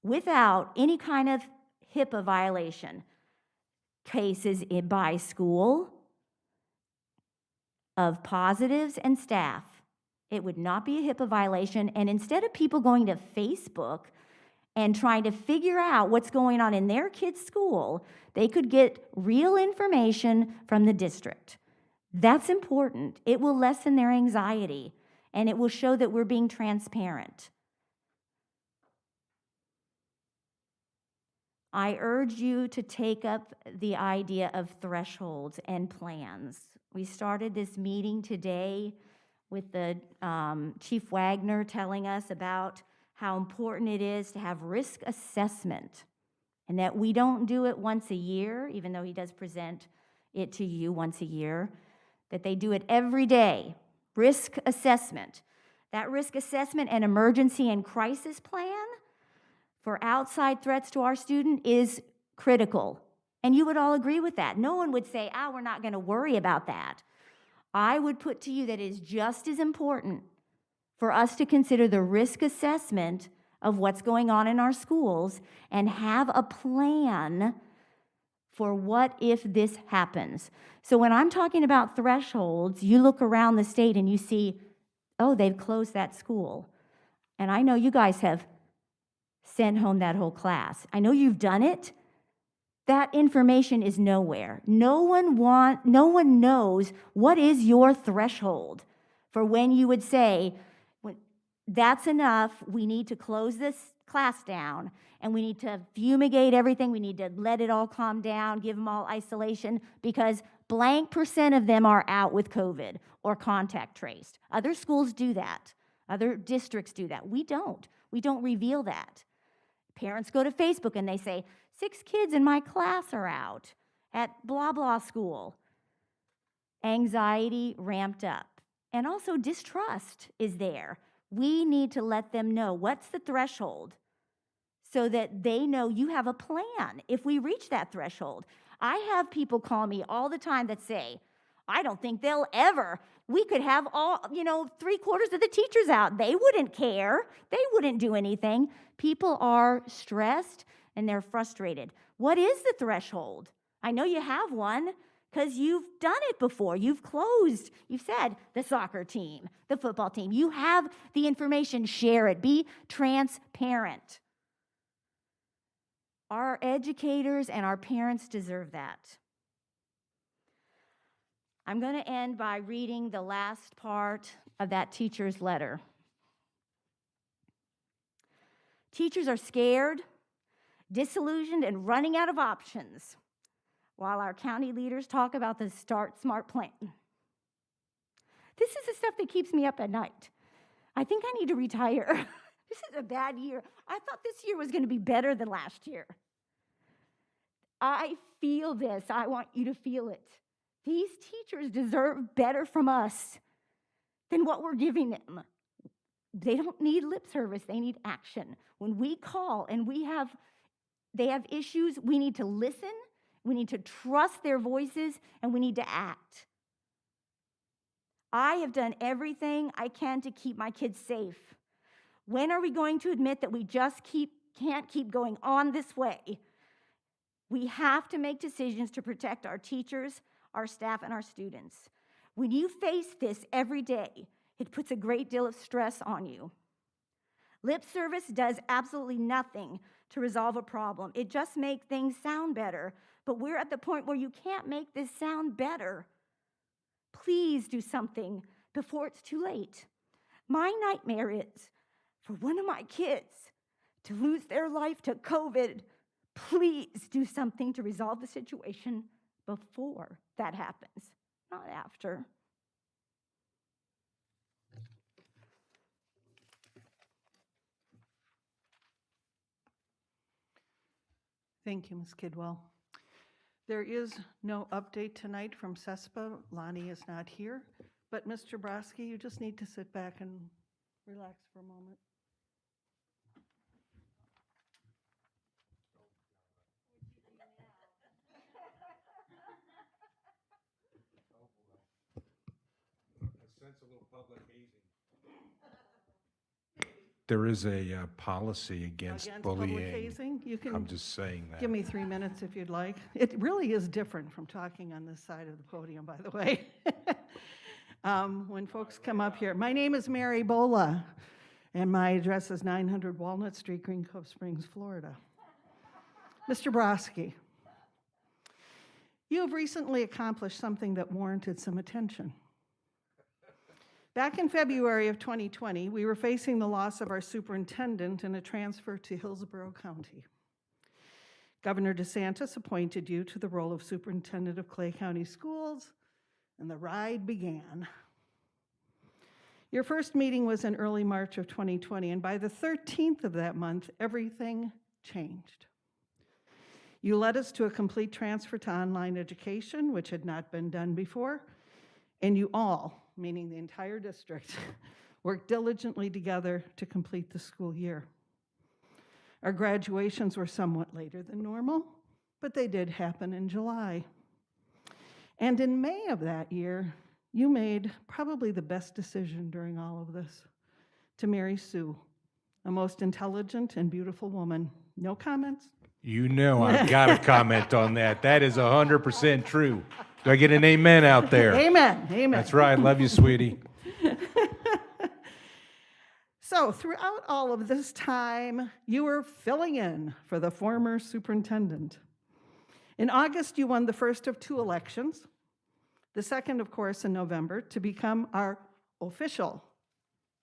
without any kind of HIPAA violation cases by school of positives and staff. It would not be a HIPAA violation, and instead of people going to Facebook and trying to figure out what's going on in their kid's school, they could get real information from the district. That's important. It will lessen their anxiety, and it will show that we're being transparent. I urge you to take up the idea of thresholds and plans. We started this meeting today with the Chief Wagner telling us about how important it is to have risk assessment and that we don't do it once a year, even though he does present it to you once a year, that they do it every day. Risk assessment. That risk assessment and emergency and crisis plan for outside threats to our student is critical. And you would all agree with that. No one would say, we're not going to worry about that. I would put to you that it is just as important for us to consider the risk assessment of what's going on in our schools and have a plan for what if this happens. So when I'm talking about thresholds, you look around the state and you see, they've closed that school. And I know you guys have sent home that whole class. I know you've done it. That information is nowhere. No one knows what is your threshold for when you would say, that's enough, we need to close this class down, and we need to fumigate everything, we need to let it all calm down, give them all isolation, because blank % of them are out with COVID or contact traced. Other schools do that. Other districts do that. We don't. We don't reveal that. Parents go to Facebook and they say, 6 kids in my class are out at blah, blah school. Anxiety ramped up. And also distrust is there. We need to let them know what's the threshold so that they know you have a plan if we reach that threshold. I have people call me all the time that say, I don't think they'll ever. We could have all, 3/4 of the teachers out. They wouldn't care. They wouldn't do anything. People are stressed and they're frustrated. What is the threshold? I know you have one because you've done it before. You've closed, you've said, the soccer team, the football team. You have the information. Share it. Be transparent. Our educators and our parents deserve that. I'm going to end by reading the last part of that teacher's letter. Teachers are scared, disillusioned, and running out of options while our county leaders talk about the Start Smart plan. This is the stuff that keeps me up at night. I think I need to retire. This is a bad year. I thought this year was going to be better than last year. I feel this. I want you to feel it. These teachers deserve better from us than what we're giving them. They don't need lip service. They need action. When we call and they have issues, we need to listen, we need to trust their voices, and we need to act. I have done everything I can to keep my kids safe. When are we going to admit that we just can't keep going on this way? We have to make decisions to protect our teachers, our staff, and our students. When you face this every day, it puts a great deal of stress on you. Lip service does absolutely nothing to resolve a problem. It just makes things sound better. But we're at the point where you can't make this sound better. Please do something before it's too late. My nightmare is for one of my kids to lose their life to COVID. Please do something to resolve the situation before that happens, not after. Thank you, Ms. Kidwell. There is no update tonight from CESPA. Lonnie is not here. But Mr. Broski, you just need to sit back and relax for a moment. There is a policy against bullying. Public hazing? You can I'm just saying that. give me 3 minutes if you'd like. It really is different from talking on this side of the podium, by the way. When folks come up here. My name is Mary Bola, and my address is 900 Walnut Street, Green Cove Springs, Florida. Mr. Broski, you have recently accomplished something that warranted some attention. Back in February of 2020, we were facing the loss of our superintendent and a transfer to Hillsborough County. Governor DeSantis appointed you to the role of superintendent of Clay County Schools, and the ride began. Your first meeting was in early March of 2020, and by the 13th of that month, everything changed. You led us to a complete transfer to online education, which had not been done before, and you all, meaning the entire district, worked diligently together to complete the school year. Our graduations were somewhat later than normal, but they did happen in July. And in May of that year, you made probably the best decision during all of this, to marry Sue, a most intelligent and beautiful woman. No comments? You know I've got to comment on that. That is 100% true. Do I get an amen out there? Amen, amen. That's right. Love you, sweetie. So throughout all of this time, you were filling in for the former superintendent. In August, you won the first of 2 elections, the second, of course, in November, to become our official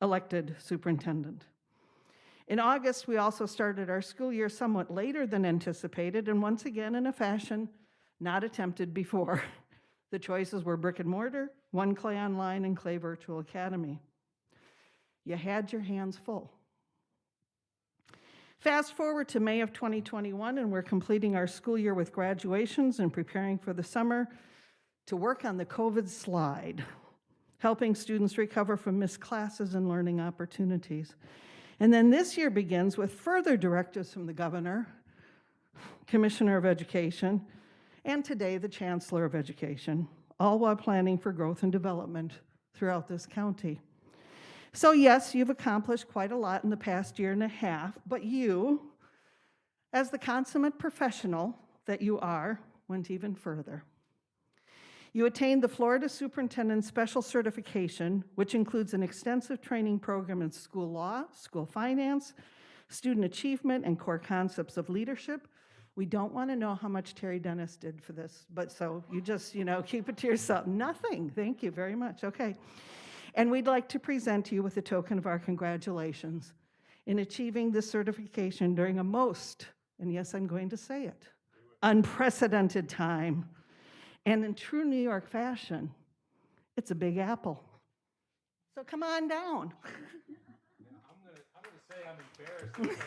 elected superintendent. In August, we also started our school year somewhat later than anticipated, and once again in a fashion not attempted before. The choices were brick and mortar, one Clay Online, and Clay Virtual Academy. You had your hands full. Fast forward to May of 2021, and we're completing our school year with graduations and preparing for the summer to work on the COVID slide, helping students recover from missed classes and learning opportunities. And then this year begins with further directives from the governor, Commissioner of Education, and today the Chancellor of Education, all while planning for growth and development throughout this county. So yes, you've accomplished quite a lot in the past year and a half, but you, as the consummate professional that you are, went even further. You attained the Florida Superintendent Special Certification, which includes an extensive training program in school law, school finance, student achievement, and core concepts of leadership. We don't want to know how much Terry Dennis did for this, but so you just, keep it to yourself. Nothing. Thank you very much. Okay. And we'd like to present you with a token of our congratulations in achieving this certification during a most, and yes, I'm going to say it, unprecedented time. And in true New York fashion, it's a big apple. So come on down. I'm gonna say I'm embarrassed.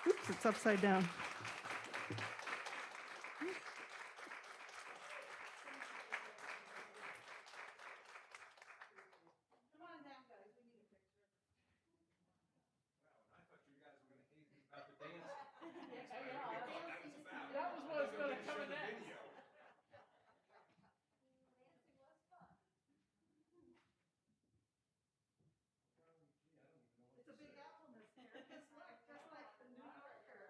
Oops, it's upside down. That was what's gonna come next. It's a big apple, Miss Karen, just like the New Yorker.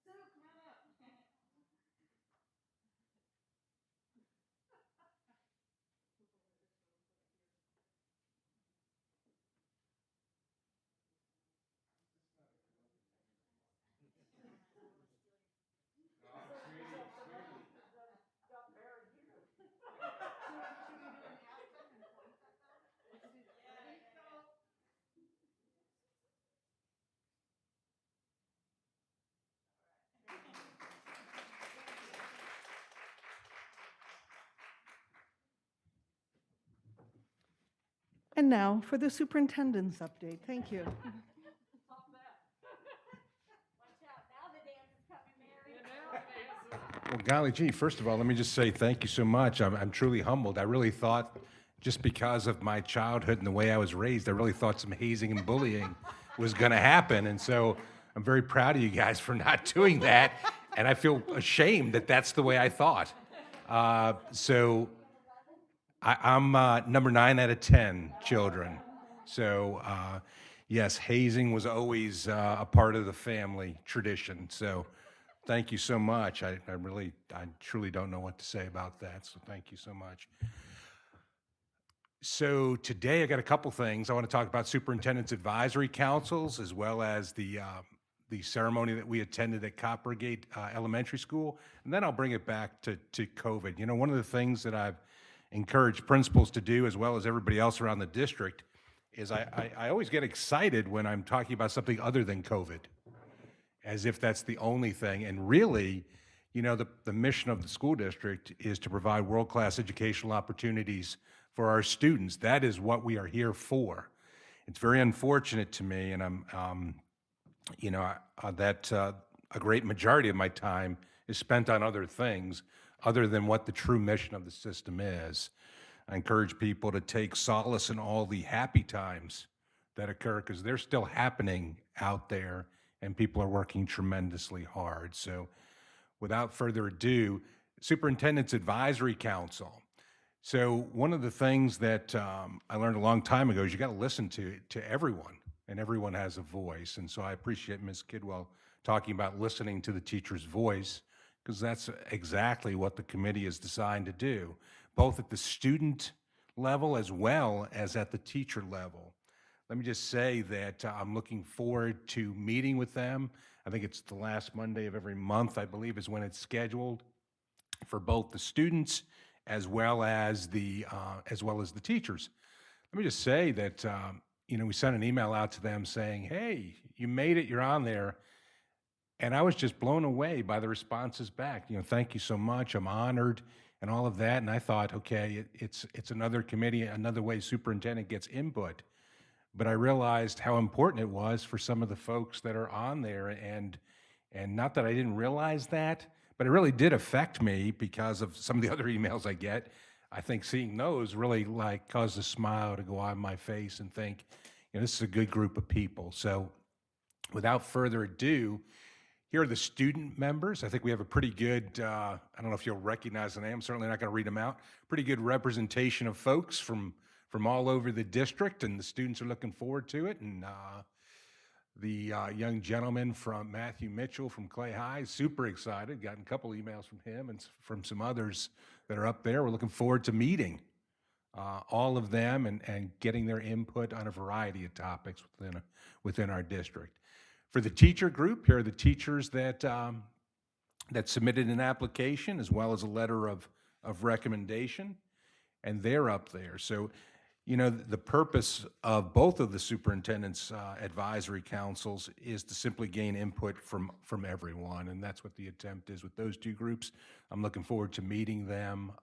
Sue, come on up. And now for the superintendent's update. Thank you. Well, golly gee, first of all, let me just say thank you so much. I'm truly humbled. I really thought, just because of my childhood and the way I was raised, I really thought some hazing and bullying was going to happen. And so I'm very proud of you guys for not doing that. And I feel ashamed that that's the way I thought. I'm number 9 out of 10 children. So, yes, hazing was always a part of the family tradition. So, thank you so much. I truly don't know what to say about that. So, thank you so much. So, today I got a couple things. I want to talk about superintendent's advisory councils, as well as the ceremony that we attended at Coppergate Elementary School, and then I'll bring it back to COVID. You know, one of the things that I've encouraged principals to do, as well as everybody else around the district, is I always get excited when I'm talking about something other than COVID, as if that's the only thing. And really, you know, the mission of the school district is to provide world-class educational opportunities for our students. That is what we are here for. It's very unfortunate to me, and I'm you know, that a great majority of my time is spent on other things other than what the true mission of the system is. I encourage people to take solace in all the happy times that occur, because they're still happening out there and people are working tremendously hard. So without further ado, Superintendent's Advisory Council. So one of the things that I learned a long time ago is you got to listen to everyone, and everyone has a voice. And so I appreciate Ms. Kidwell talking about listening to the teacher's voice, because that's exactly what the committee is designed to do, both at the student level as well as at the teacher level. Let me just say that I'm looking forward to meeting with them. I think it's the last Monday of every month, I believe, is when it's scheduled, for both the students as well as the teachers. Let me just say that you know, we sent an email out to them saying, "Hey, you made it, you're on there," and I was just blown away by the responses back. You know, "Thank you so much, I'm honored," and all of that. And I thought, okay, it's another committee, another way superintendent gets input. But I realized how important it was for some of the folks that are on there, and not that I didn't realize that, but it really did affect me because of some of the other emails I get. I think seeing those really like caused a smile to go on my face and think, you know, this is a good group of people. So without further ado, here are the student members. I think we have a pretty good, I don't know if you'll recognize the name, certainly not going to read them out, pretty good representation of folks from all over the district, and the students are looking forward to it. And the young gentleman from Matthew Mitchell from Clay High, super excited, gotten a couple emails from him and from some others that are up there. We're looking forward to meeting all of them and getting their input on a variety of topics within our district. For the teacher group, here are the teachers that that submitted an application, as well as a letter of recommendation. and they're up there. So, you know, the purpose of both of the superintendent's advisory councils is to simply gain input from everyone, and that's what the attempt is with those two groups. I'm looking forward to meeting them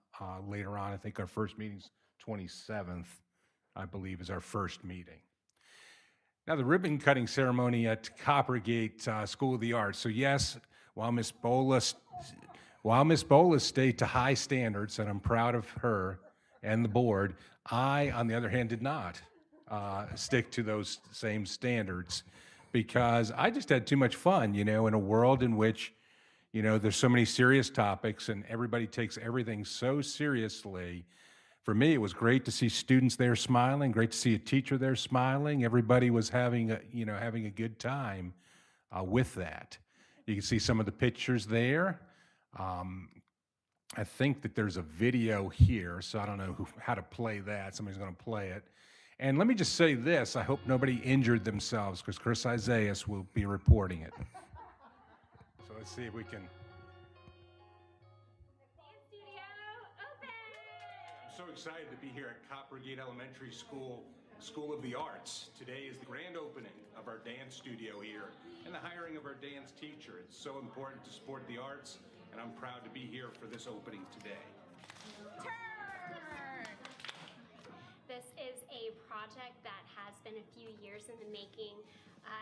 later on. I think our first meeting's 27th, I believe, is our first meeting. Now, the ribbon cutting ceremony at Coppergate School of the Arts. So yes, while Miss Bolas stayed to high standards, and I'm proud of her and the board, I, on the other hand, did not stick to those same standards because I just had too much fun, you know, in a world in which, you know, there's so many serious topics and everybody takes everything so seriously. For me, it was great to see students there smiling, great to see a teacher there smiling. Everybody was having a good time with that. You can see some of the pictures there. I think that there's a video here, so I don't know how to play that. Somebody's going to play it. And let me just say this, I hope nobody injured themselves because Chris Isaias will be reporting it. So let's see if we can. I'm so excited to be here at Coppergate Elementary School, School of the Arts. Today is the grand opening of our dance studio here and the hiring of our dance teacher. It's so important to support the arts, and I'm proud to be here for this opening today. This is a project that has been a few years in the making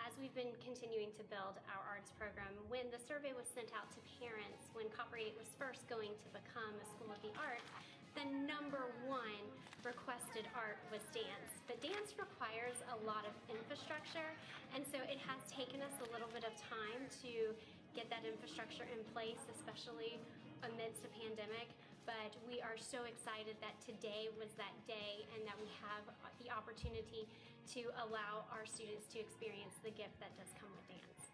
as we've been continuing to build our arts program. When the survey was sent out to parents, when Coppergate was first going to become a School of the Arts, the number one requested art was dance. But dance requires a lot of infrastructure, and so it has taken us a little bit of time to get that infrastructure in place, especially amidst a pandemic. But we are so excited that today was that day and that we have the opportunity to allow our students to experience the gift that does come with dance.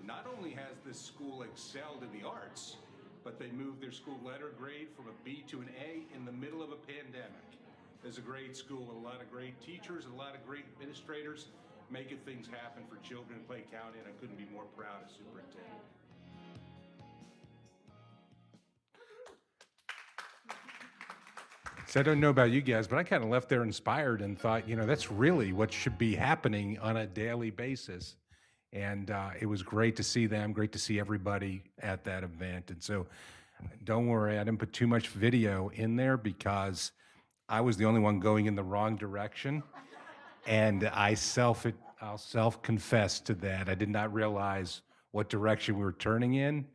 Not only has this school excelled in the arts, but they moved their school letter grade from a B to an A in the middle of a pandemic. It's a great school with a lot of great teachers and a lot of great administrators making things happen for children in Clay County, and I couldn't be more proud as superintendent. So I don't know about you guys, but I kind of left there inspired and thought, you know, that's really what should be happening on a daily basis. And it was great to see them, great to see everybody at that event. And so don't worry, I didn't put too much video in there because I was the only one going in the wrong direction. And I'll self-confess to that. I did not realize what direction we were turning in,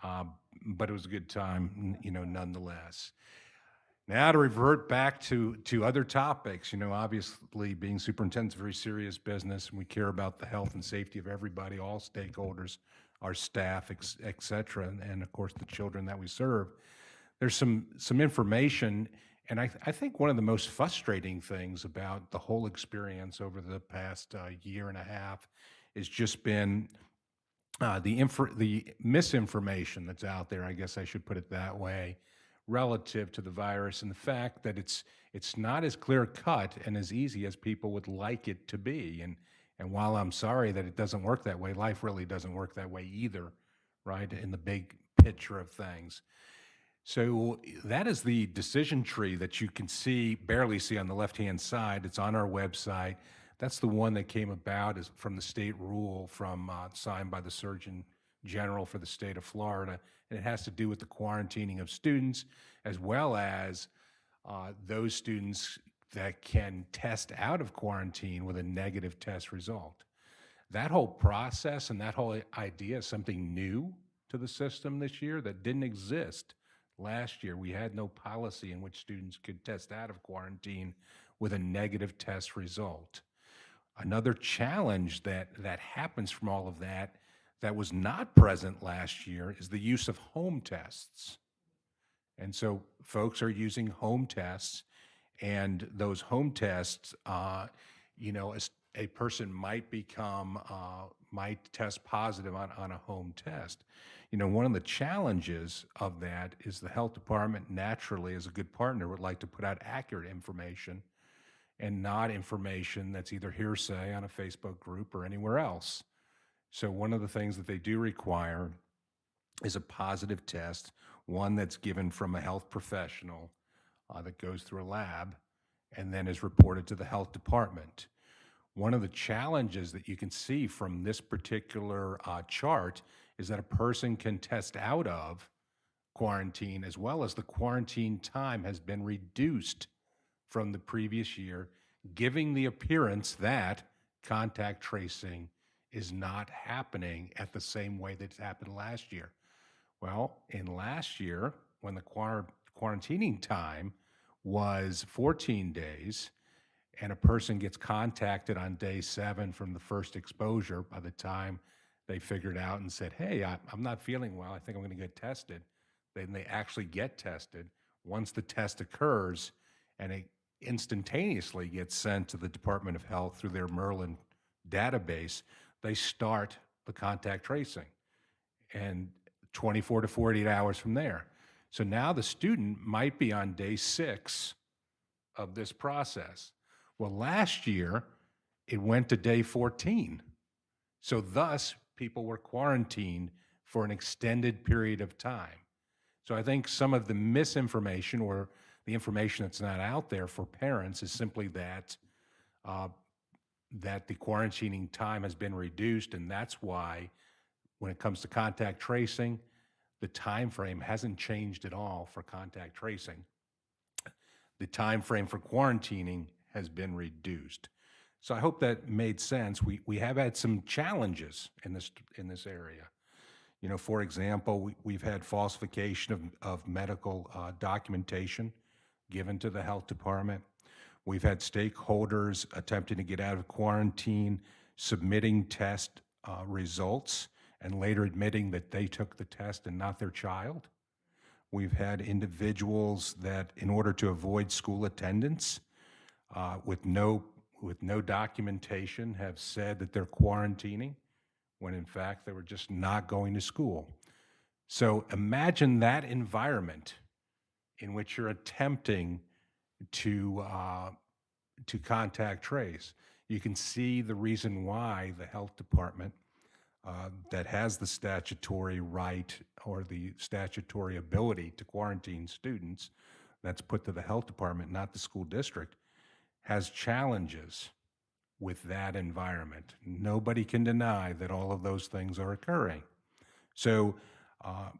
but it was a good time, you know, nonetheless. Now to revert back to other topics, you know, obviously being superintendent's a very serious business, and we care about the health and safety of everybody, all stakeholders, our staff, et cetera, and of course the children that we serve. There's some information, and I think one of the most frustrating things about the whole experience over the past year and a half has just been the misinformation that's out there, I guess I should put it that way, relative to the virus, and the fact that it's not as clear cut and as easy as people would like it to be. And while I'm sorry that it doesn't work that way, life really doesn't work that way either, right, in the big picture of things. So that is the decision tree that you can barely see on the left-hand side. It's on our website. That's the one that came about from the state rule signed by the Surgeon General for the state of Florida, and it has to do with the quarantining of students as well as those students that can test out of quarantine with a negative test result. That whole process and that whole idea is something new to the system this year that didn't exist last year. We had no policy in which students could test out of quarantine with a negative test result. Another challenge that happens from all of that was not present last year is the use of home tests. And so folks are using home tests, and those home tests, you know, a person might test positive on a home test. You know, one of the challenges of that is the health department naturally, as a good partner, would like to put out accurate information and not information that's either hearsay on a Facebook group or anywhere else. So one of the things that they do require is a positive test, one that's given from a health professional that goes through a lab and then is reported to the health department. One of the challenges that you can see from this particular chart is that a person can test out of quarantine as well as the quarantine time has been reduced from the previous year, giving the appearance that contact tracing is not happening at the same way that it happened last year. Well, in last year, when the quarantining time was 14 days, and a person gets contacted on day 7 from the first exposure, by the time they figured out and said, hey, I'm not feeling well, I think I'm going to get tested, then they actually get tested. Once the test occurs and it instantaneously gets sent to the Department of Health through their Merlin database, they start the contact tracing, and 24 to 48 hours from there. So now the student might be on day 6 of this process. Well, last year, it went to day 14. So thus, people were quarantined for an extended period of time. So I think some of the misinformation or the information that's not out there for parents is simply that that the quarantining time has been reduced, and that's why when it comes to contact tracing, the time frame hasn't changed at all for contact tracing. The time frame for quarantining has been reduced. So I hope that made sense. We have had some challenges in this area. You know, for example, we've had falsification of medical documentation given to the health department. We've had stakeholders attempting to get out of quarantine, submitting test results, and later admitting that they took the test and not their child. We've had individuals that, in order to avoid school attendance, with no documentation, have said that they're quarantining, when in fact they were just not going to school. So imagine that environment in which you're attempting to contact trace. You can see the reason why the health department that has the statutory right or the statutory ability to quarantine students, that's put to the health department, not the school district, has challenges with that environment. Nobody can deny that all of those things are occurring. So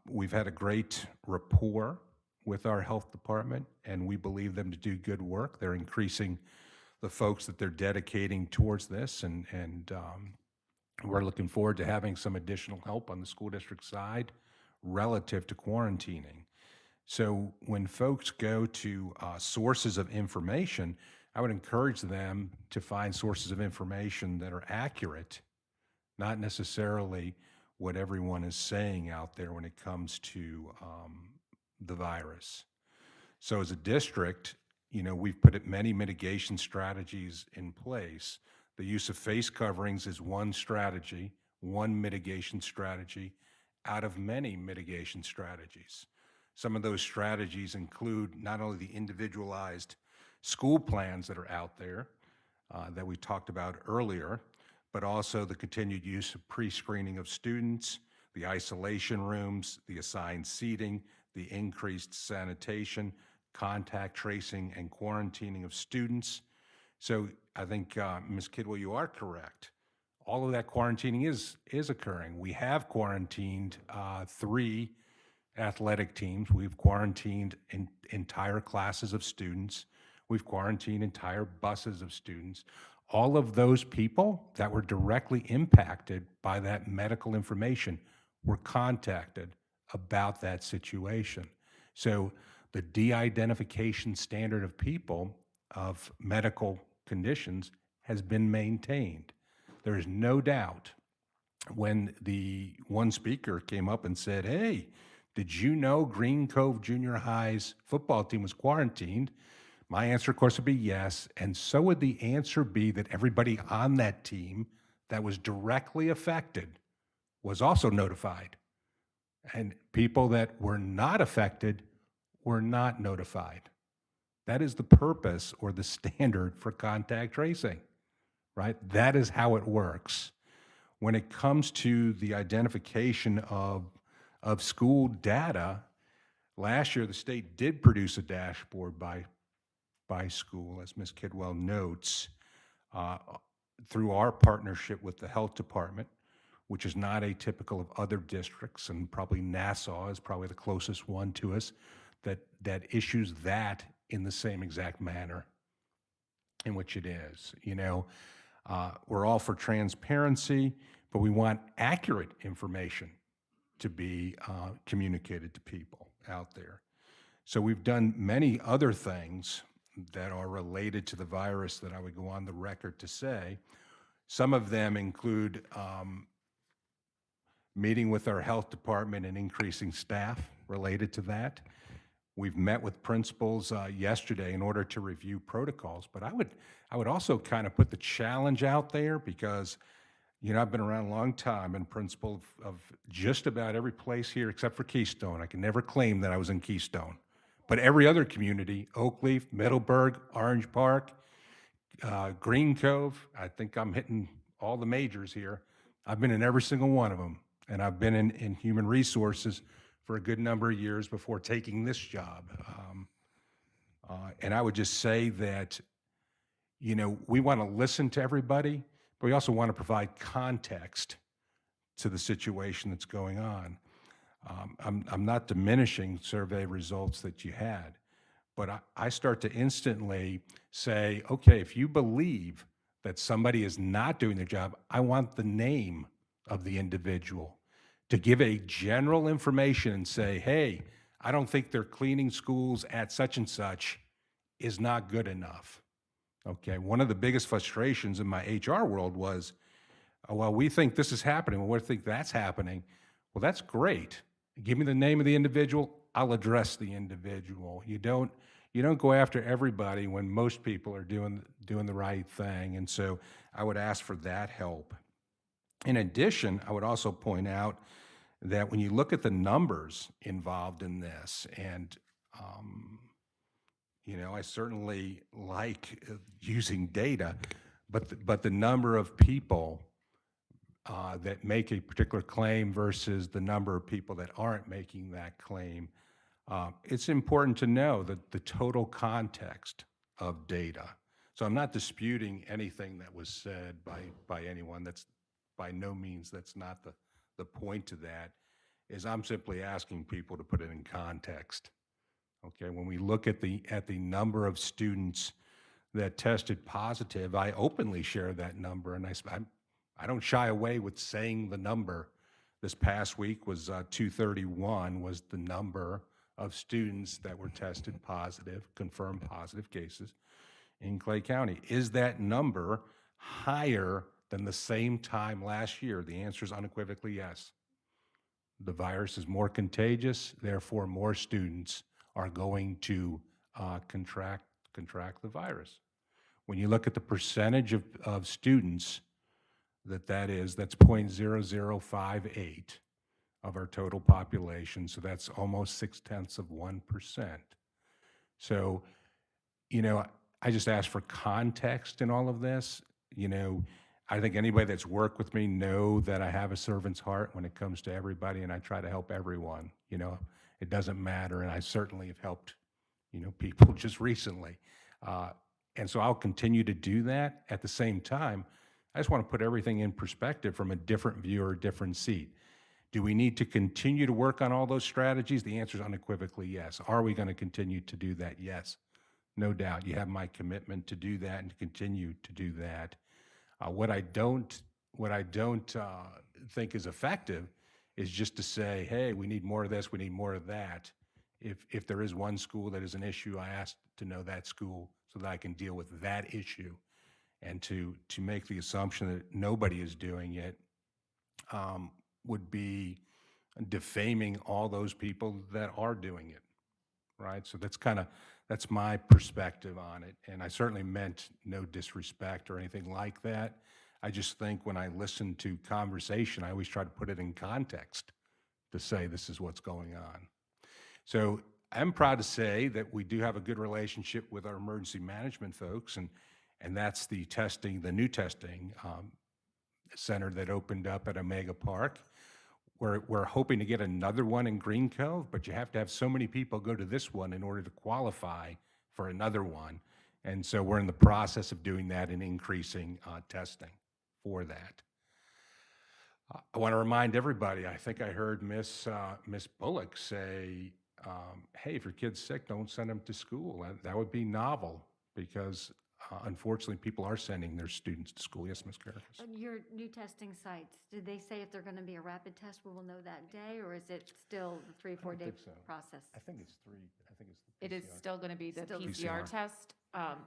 we've had a great rapport with our health department, and we believe them to do good work. They're increasing the folks that they're dedicating towards this, and we're looking forward to having some additional help on the school district side relative to quarantining. So when folks go to sources of information, I would encourage them to find sources of information that are accurate, not necessarily what everyone is saying out there when it comes to the virus. So as a district, you know, we've put many mitigation strategies in place. The use of face coverings is one strategy, one mitigation strategy out of many mitigation strategies. Some of those strategies include not only the individualized school plans that are out there that we talked about earlier, but also the continued use of pre-screening of students, the isolation rooms, the assigned seating, the increased sanitation, contact tracing, and quarantining of students. So I think, Ms. Kidwell, you are correct. All of that quarantining is occurring. We have quarantined 3 athletic teams. We've quarantined entire classes of students. We've quarantined entire buses of students. All of those people that were directly impacted by that medical information were contacted about that situation. So the de-identification standard of people of medical conditions has been maintained. There is no doubt when the one speaker came up and said, hey, did you know Green Cove Junior High's football team was quarantined? My answer, of course, would be yes, and so would the answer be that everybody on that team that was directly affected was also notified. And people that were not affected were not notified. That is the purpose or the standard for contact tracing, right? That is how it works. When it comes to the identification of school data, Last year, the state did produce a dashboard by school, as Ms. Kidwell notes, through our partnership with the health department, which is not atypical of other districts, and probably Nassau is probably the closest one to us, that issues that in the same exact manner in which it is. You know, we're all for transparency, but we want accurate information to be communicated to people out there. So we've done many other things that are related to the virus that I would go on the record to say. Some of them include meeting with our health department and increasing staff related to that. We've met with principals yesterday in order to review protocols, but I would also kind of put the challenge out there because, you know, I've been around a long time and principal of just about every place here except for Keystone. I can never claim that I was in Keystone. But every other community, Oakleaf, Middleburg, Orange Park, Green Cove, I think I'm hitting all the majors here. I've been in every single one of them. And I've been in human resources for a good number of years before taking this job. And I would just say that, you know, we want to listen to everybody, but we also want to provide context to the situation that's going on. I'm not diminishing survey results that you had, but I start to instantly say, okay, if you believe that somebody is not doing their job, I want the name of the individual to give a general information and say, hey, I don't think they're cleaning schools at such and such is not good enough. Okay, one of the biggest frustrations in my HR world was, oh, well, we think this is happening. Well, we think that's happening. Well, that's great. Give me the name of the individual. I'll address the individual. You don't go after everybody when most people are doing the right thing. And so I would ask for that help. In addition, I would also point out that when you look at the numbers involved in this, and you know, I certainly like using data, but the number of people that make a particular claim versus the number of people that aren't making that claim, it's important to know that the total context of data. So I'm not disputing anything that was said by anyone. That's by no means, that's not the point to that, is I'm simply asking people to put it in context. Okay, when we look at the number of students that tested positive, I openly share that number, and I don't shy away with saying the number. This past week was 231 was the number of students that were tested positive, confirmed positive cases in Clay County. Is that number higher than the same time last year? The answer is unequivocally yes. The virus is more contagious, therefore more students are going to contract the virus. When you look at the percentage of students that's 0.0058 of our total population, so that's almost 0.6%. So, you know, I just ask for context in all of this. You know, I think anybody that's worked with me know that I have a servant's heart when it comes to everybody, and I try to help everyone. You know, it doesn't matter, and I certainly have helped, you know, people just recently. And so I'll continue to do that. At the same time, I just want to put everything in perspective from a different view or a different seat. Do we need to continue to work on all those strategies? The answer is unequivocally yes. Are we going to continue to do that? Yes, no doubt. You have my commitment to do that and to continue to do that. What I don't think is effective is just to say, hey, we need more of this, we need more of that. If there is one school that is an issue, I ask to know that school so that I can deal with that issue. And to make the assumption that nobody is doing it would be defaming all those people that are doing it, right? So that's my perspective on it. And I certainly meant no disrespect or anything like that. I just think when I listen to conversation, I always try to put it in context to say this is what's going on. So I'm proud to say that we do have a good relationship with our emergency management folks, and that's the new testing center that opened up at Omega Park. we're hoping to get another one in Green Cove, but you have to have so many people go to this one in order to qualify for another one. And so we're in the process of doing that and increasing testing for that. I want to remind everybody, I think I heard Miss Bullock say, hey, if your kid's sick, don't send them to school. That would be novel because unfortunately, people are sending their students to school. Yes, Ms. Caracas? Your new testing sites, did they say if they're going to be a rapid test, we will know that day, or is it still the 3 or 4 day think so. process? I think it's 3. I think it's the It is PCR. still going to be the Still the PCR PCR. test,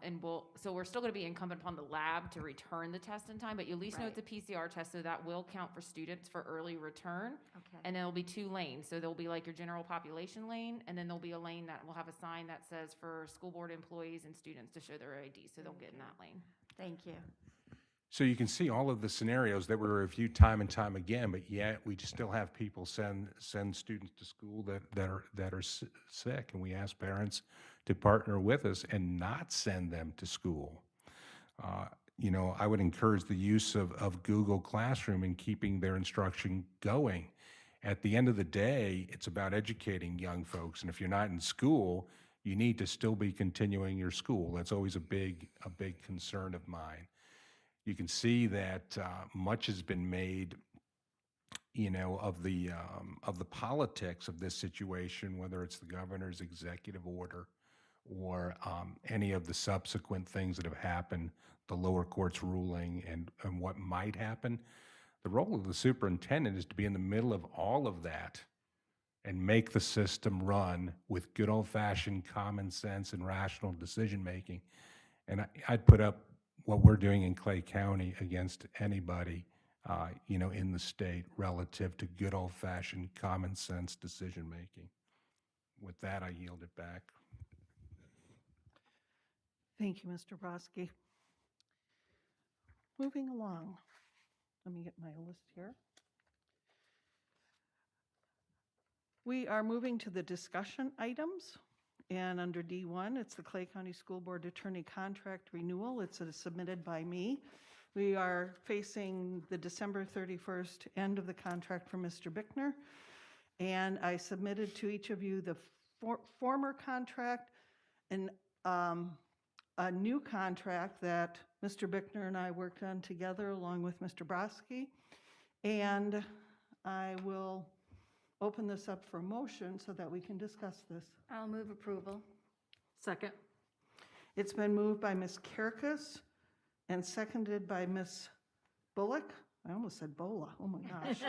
and so we're still going to be incumbent upon the lab to return the test in time, but you at least know it's a PCR test, so that will count for students for early return. Okay. And there'll be 2 lanes, so there'll be like your general population lane, and then there'll be a lane that will have a sign that says for school board employees and students to show their ID, so they'll get in that lane. Thank you. So you can see all of the scenarios that were reviewed time and time again, but yet we just still have people send students to school that are sick, and we ask parents to partner with us and not send them to school. You know, I would encourage the use of Google Classroom in keeping their instruction going. At the end of the day, it's about educating young folks, and if you're not in school, you need to still be continuing your school. That's always a big concern of mine. You can see that much has been made, you know, of the politics of this situation, whether it's the governor's executive order or any of the subsequent things that have happened, the lower court's ruling, and what might happen. The role of the superintendent is to be in the middle of all of that and make the system run with good old-fashioned common sense and rational decision-making. And I'd put up what we're doing in Clay County against anybody, you know, in the state relative to good old-fashioned common sense decision-making. With that, I yield it back. Thank you, Mr. Broski. Moving along. Let me get my list here. We are moving to the discussion items. And under D1, it's the Clay County School Board Attorney Contract Renewal. It's submitted by me. We are facing the December 31st end of the contract for Mr. Bickner. And I submitted to each of you the former contract and a new contract that Mr. Bickner and I worked on together along with Mr. Broski. And I will open this up for motion so that we can discuss this. I'll move approval. Second. It's been moved by Ms. Caracas and seconded by Ms. Bullock. I almost said Bola. Oh my gosh.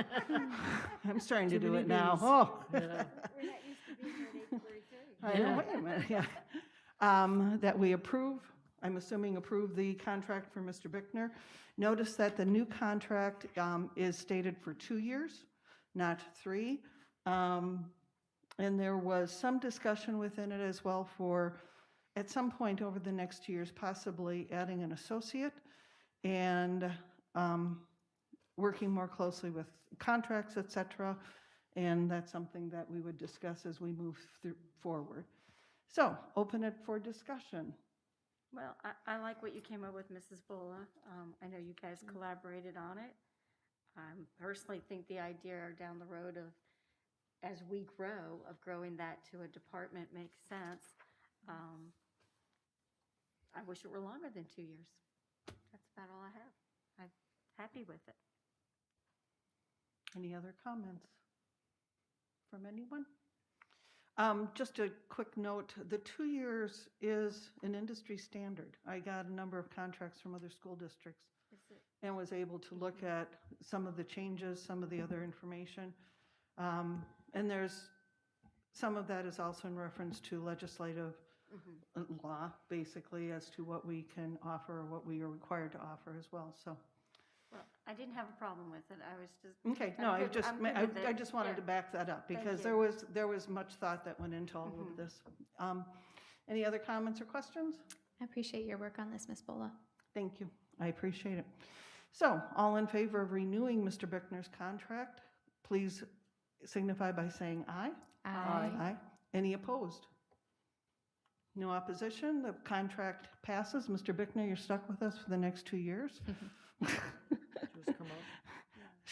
I'm starting to Too do many it now. Bs. Oh. Yeah. We're not used to being here at 8:42. I know, wait a minute, yeah. That we approve, I'm assuming approve the contract for Mr. Bickner. Notice that the new contract is stated for 2 years, not 3. And there was some discussion within it as well for, at some point over the next 2 years, possibly adding an associate and working more closely with contracts, et cetera. And that's something that we would discuss as we move forward. So, open it for discussion. Well, I like what you came up with, Mrs. Bola. I know you guys collaborated on it. I personally think the idea down the road of, as we grow, of growing that to a department makes sense. I wish it were longer than 2 years. That's about all I have. I'm happy with it. Any other comments from anyone? Just a quick note, the 2 years is an industry standard. I got a number of contracts from other school districts and was able to look at some of the changes, some of the other information. And there's, some of that is also in reference to legislative law, basically, as to what we can offer or what we are required to offer as well, so. Well, I didn't have a problem with it. I was just. Okay, no, I just wanted to back that up because there was much thought that went into all of this. Any other comments or questions? I appreciate your work on this, Ms. Bola. Thank you. I appreciate it. So, all in favor of renewing Mr. Bickner's contract, please signify by saying aye. Aye. Aye. Any opposed? No opposition. The contract passes. Mr. Bickner, you're stuck with us for the next 2 years.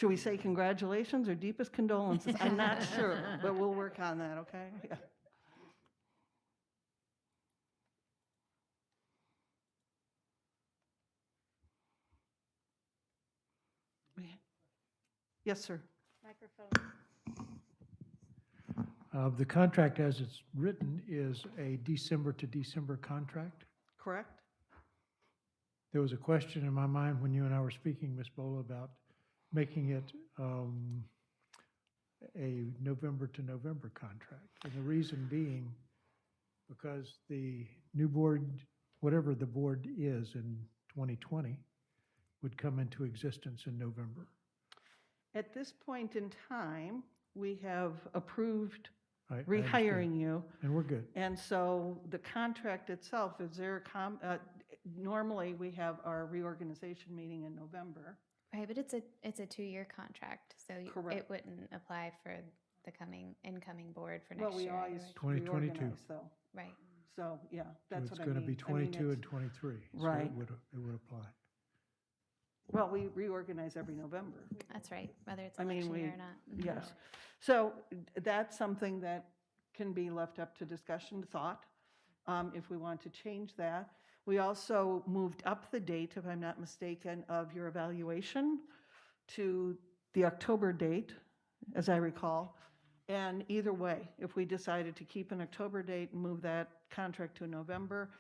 Should we say congratulations or deepest condolences? I'm not sure, but we'll work on that, okay? Yeah. Yes, sir. Microphone. The contract as it's written is a December to December contract. Correct? There was a question in my mind when you and I were speaking, Ms. Bola, about making it a November to November contract. And the reason being, because the new board, whatever the board is in 2020, would come into existence in November. At this point in time, we have approved I rehiring understand. you. And we're good. And so the contract itself, is there normally we have our reorganization meeting in November. Right, but it's a 2-year contract, so Correct. it wouldn't apply for the incoming board for Well, next we year. always right? 2022. reorganize though. Right. So, yeah, So that's it's what I mean. going to be I mean, 22 and it's- 23. So Right. it would apply. Well, we reorganize every November. That's right, whether it's I mean, election we, year or not. Mhm. yes. So that's something that can be left up to discussion, thought, if we want to change that. We also moved up the date, if I'm not mistaken, of your evaluation to the October date, as I recall. And either way, if we decided to keep an October date and move that contract to November,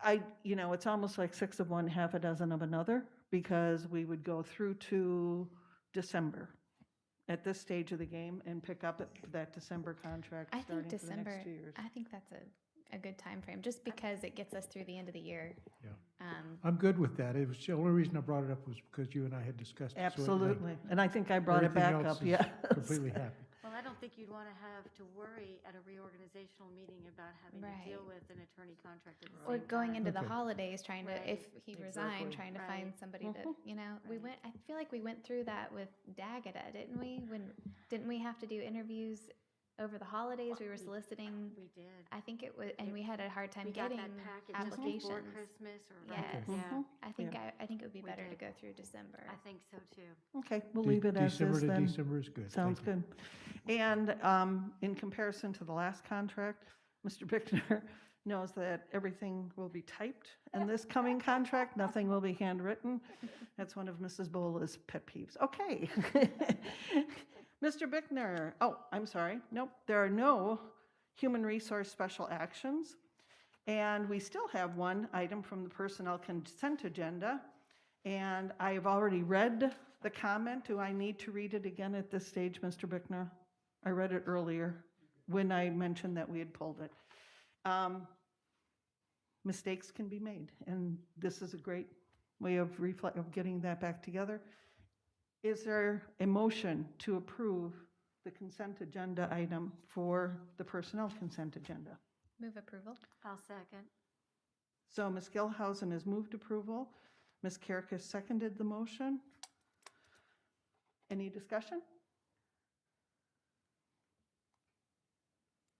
it's almost like 6 of one, half a dozen of another, because we would go through to December at this stage of the game and pick up that December contract I think starting for the December, next 2 years. I think that's a good time frame, just because it gets us through the end of the year. Yeah. Um, I'm good with that. It was, the only reason I brought it up was because you and I had discussed it. so it Absolutely. made And I think I brought it back everything else up, is yes. Completely happy. Well, I don't think you'd want to have to worry at a reorganizational meeting about having to deal Right. with an attorney contract at the Or same going time. into the Okay. holidays, trying to, if he Exactly. resigned, trying to find Right. somebody to, we went, I feel like we went through that with Dagada, didn't we? Didn't we have to do interviews over the holidays? We were soliciting, We did. I think it was, and we had a hard time We got getting that package just before applications. Christmas or right, Yes, yeah. I think, Yeah. I think it would be We better to did. go through December. I think so too. Okay, we'll leave it as December is to then. December is good. Sounds Thank you. good. And in comparison to the last contract, Mr. Bickner knows that everything will be typed in this coming contract. Nothing will be handwritten. That's one of Mrs. Bola's pet peeves. Okay. Mr. Bickner, oh, I'm sorry. Nope, there are no human resource special actions. And we still have one item from the personnel consent agenda. And I've already read the comment. Do I need to read it again at this stage, Mr. Bickner? I read it earlier when I mentioned that we had pulled it. Mistakes can be made, and this is a great way of getting that back together. Is there a motion to approve the consent agenda item for the personnel consent agenda? Move approval? I'll second. So Ms. Gilhausen has moved approval. Ms. Carrick has seconded the motion. Any discussion?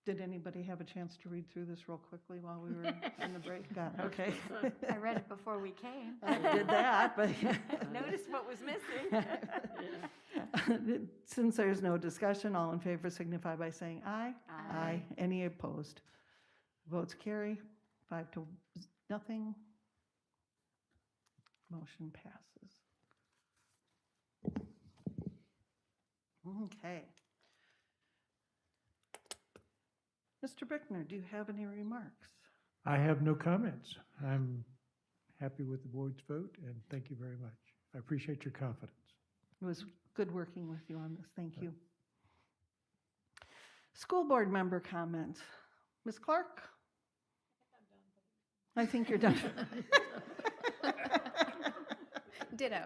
Did anybody have a chance to read through this real quickly while we were in the break? Got it, okay. I read it before we came. I did that, but. Noticed what was missing. Since there's no discussion, all in favor signify by saying aye. Aye. Any opposed? Votes carry, 5-0. Motion passes. Okay. Mr. Bickner, do you have any remarks? I have no comments. I'm happy with the board's vote, and thank you very much. I appreciate your confidence. It was good working with you on this. Thank you. School board member comments. Ms. Clark? I think you're done. Ditto.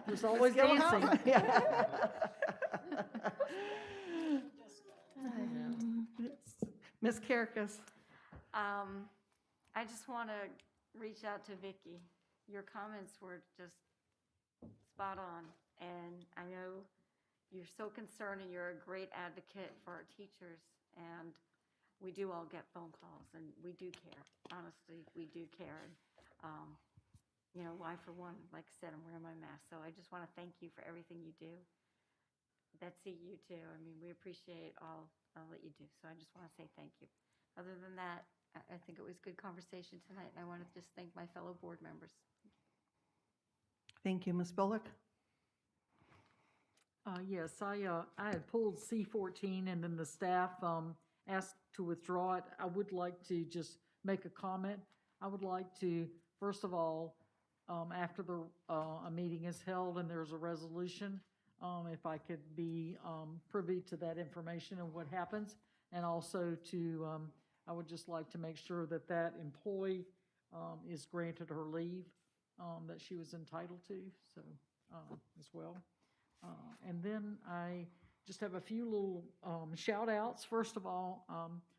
There's always dancing. Ms. Caracas. I just want to reach out to Vicki. Your comments were just spot on, and I know you're so concerned and you're a great advocate for our teachers, and we do all get phone calls, and we do care. Honestly, we do care. You know, I, for one, like I said, I'm wearing my mask, so I just want to thank you for everything you do. Betsy, you too. I mean, we appreciate all that you do, so I just want to say thank you. Other than that, I think it was good conversation tonight, and I want to just thank my fellow board members. Thank you, Ms. Bullock. Yes, I had pulled C14 and then the staff asked to withdraw it. I would like to just make a comment. I would like to, first of all, after a meeting is held and there's a resolution, if I could be privy to that information and what happens. And also to, I would just like to make sure that that employee is granted her leave that she was entitled to, so as well. And then I just have a few little shout outs. First of all,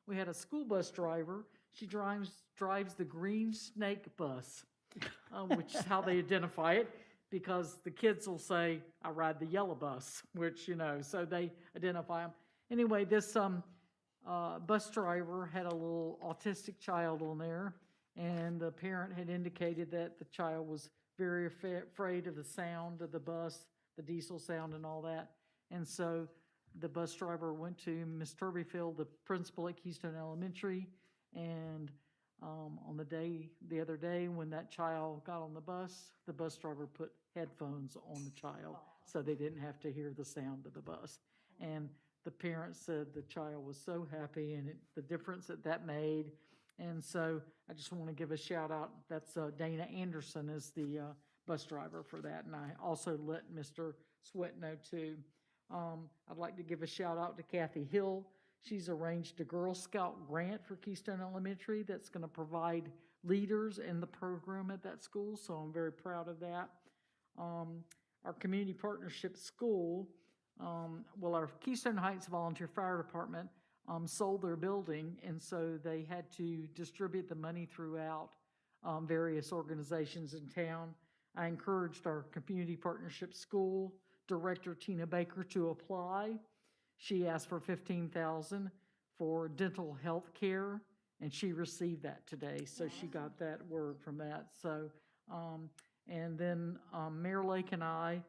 we had a school bus driver. She drives the green snake bus, which is how they identify it, because the kids will say, I ride the yellow bus, which, you know, so they identify them. Anyway, this bus driver had a little autistic child on there, and the parent had indicated that the child was very afraid of the sound of the bus, the diesel sound and all that. And so the bus driver went to Ms. Turbyfield, the principal at Keystone Elementary, and on the other day when that child got on the bus driver put headphones on the child so they didn't have to hear the sound of the bus. And the parents said the child was so happy, and the difference that made. And so I just want to give a shout out. That's Dana Anderson is the bus driver for that, and I also let Mr. Sweat know too. I'd like to give a shout out to Kathy Hill. She's arranged a Girl Scout grant for Keystone Elementary that's going to provide leaders in the program at that school, so I'm very proud of that. Our community partnership school, our Keystone Heights Volunteer Fire Department sold their building, and so they had to distribute the money throughout various organizations in town. I encouraged our community partnership school director, Tina Baker, to apply. She asked for $15,000 for dental health care, and she received that today. So she got that word from that. So, and then Mayor Lake and I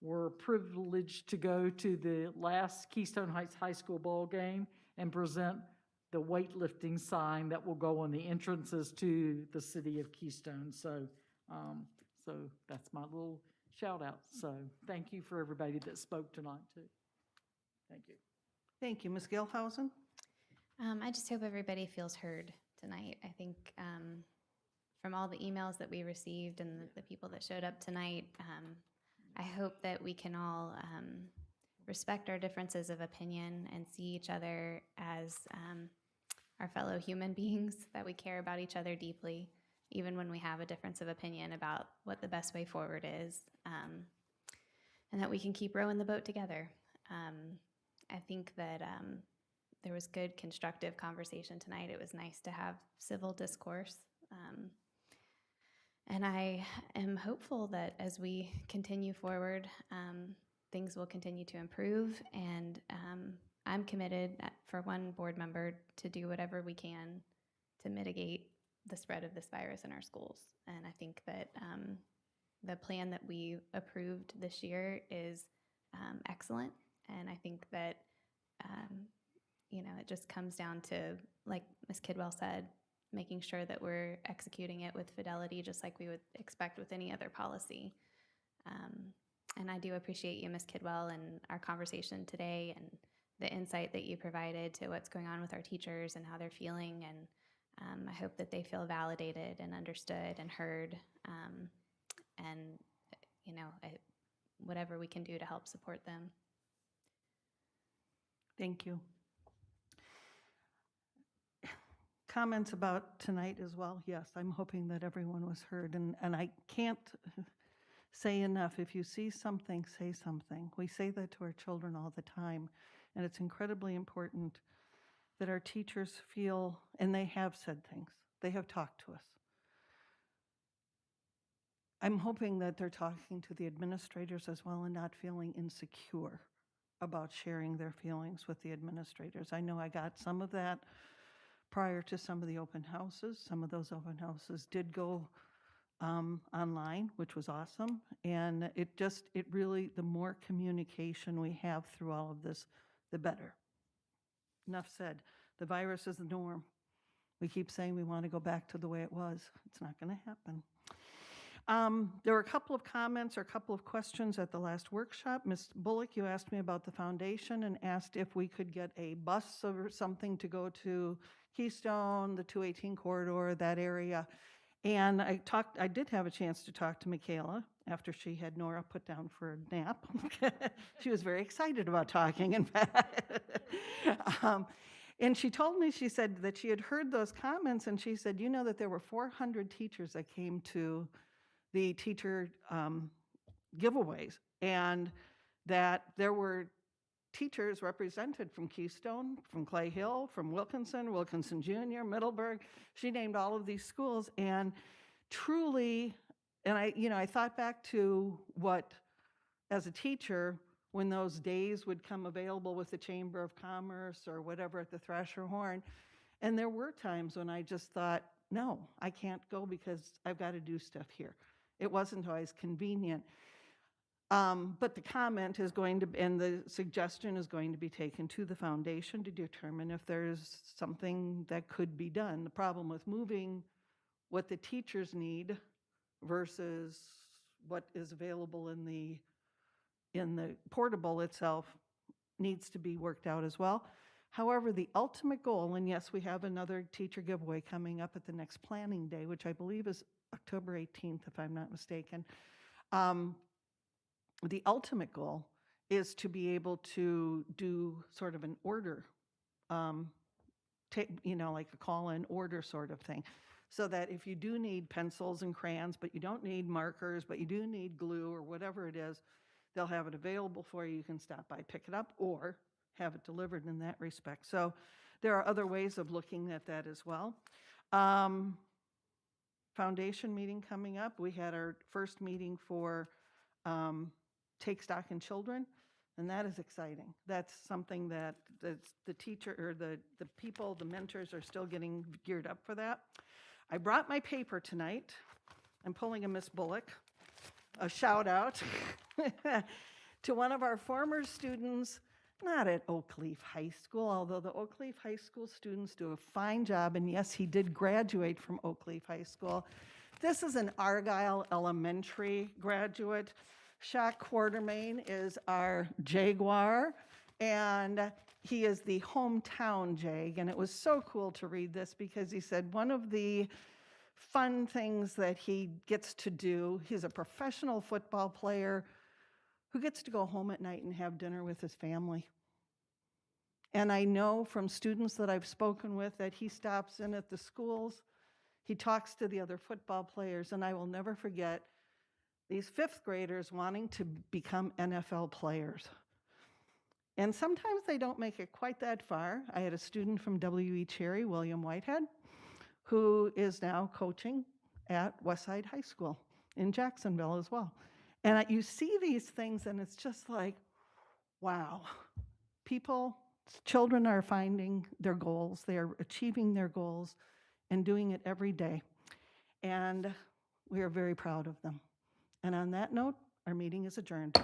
were privileged to go to the last Keystone Heights High School ball game and present the weightlifting sign that will go on the entrances to the city of Keystone. So, so that's my little shout out. So thank you for everybody that spoke tonight too. Thank you. Thank you, Ms. Gilhausen. I just hope everybody feels heard tonight. I think from all the emails that we received and the people that showed up tonight, I hope that we can all respect our differences of opinion and see each other as our fellow human beings, that we care about each other deeply, even when we have a difference of opinion about what the best way forward is, and that we can keep rowing the boat together. I think that there was good, constructive conversation tonight. It was nice to have civil discourse. And I am hopeful that as we continue forward, things will continue to improve. And I'm committed, for one board member, to do whatever we can to mitigate the spread of this virus in our schools. And I think that the plan that we approved this year is excellent. And I think that, it just comes down to, like Ms. Kidwell said, making sure that we're executing it with fidelity, just like we would expect with any other policy. And I do appreciate you, Ms. Kidwell, and our conversation today and the insight that you provided to what's going on with our teachers and how they're feeling. And I hope that they feel validated and understood and heard. And, whatever we can do to help support them. Thank you. Comments about tonight as well? Yes, I'm hoping that everyone was heard. And I can't say enough, if you see something, say something. We say that to our children all the time. And it's incredibly important that our teachers feel, and they have said things, they have talked to us. I'm hoping that they're talking to the administrators as well and not feeling insecure about sharing their feelings with the administrators. I know I got some of that prior to some of the open houses. Some of those open houses did go online, which was awesome. And it really, the more communication we have through all of this, the better. Enough said. The virus is the norm. We keep saying we want to go back to the way it was. It's not going to happen. There were a couple of comments or a couple of questions at the last workshop. Ms. Bullock, you asked me about the foundation and asked if we could get a bus or something to go to Keystone, the 218 corridor, that area. And I did have a chance to talk to Michaela after she had Nora put down for a nap. She was very excited about talking, in fact. And she told me, she said that she had heard those comments, and she said, you know that there were 400 teachers that came to the teacher giveaways, and that there were teachers represented from Keystone, from Clay Hill, from Wilkinson Junior, Middleburg. She named all of these schools, and truly, and I thought back to what, as a teacher, when those days would come available with the Chamber of Commerce or whatever at the Thrasher Horn, and there were times when I just thought, no, I can't go because I've got to do stuff here. It wasn't always convenient. But the comment is going to, and the suggestion is going to be taken to the foundation to determine if there's something that could be done. The problem with moving what the teachers need versus what is available in the portable itself needs to be worked out as well. However, the ultimate goal, and yes, we have another teacher giveaway coming up at the next planning day, which I believe is October 18th, if I'm not mistaken. The ultimate goal is to be able to do sort of an order, like a call-in order sort of thing, so that if you do need pencils and crayons, but you don't need markers, but you do need glue or whatever it is, they'll have it available for you. You can stop by, pick it up, or have it delivered in that respect. So there are other ways of looking at that as well. Foundation meeting coming up. We had our first meeting for Take Stock in Children, and that is exciting. That's something that the teacher or the people, the mentors are still getting geared up for that. I brought my paper tonight. I'm pulling a Miss Bullock. A shout out to one of our former students, not at Oakleaf High School, although the Oakleaf High School students do a fine job, and yes, he did graduate from Oakleaf High School. This is an Argyle Elementary graduate. Shaq Quartermain is our Jaguar, and he is the hometown Jag, and it was so cool to read this because he said one of the fun things that he gets to do, he's a professional football player who gets to go home at night and have dinner with his family. And I know from students that I've spoken with that he stops in at the schools, he talks to the other football players, and I will never forget these fifth graders wanting to become NFL players. And sometimes they don't make it quite that far. I had a student from W.E. Cherry, William Whitehead, who is now coaching at Westside High School in Jacksonville as well. And you see these things and it's just like, wow. Children are finding their goals, they are achieving their goals and doing it every day. And we are very proud of them. And on that note, our meeting is adjourned.